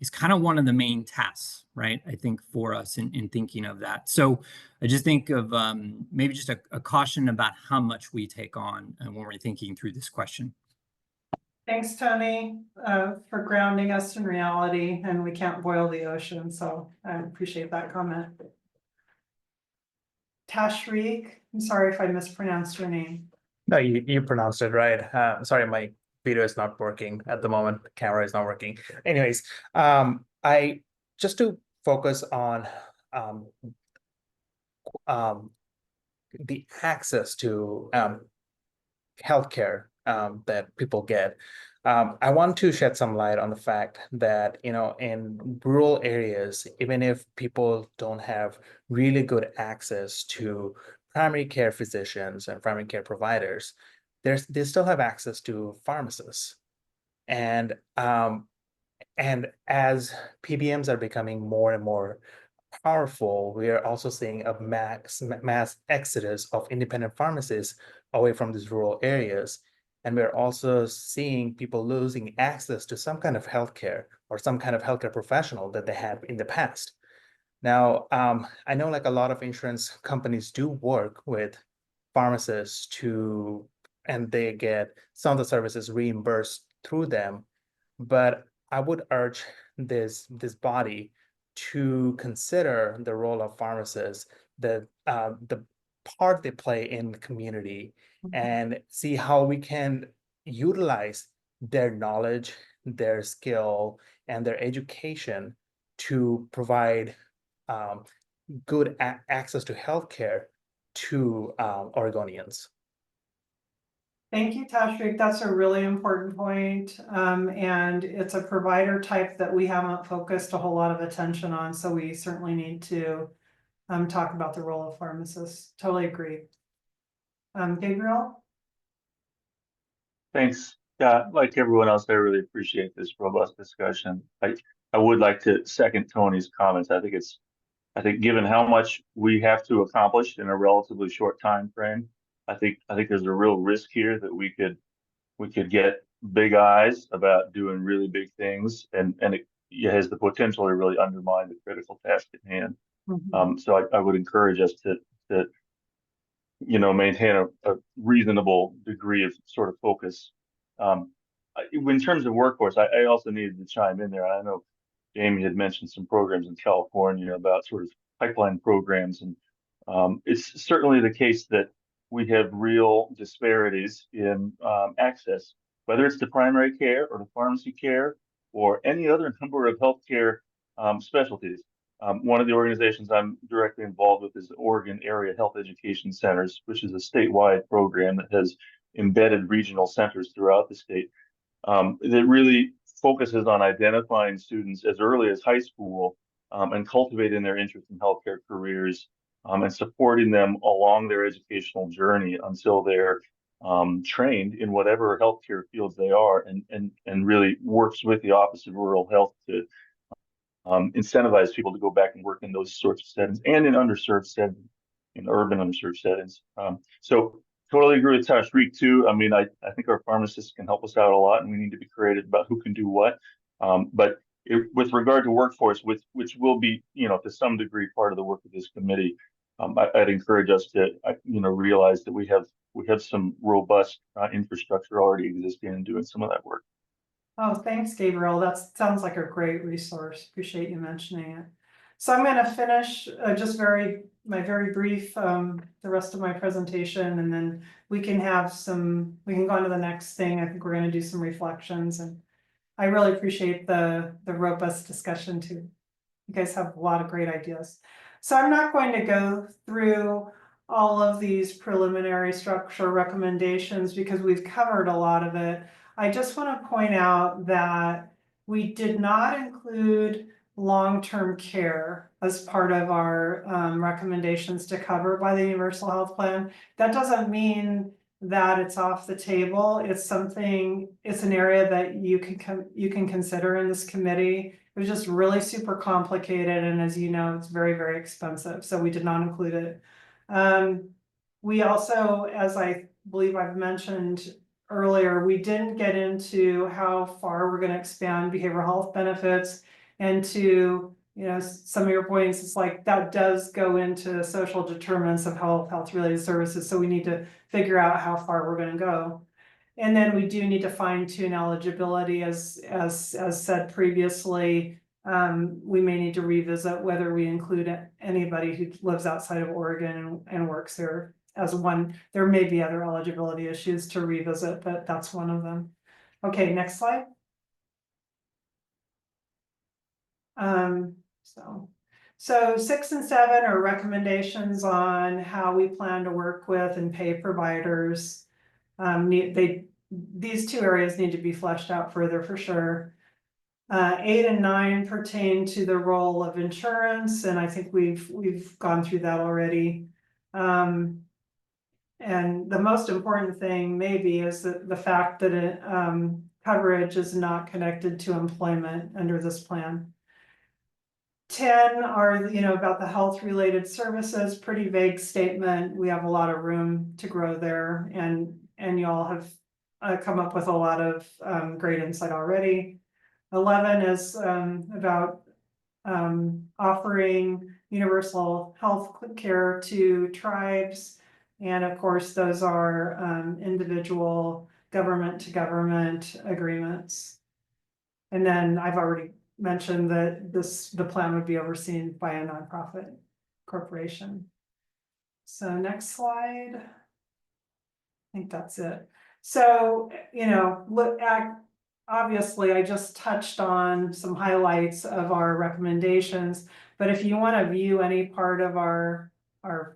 is kind of one of the main tasks, right? I think for us in thinking of that. So I just think of maybe just a caution about how much we take on when we're thinking through this question. Thanks, Tony, for grounding us in reality, and we can't boil the ocean, so I appreciate that comment. Tashreeq, I'm sorry if I mispronounced your name. No, you pronounced it right. Sorry, my video is not working at the moment. The camera is not working. Anyways, I just to focus on the access to healthcare that people get. I want to shed some light on the fact that, in rural areas, even if people don't have really good access to primary care physicians and primary care providers, they still have access to pharmacists. And as PBMs are becoming more and more powerful, we are also seeing a mass exodus of independent pharmacists away from these rural areas. And we're also seeing people losing access to some kind of healthcare or some kind of healthcare professional that they had in the past. Now, I know like a lot of insurance companies do work with pharmacists and they get some of the services reimbursed through them. But I would urge this body to consider the role of pharmacists, the part they play in the community, and see how we can utilize their knowledge, their skill, and their education to provide good access to healthcare to Oregonians. Thank you, Tashreeq. That's a really important point. And it's a provider type that we haven't focused a whole lot of attention on. So we certainly need to talk about the role of pharmacists. Totally agree. Gabriel? Thanks. Yeah, like everyone else, I really appreciate this robust discussion. I would like to second Tony's comments. I think given how much we have to accomplish in a relatively short time frame, I think there's a real risk here that we could get big eyes about doing really big things, and it has the potential to really undermine the critical task at hand. So I would encourage us to maintain a reasonable degree of sort of focus. In terms of workforce, I also needed to chime in there. I know Jamie had mentioned some programs in California about sort of pipeline programs, and it's certainly the case that we have real disparities in access, whether it's to primary care or to pharmacy care or any other number of healthcare specialties. One of the organizations I'm directly involved with is the Oregon Area Health Education Centers, which is a statewide program that has embedded regional centers throughout the state. That really focuses on identifying students as early as high school and cultivating their interest in healthcare careers and supporting them along their educational journey until they're trained in whatever healthcare fields they are, and really works with the Office of Rural Health to incentivize people to go back and work in those sorts of settings and in underserved settings, in urban underserved settings. So totally agree with Tashreeq too. I mean, I think our pharmacists can help us out a lot, and we need to be creative about who can do what. But with regard to workforce, which will be, to some degree part of the work of this committee, I'd encourage us to, realize that we have some robust infrastructure already existing and doing some of that work. Oh, thanks, Gabriel. That sounds like a great resource. Appreciate you mentioning it. So I'm going to finish just my very brief, the rest of my presentation, and then we can go on to the next thing. I think we're going to do some reflections, and I really appreciate the robust discussion too. You guys have a lot of great ideas. So I'm not going to go through all of these preliminary structure recommendations because we've covered a lot of it. I just want to point out that we did not include long-term care as part of our recommendations to cover by the Universal Health Plan. That doesn't mean that it's off the table. It's an area that you can consider in this committee. It was just really super complicated, and as you know, it's very, very expensive, so we did not include it. We also, as I believe I've mentioned earlier, we didn't get into how far we're going to expand behavioral health benefits, and to some of your points, it's like that does go into social determinants of health related services, so we need to figure out how far we're going to go. And then we do need to fine tune eligibility, as said previously. We may need to revisit whether we include anybody who lives outside of Oregon and works there as one. There may be other eligibility issues to revisit, but that's one of them. Okay, next slide. So 6 and 7 are recommendations on how we plan to work with and pay providers. These two areas need to be fleshed out further for sure. 8 and 9 pertain to the role of insurance, and I think we've gone through that already. And the most important thing maybe is that the fact that coverage is not connected to employment under this plan. 10 are, about the health related services, pretty vague statement. We have a lot of room to grow there, and you all have come up with a lot of great insight already. 11 is about offering universal health care to tribes. And of course, those are individual government to government agreements. And then I've already mentioned that the plan would be overseen by a nonprofit corporation. So next slide. I think that's it. So, look at, obviously I just touched on some highlights of our recommendations, but if you want to view any part of our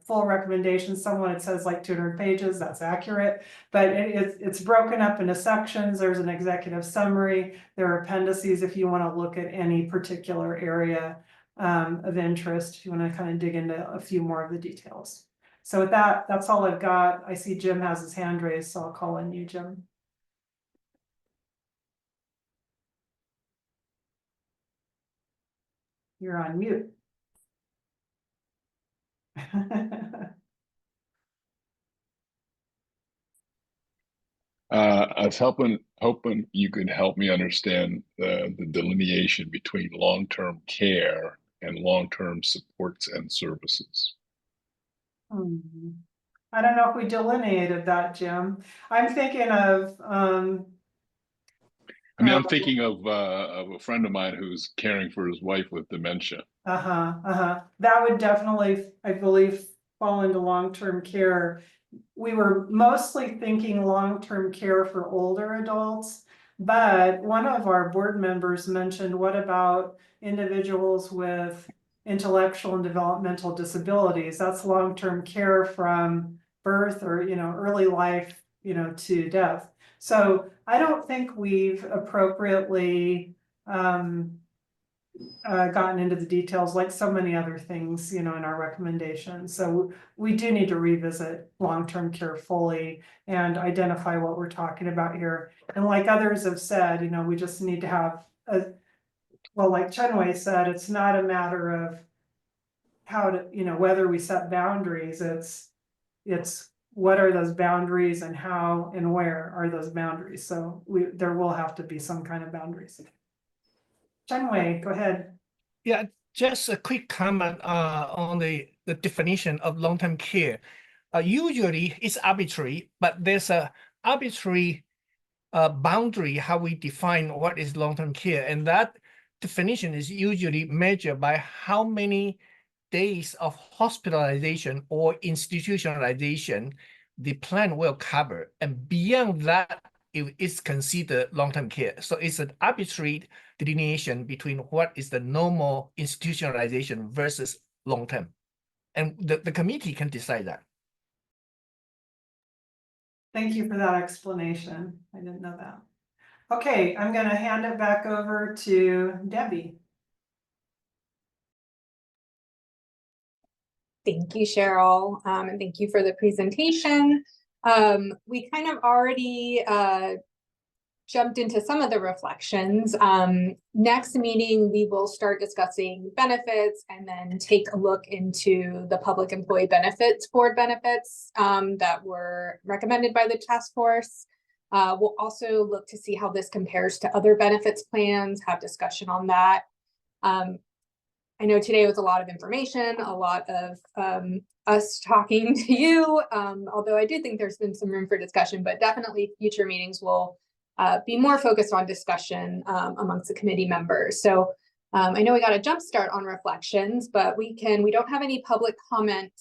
full recommendations, it says like 200 pages, that's accurate, but it's broken up into sections. There's an executive summary, there are appendices if you want to look at any particular area of interest, if you want to kind of dig into a few more of the details. So with that, that's all I've got. I see Jim has his hand raised, so I'll call on you, Jim. You're on mute. I was hoping you could help me understand the delineation between long-term care and long-term supports and services. I don't know if we delineated that, Jim. I'm thinking of I'm thinking of a friend of mine who's caring for his wife with dementia. That would definitely, I believe, fall into long-term care. We were mostly thinking long-term care for older adults, but one of our board members mentioned, what about individuals with intellectual and developmental disabilities. That's long-term care from birth or, early life, to death. So I don't think we've appropriately gotten into the details like so many other things, in our recommendations. So we do need to revisit long-term care fully and identify what we're talking about here. And like others have said, we just need to have well, like Chenwei said, it's not a matter of how to, whether we set boundaries, it's what are those boundaries and how and where are those boundaries? So there will have to be some kind of boundaries. Chenwei, go ahead. Yeah, just a quick comment on the definition of long-term care. Usually it's arbitrary, but there's a arbitrary boundary how we define what is long-term care, and that definition is usually measured by how many days of hospitalization or institutionalization the plan will cover, and beyond that it is considered long-term care. So it's an arbitrary delineation between what is the normal institutionalization versus long-term, and the committee can decide that. Thank you for that explanation. I didn't know that. Okay, I'm going to hand it back over to Debbie. Thank you, Cheryl, and thank you for the presentation. We kind of already jumped into some of the reflections. Next meeting, we will start discussing benefits and then take a look into the Public Employee Benefits Board benefits that were recommended by the task force. We'll also look to see how this compares to other benefits plans, have discussion on that. I know today was a lot of information, a lot of us talking to you, although I do think there's been some room for discussion, but definitely future meetings will be more focused on discussion amongst the committee members. So I know we got a jump start on reflections, but we don't have any public comment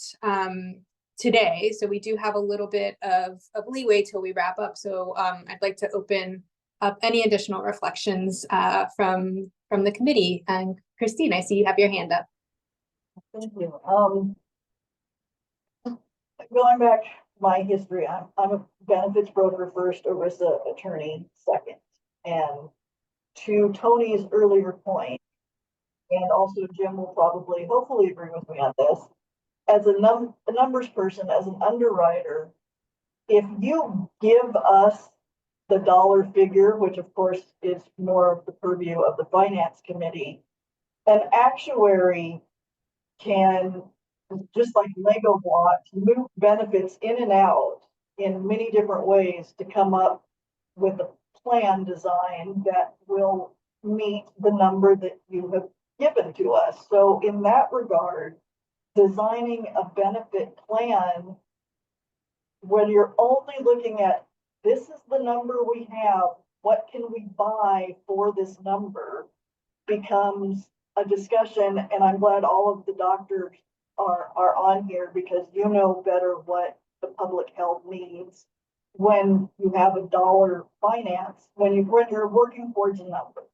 today. So we do have a little bit of leeway till we wrap up. So I'd like to open up any additional reflections from the committee. And Christine, I see you have your hand up. Thank you. Going back my history, I'm a benefits broker first, ERISA attorney second. And to Tony's earlier point, and also Jim will probably hopefully agree with me on this, as a numbers person, as an underwriter, if you give us the dollar figure, which of course is more of the purview of the finance committee, an actuary can, just like Lego blocks, move benefits in and out in many different ways to come up with a plan design that will meet the number that you have given to us. So in that regard, designing a benefit plan, when you're only looking at this is the number we have, what can we buy for this number, becomes a discussion. And I'm glad all of the doctors are on here, because you know better what the public health needs when you have a dollar finance, when you're working towards a number.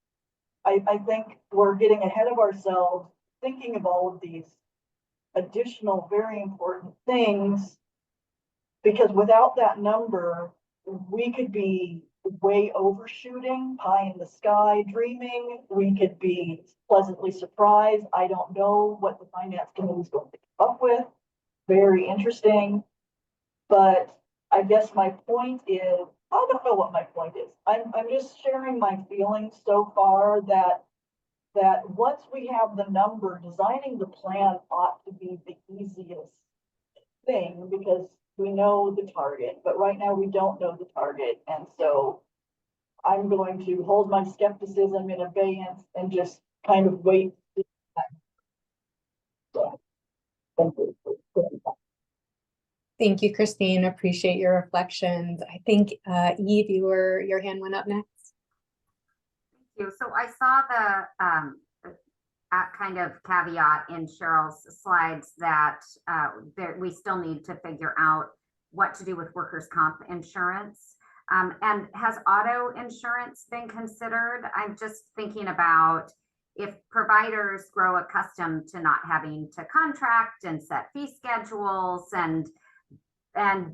I think we're getting ahead of ourselves thinking of all of these additional very important things, because without that number, we could be way overshooting, pie in the sky dreaming. We could be pleasantly surprised. I don't know what the finance committee is going to come up with. Very interesting. But I guess my point is, I don't know what my point is. I'm just sharing my feelings so far that once we have the number, designing the plan ought to be the easiest thing, because we know the target, but right now we don't know the target. And so I'm going to hold my skepticism in abeyance and just kind of wait. So, thank you. Thank you, Christine. Appreciate your reflections. I think Eve, your hand went up next. Thank you. So I saw the kind of caveat in Cheryl's slides that we still need to figure out what to do with workers' comp insurance. And has auto insurance been considered? I'm just thinking about if providers grow accustomed to not having to contract and set fee schedules and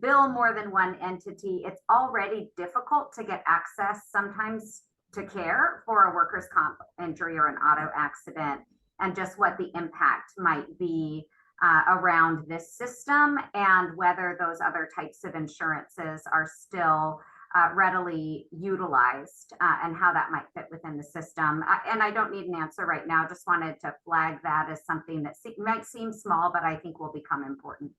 bill more than one entity, it's already difficult to get access sometimes to care for a workers' comp injury or an auto accident, and just what the impact might be around this system, and whether those other types of insurances are still readily utilized, and how that might fit within the system. And I don't need an answer right now, just wanted to flag that as something that might seem small, but I think will become important.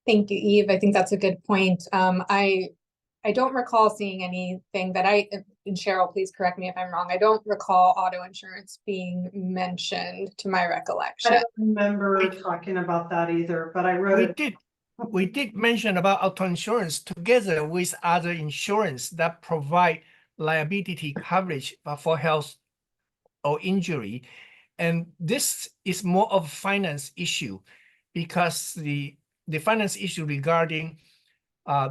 Thank you, Eve. I think that's a good point. I don't recall seeing anything that and Cheryl, please correct me if I'm wrong. I don't recall auto insurance being mentioned to my recollection. I don't remember talking about that either, but I wrote it. We did mention about auto insurance together with other insurance that provide liability coverage for health or injury. And this is more of a finance issue, because the finance issue regarding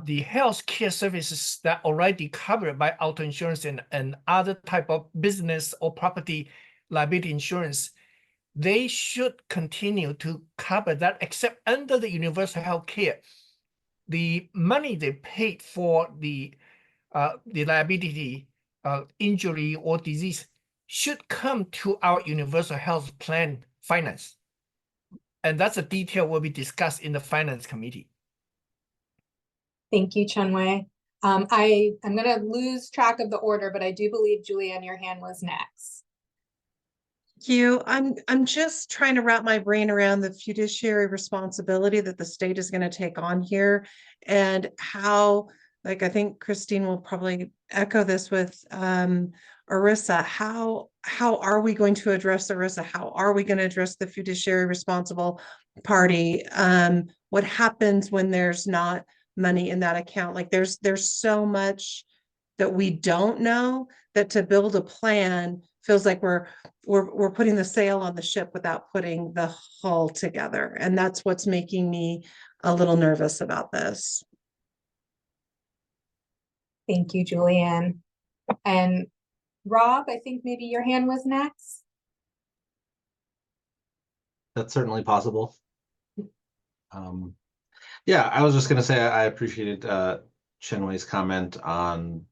the health care services that already covered by auto insurance and other type of business or property liability insurance, they should continue to cover that, except under the universal health care. The money they paid for the liability, injury or disease should come to our universal health plan finance. And that's a detail will be discussed in the finance committee. Thank you, Chunwei. I'm going to lose track of the order, but I do believe, Julianne, your hand was next. Thank you. I'm just trying to wrap my brain around the fiduciary responsibility that the state is going to take on here, and how, like, I think Christine will probably echo this with Arissa. How are we going to address Arissa? How are we going to address the fiduciary responsible party? What happens when there's not money in that account? Like, there's so much that we don't know, that to build a plan feels like we're putting the sail on the ship without putting the hull together. And that's what's making me a little nervous about this. Thank you, Julianne. And Rob, I think maybe your hand was next. That's certainly possible. Yeah, I was just going to say I appreciated Chenwei's comment on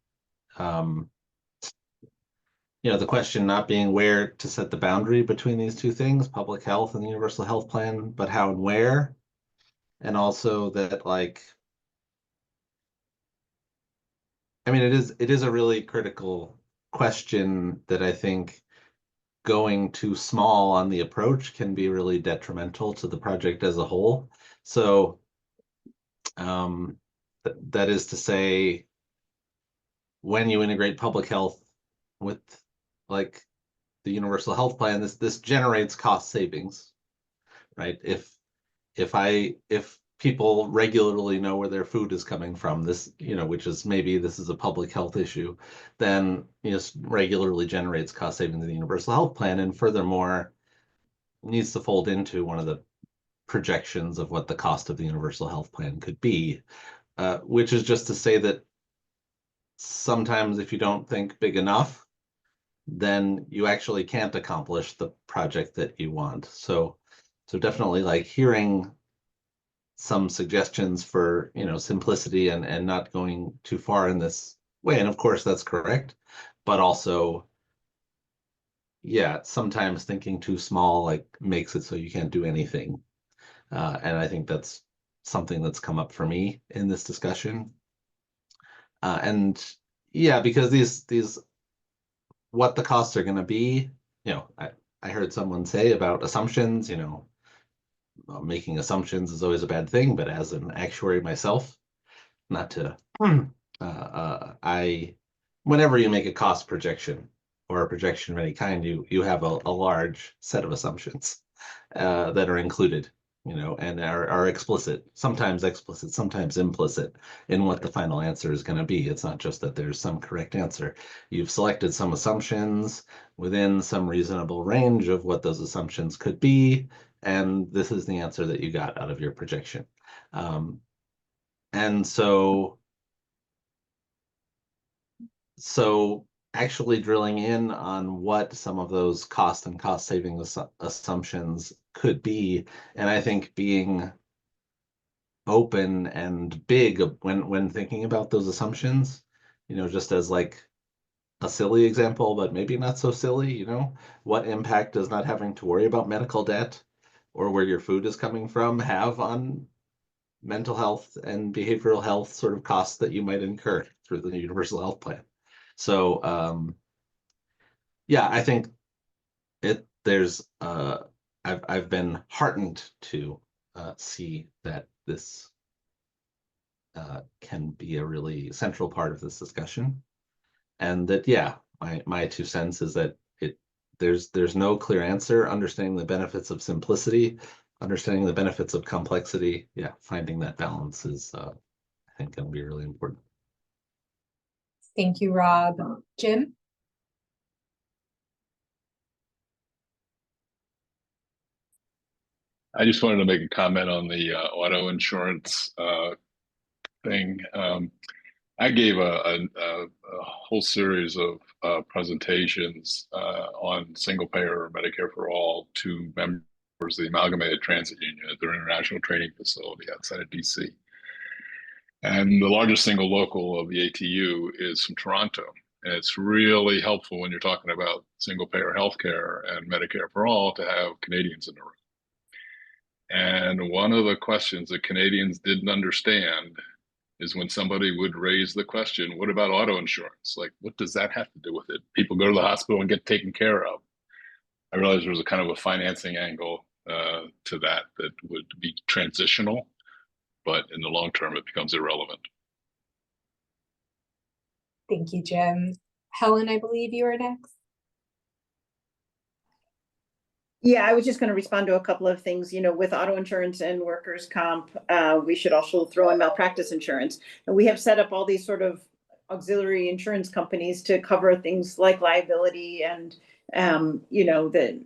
the question not being where to set the boundary between these two things, public health and the universal health plan, but how and where. And also that, like, I mean, it is a really critical question that I think going too small on the approach can be really detrimental to the project as a whole. So that is to say, when you integrate public health with, like, the universal health plan, this generates cost savings, right? If people regularly know where their food is coming from, this, which is, maybe this is a public health issue, then regularly generates cost savings in the universal health plan, and furthermore needs to fold into one of the projections of what the cost of the universal health plan could be, which is just to say that sometimes if you don't think big enough, then you actually can't accomplish the project that you want. So definitely, like, hearing some suggestions for, simplicity and not going too far in this way. And of course that's correct, but also, yeah, sometimes thinking too small, like, makes it so you can't do anything. And I think that's something that's come up for me in this discussion. And yeah, because these what the costs are going to be, I heard someone say about assumptions, making assumptions is always a bad thing, but as an actuary myself, not to, whenever you make a cost projection or a projection of any kind, you have a large set of assumptions that are included, and are explicit, sometimes implicit in what the final answer is going to be. It's not just that there's some correct answer. You've selected some assumptions within some reasonable range of what those assumptions could be, and this is the answer that you got out of your projection. And so actually drilling in on what some of those cost and cost saving assumptions could be. And I think being open and big when thinking about those assumptions, just as like a silly example, but maybe not so silly, what impact does not having to worry about medical debt or where your food is coming from have on mental health and behavioral health sort of costs that you might incur through the universal health plan. So yeah, I think I've been heartened to see that this can be a really central part of this discussion, and that my 2 cents is that there's no clear answer. Understanding the benefits of simplicity, understanding the benefits of complexity, finding that balance is I think going to be really important. Thank you, Rob. Jim? I just wanted to make a comment on the auto insurance thing. I gave a whole series of presentations on single payer Medicare for all to members of the Amalgamated Transit Union at their international training facility outside of DC. And the largest single local of the ATU is from Toronto. And it's really helpful when you're talking about single payer healthcare and Medicare for all to have Canadians in the room. And one of the questions that Canadians didn't understand is when somebody would raise the question, what about auto insurance? Like, what does that have to do with it? People go to the hospital and get taken care of. I realized there was a kind of a financing angle to that would be transitional, but in the long term, it becomes irrelevant. Thank you, Jim. Helen, I believe you are next. Yeah, I was just going to respond to a couple of things. With auto insurance and workers' comp, we should also throw in malpractice insurance. And we have set up all these sort of auxiliary insurance companies to cover things like liability and, the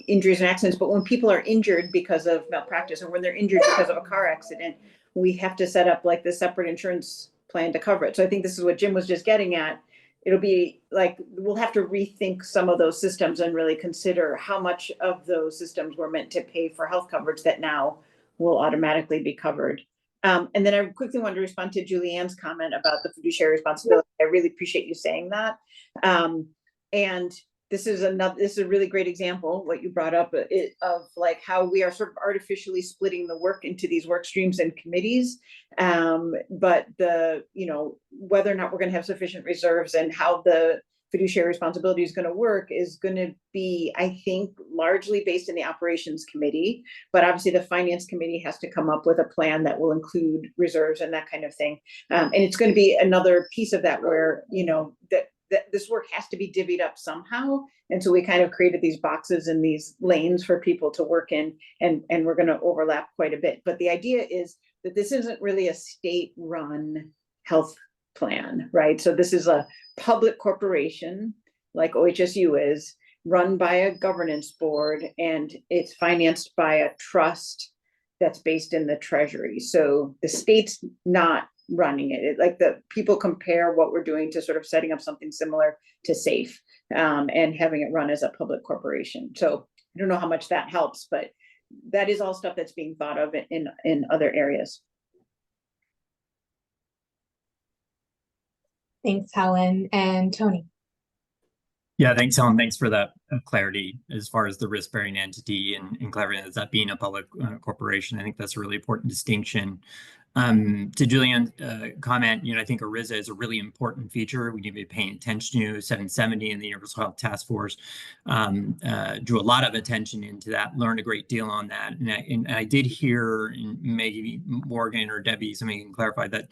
injuries and accidents. But when people are injured because of malpractice, or when they're injured because of a car accident, we have to set up like the separate insurance plan to cover it. So I think this is what Jim was just getting at. It'll be like, we'll have to rethink some of those systems and really consider how much of those systems were meant to pay for health coverage that now will automatically be covered. And then I quickly wanted to respond to Julianne's comment about the fiduciary responsibility. I really appreciate you saying that. And this is a really great example, what you brought up, of like how we are sort of artificially splitting the work into these work streams and committees. But whether or not we're going to have sufficient reserves and how the fiduciary responsibility is going to work is going to be, I think, largely based in the operations committee. But obviously the finance committee has to come up with a plan that will include reserves and that kind of thing. And it's going to be another piece of that where, that this work has to be divvied up somehow. And so we kind of created these boxes and these lanes for people to work in, and we're going to overlap quite a bit. But the idea is that this isn't really a state-run health plan, right? So this is a public corporation, like OHSU is, run by a governance board, and it's financed by a trust that's based in the Treasury. So the state's not running it. Like the people compare what we're doing to sort of setting up something similar to SAFE, and having it run as a public corporation. So I don't know how much that helps, but that is all stuff that's being thought of in other areas. Thanks, Helen. And Tony. Yeah, thanks, Helen. Thanks for that clarity as far as the risk-bearing entity and clarity as that being a public corporation. I think that's a really important distinction. To Julianne's comment, I think ERISA is a really important feature we need to be paying attention to. 770 and the Universal Health Task Force drew a lot of attention into that, learned a great deal on that. And I did hear, and maybe Morgan or Debbie, somebody can clarify that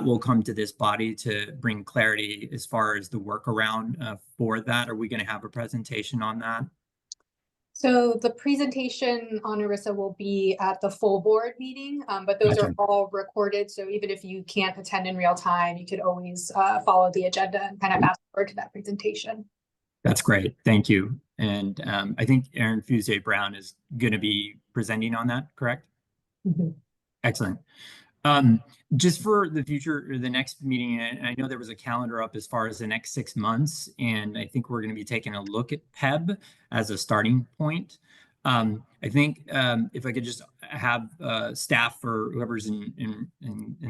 will come to this body to bring clarity as far as the workaround for that. Are we going to have a presentation on that? So the presentation on ERISA will be at the full board meeting, but those Gotcha. are all recorded. So even if you can't attend in real time, you could always follow the agenda and kind of fast forward to that presentation. That's great. Thank you. And I think Erin Fusey Brown is going to be presenting on that, correct? Mm-hmm. Excellent. Just for the future or the next meeting, and I know there was a calendar up as far as the next 6 months, and I think we're going to be taking a look at PEB as a starting point. I think if I could just have staff or whoever's in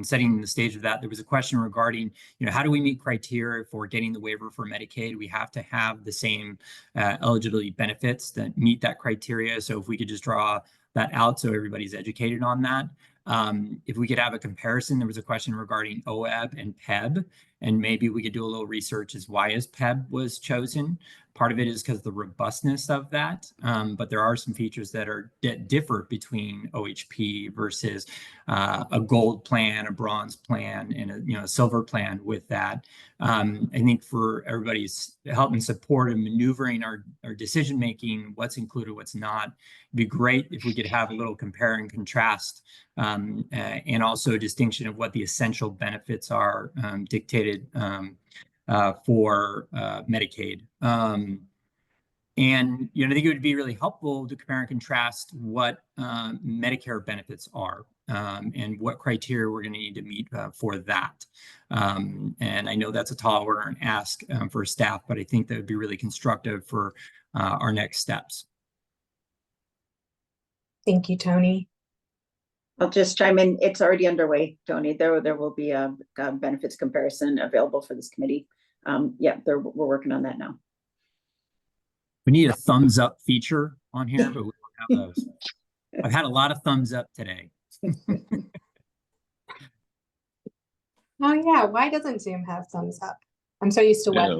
setting the stage of that, there was a question regarding, how do we meet criteria for getting the waiver for Medicaid? We have to have the same eligibility benefits that meet that criteria. So if we could just draw that out so everybody's educated on that. If we could have a comparison, there was a question regarding OEB and PEB, and maybe we could do a little research as why as PEB was chosen. Part of it is because of the robustness of that, but there are some features that differ between OHP versus a gold plan, a bronze plan, and a silver plan with that. I think for everybody's help and support and maneuvering our decision making, what's included, what's not, it'd be great if we could have a little compare and contrast, and also a distinction of what the essential benefits are dictated for Medicaid. And I think it would be really helpful to compare and contrast what Medicare benefits are, and what criteria we're going to need to meet for that. And I know that's a tall order and ask for staff, but I think that would be really constructive for our next steps. Thank you, Tony. I'll just chime in. It's already underway, Tony. There will be a benefits comparison available for this committee. Yeah, we're working on that now. We need a thumbs up feature on here, but we don't have those. I've had a lot of thumbs up today. Oh yeah, why doesn't Zoom have thumbs up? I'm so used to web.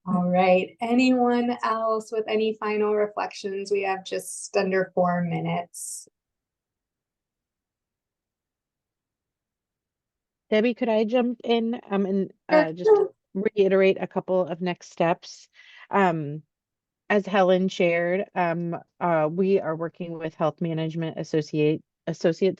All right, anyone else with any final reflections? We have just under 4 minutes. Debbie, could I jump in and just reiterate a couple of next steps? As Helen shared, we are working with Health Management Associates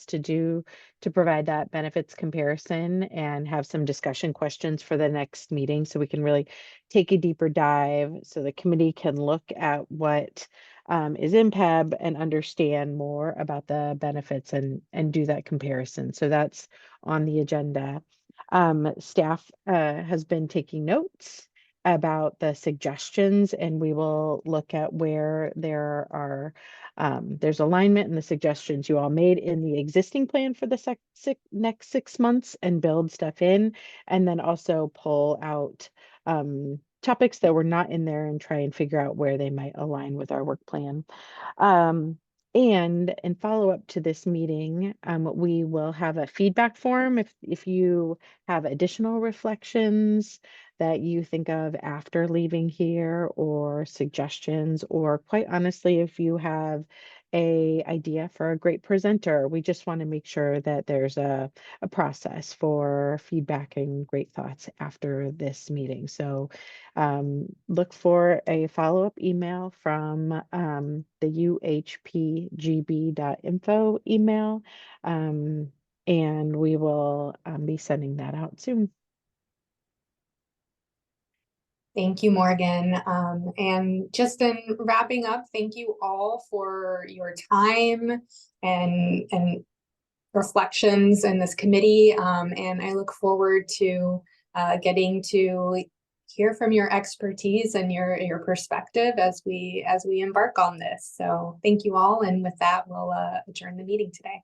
to provide that benefits comparison and have some discussion questions for the next meeting so we can really take a deeper dive so the committee can look at what is in PEB and understand more about the benefits and do that comparison. So that's on the agenda. Staff has been taking notes about the suggestions, and we will look at where there are there's alignment in the suggestions you all made in the existing plan for the next 6 months and build stuff in, and then also pull out topics that were not in there and try and figure out where they might align with our work plan. And in follow up to this meeting, we will have a feedback form if you have additional reflections that you think of after leaving here, or suggestions, or quite honestly, if you have an idea for a great presenter. We just want to make sure that there's a process for feedback and great thoughts after this meeting. So look for a follow-up email from the UHPGB.info email, and we will be sending that out soon. Thank you, Morgan. And just in wrapping up, thank you all for your time and reflections in this committee. And I look forward to getting to hear from your expertise and your perspective as we embark on this. So thank you all. And with that, we'll adjourn the meeting today.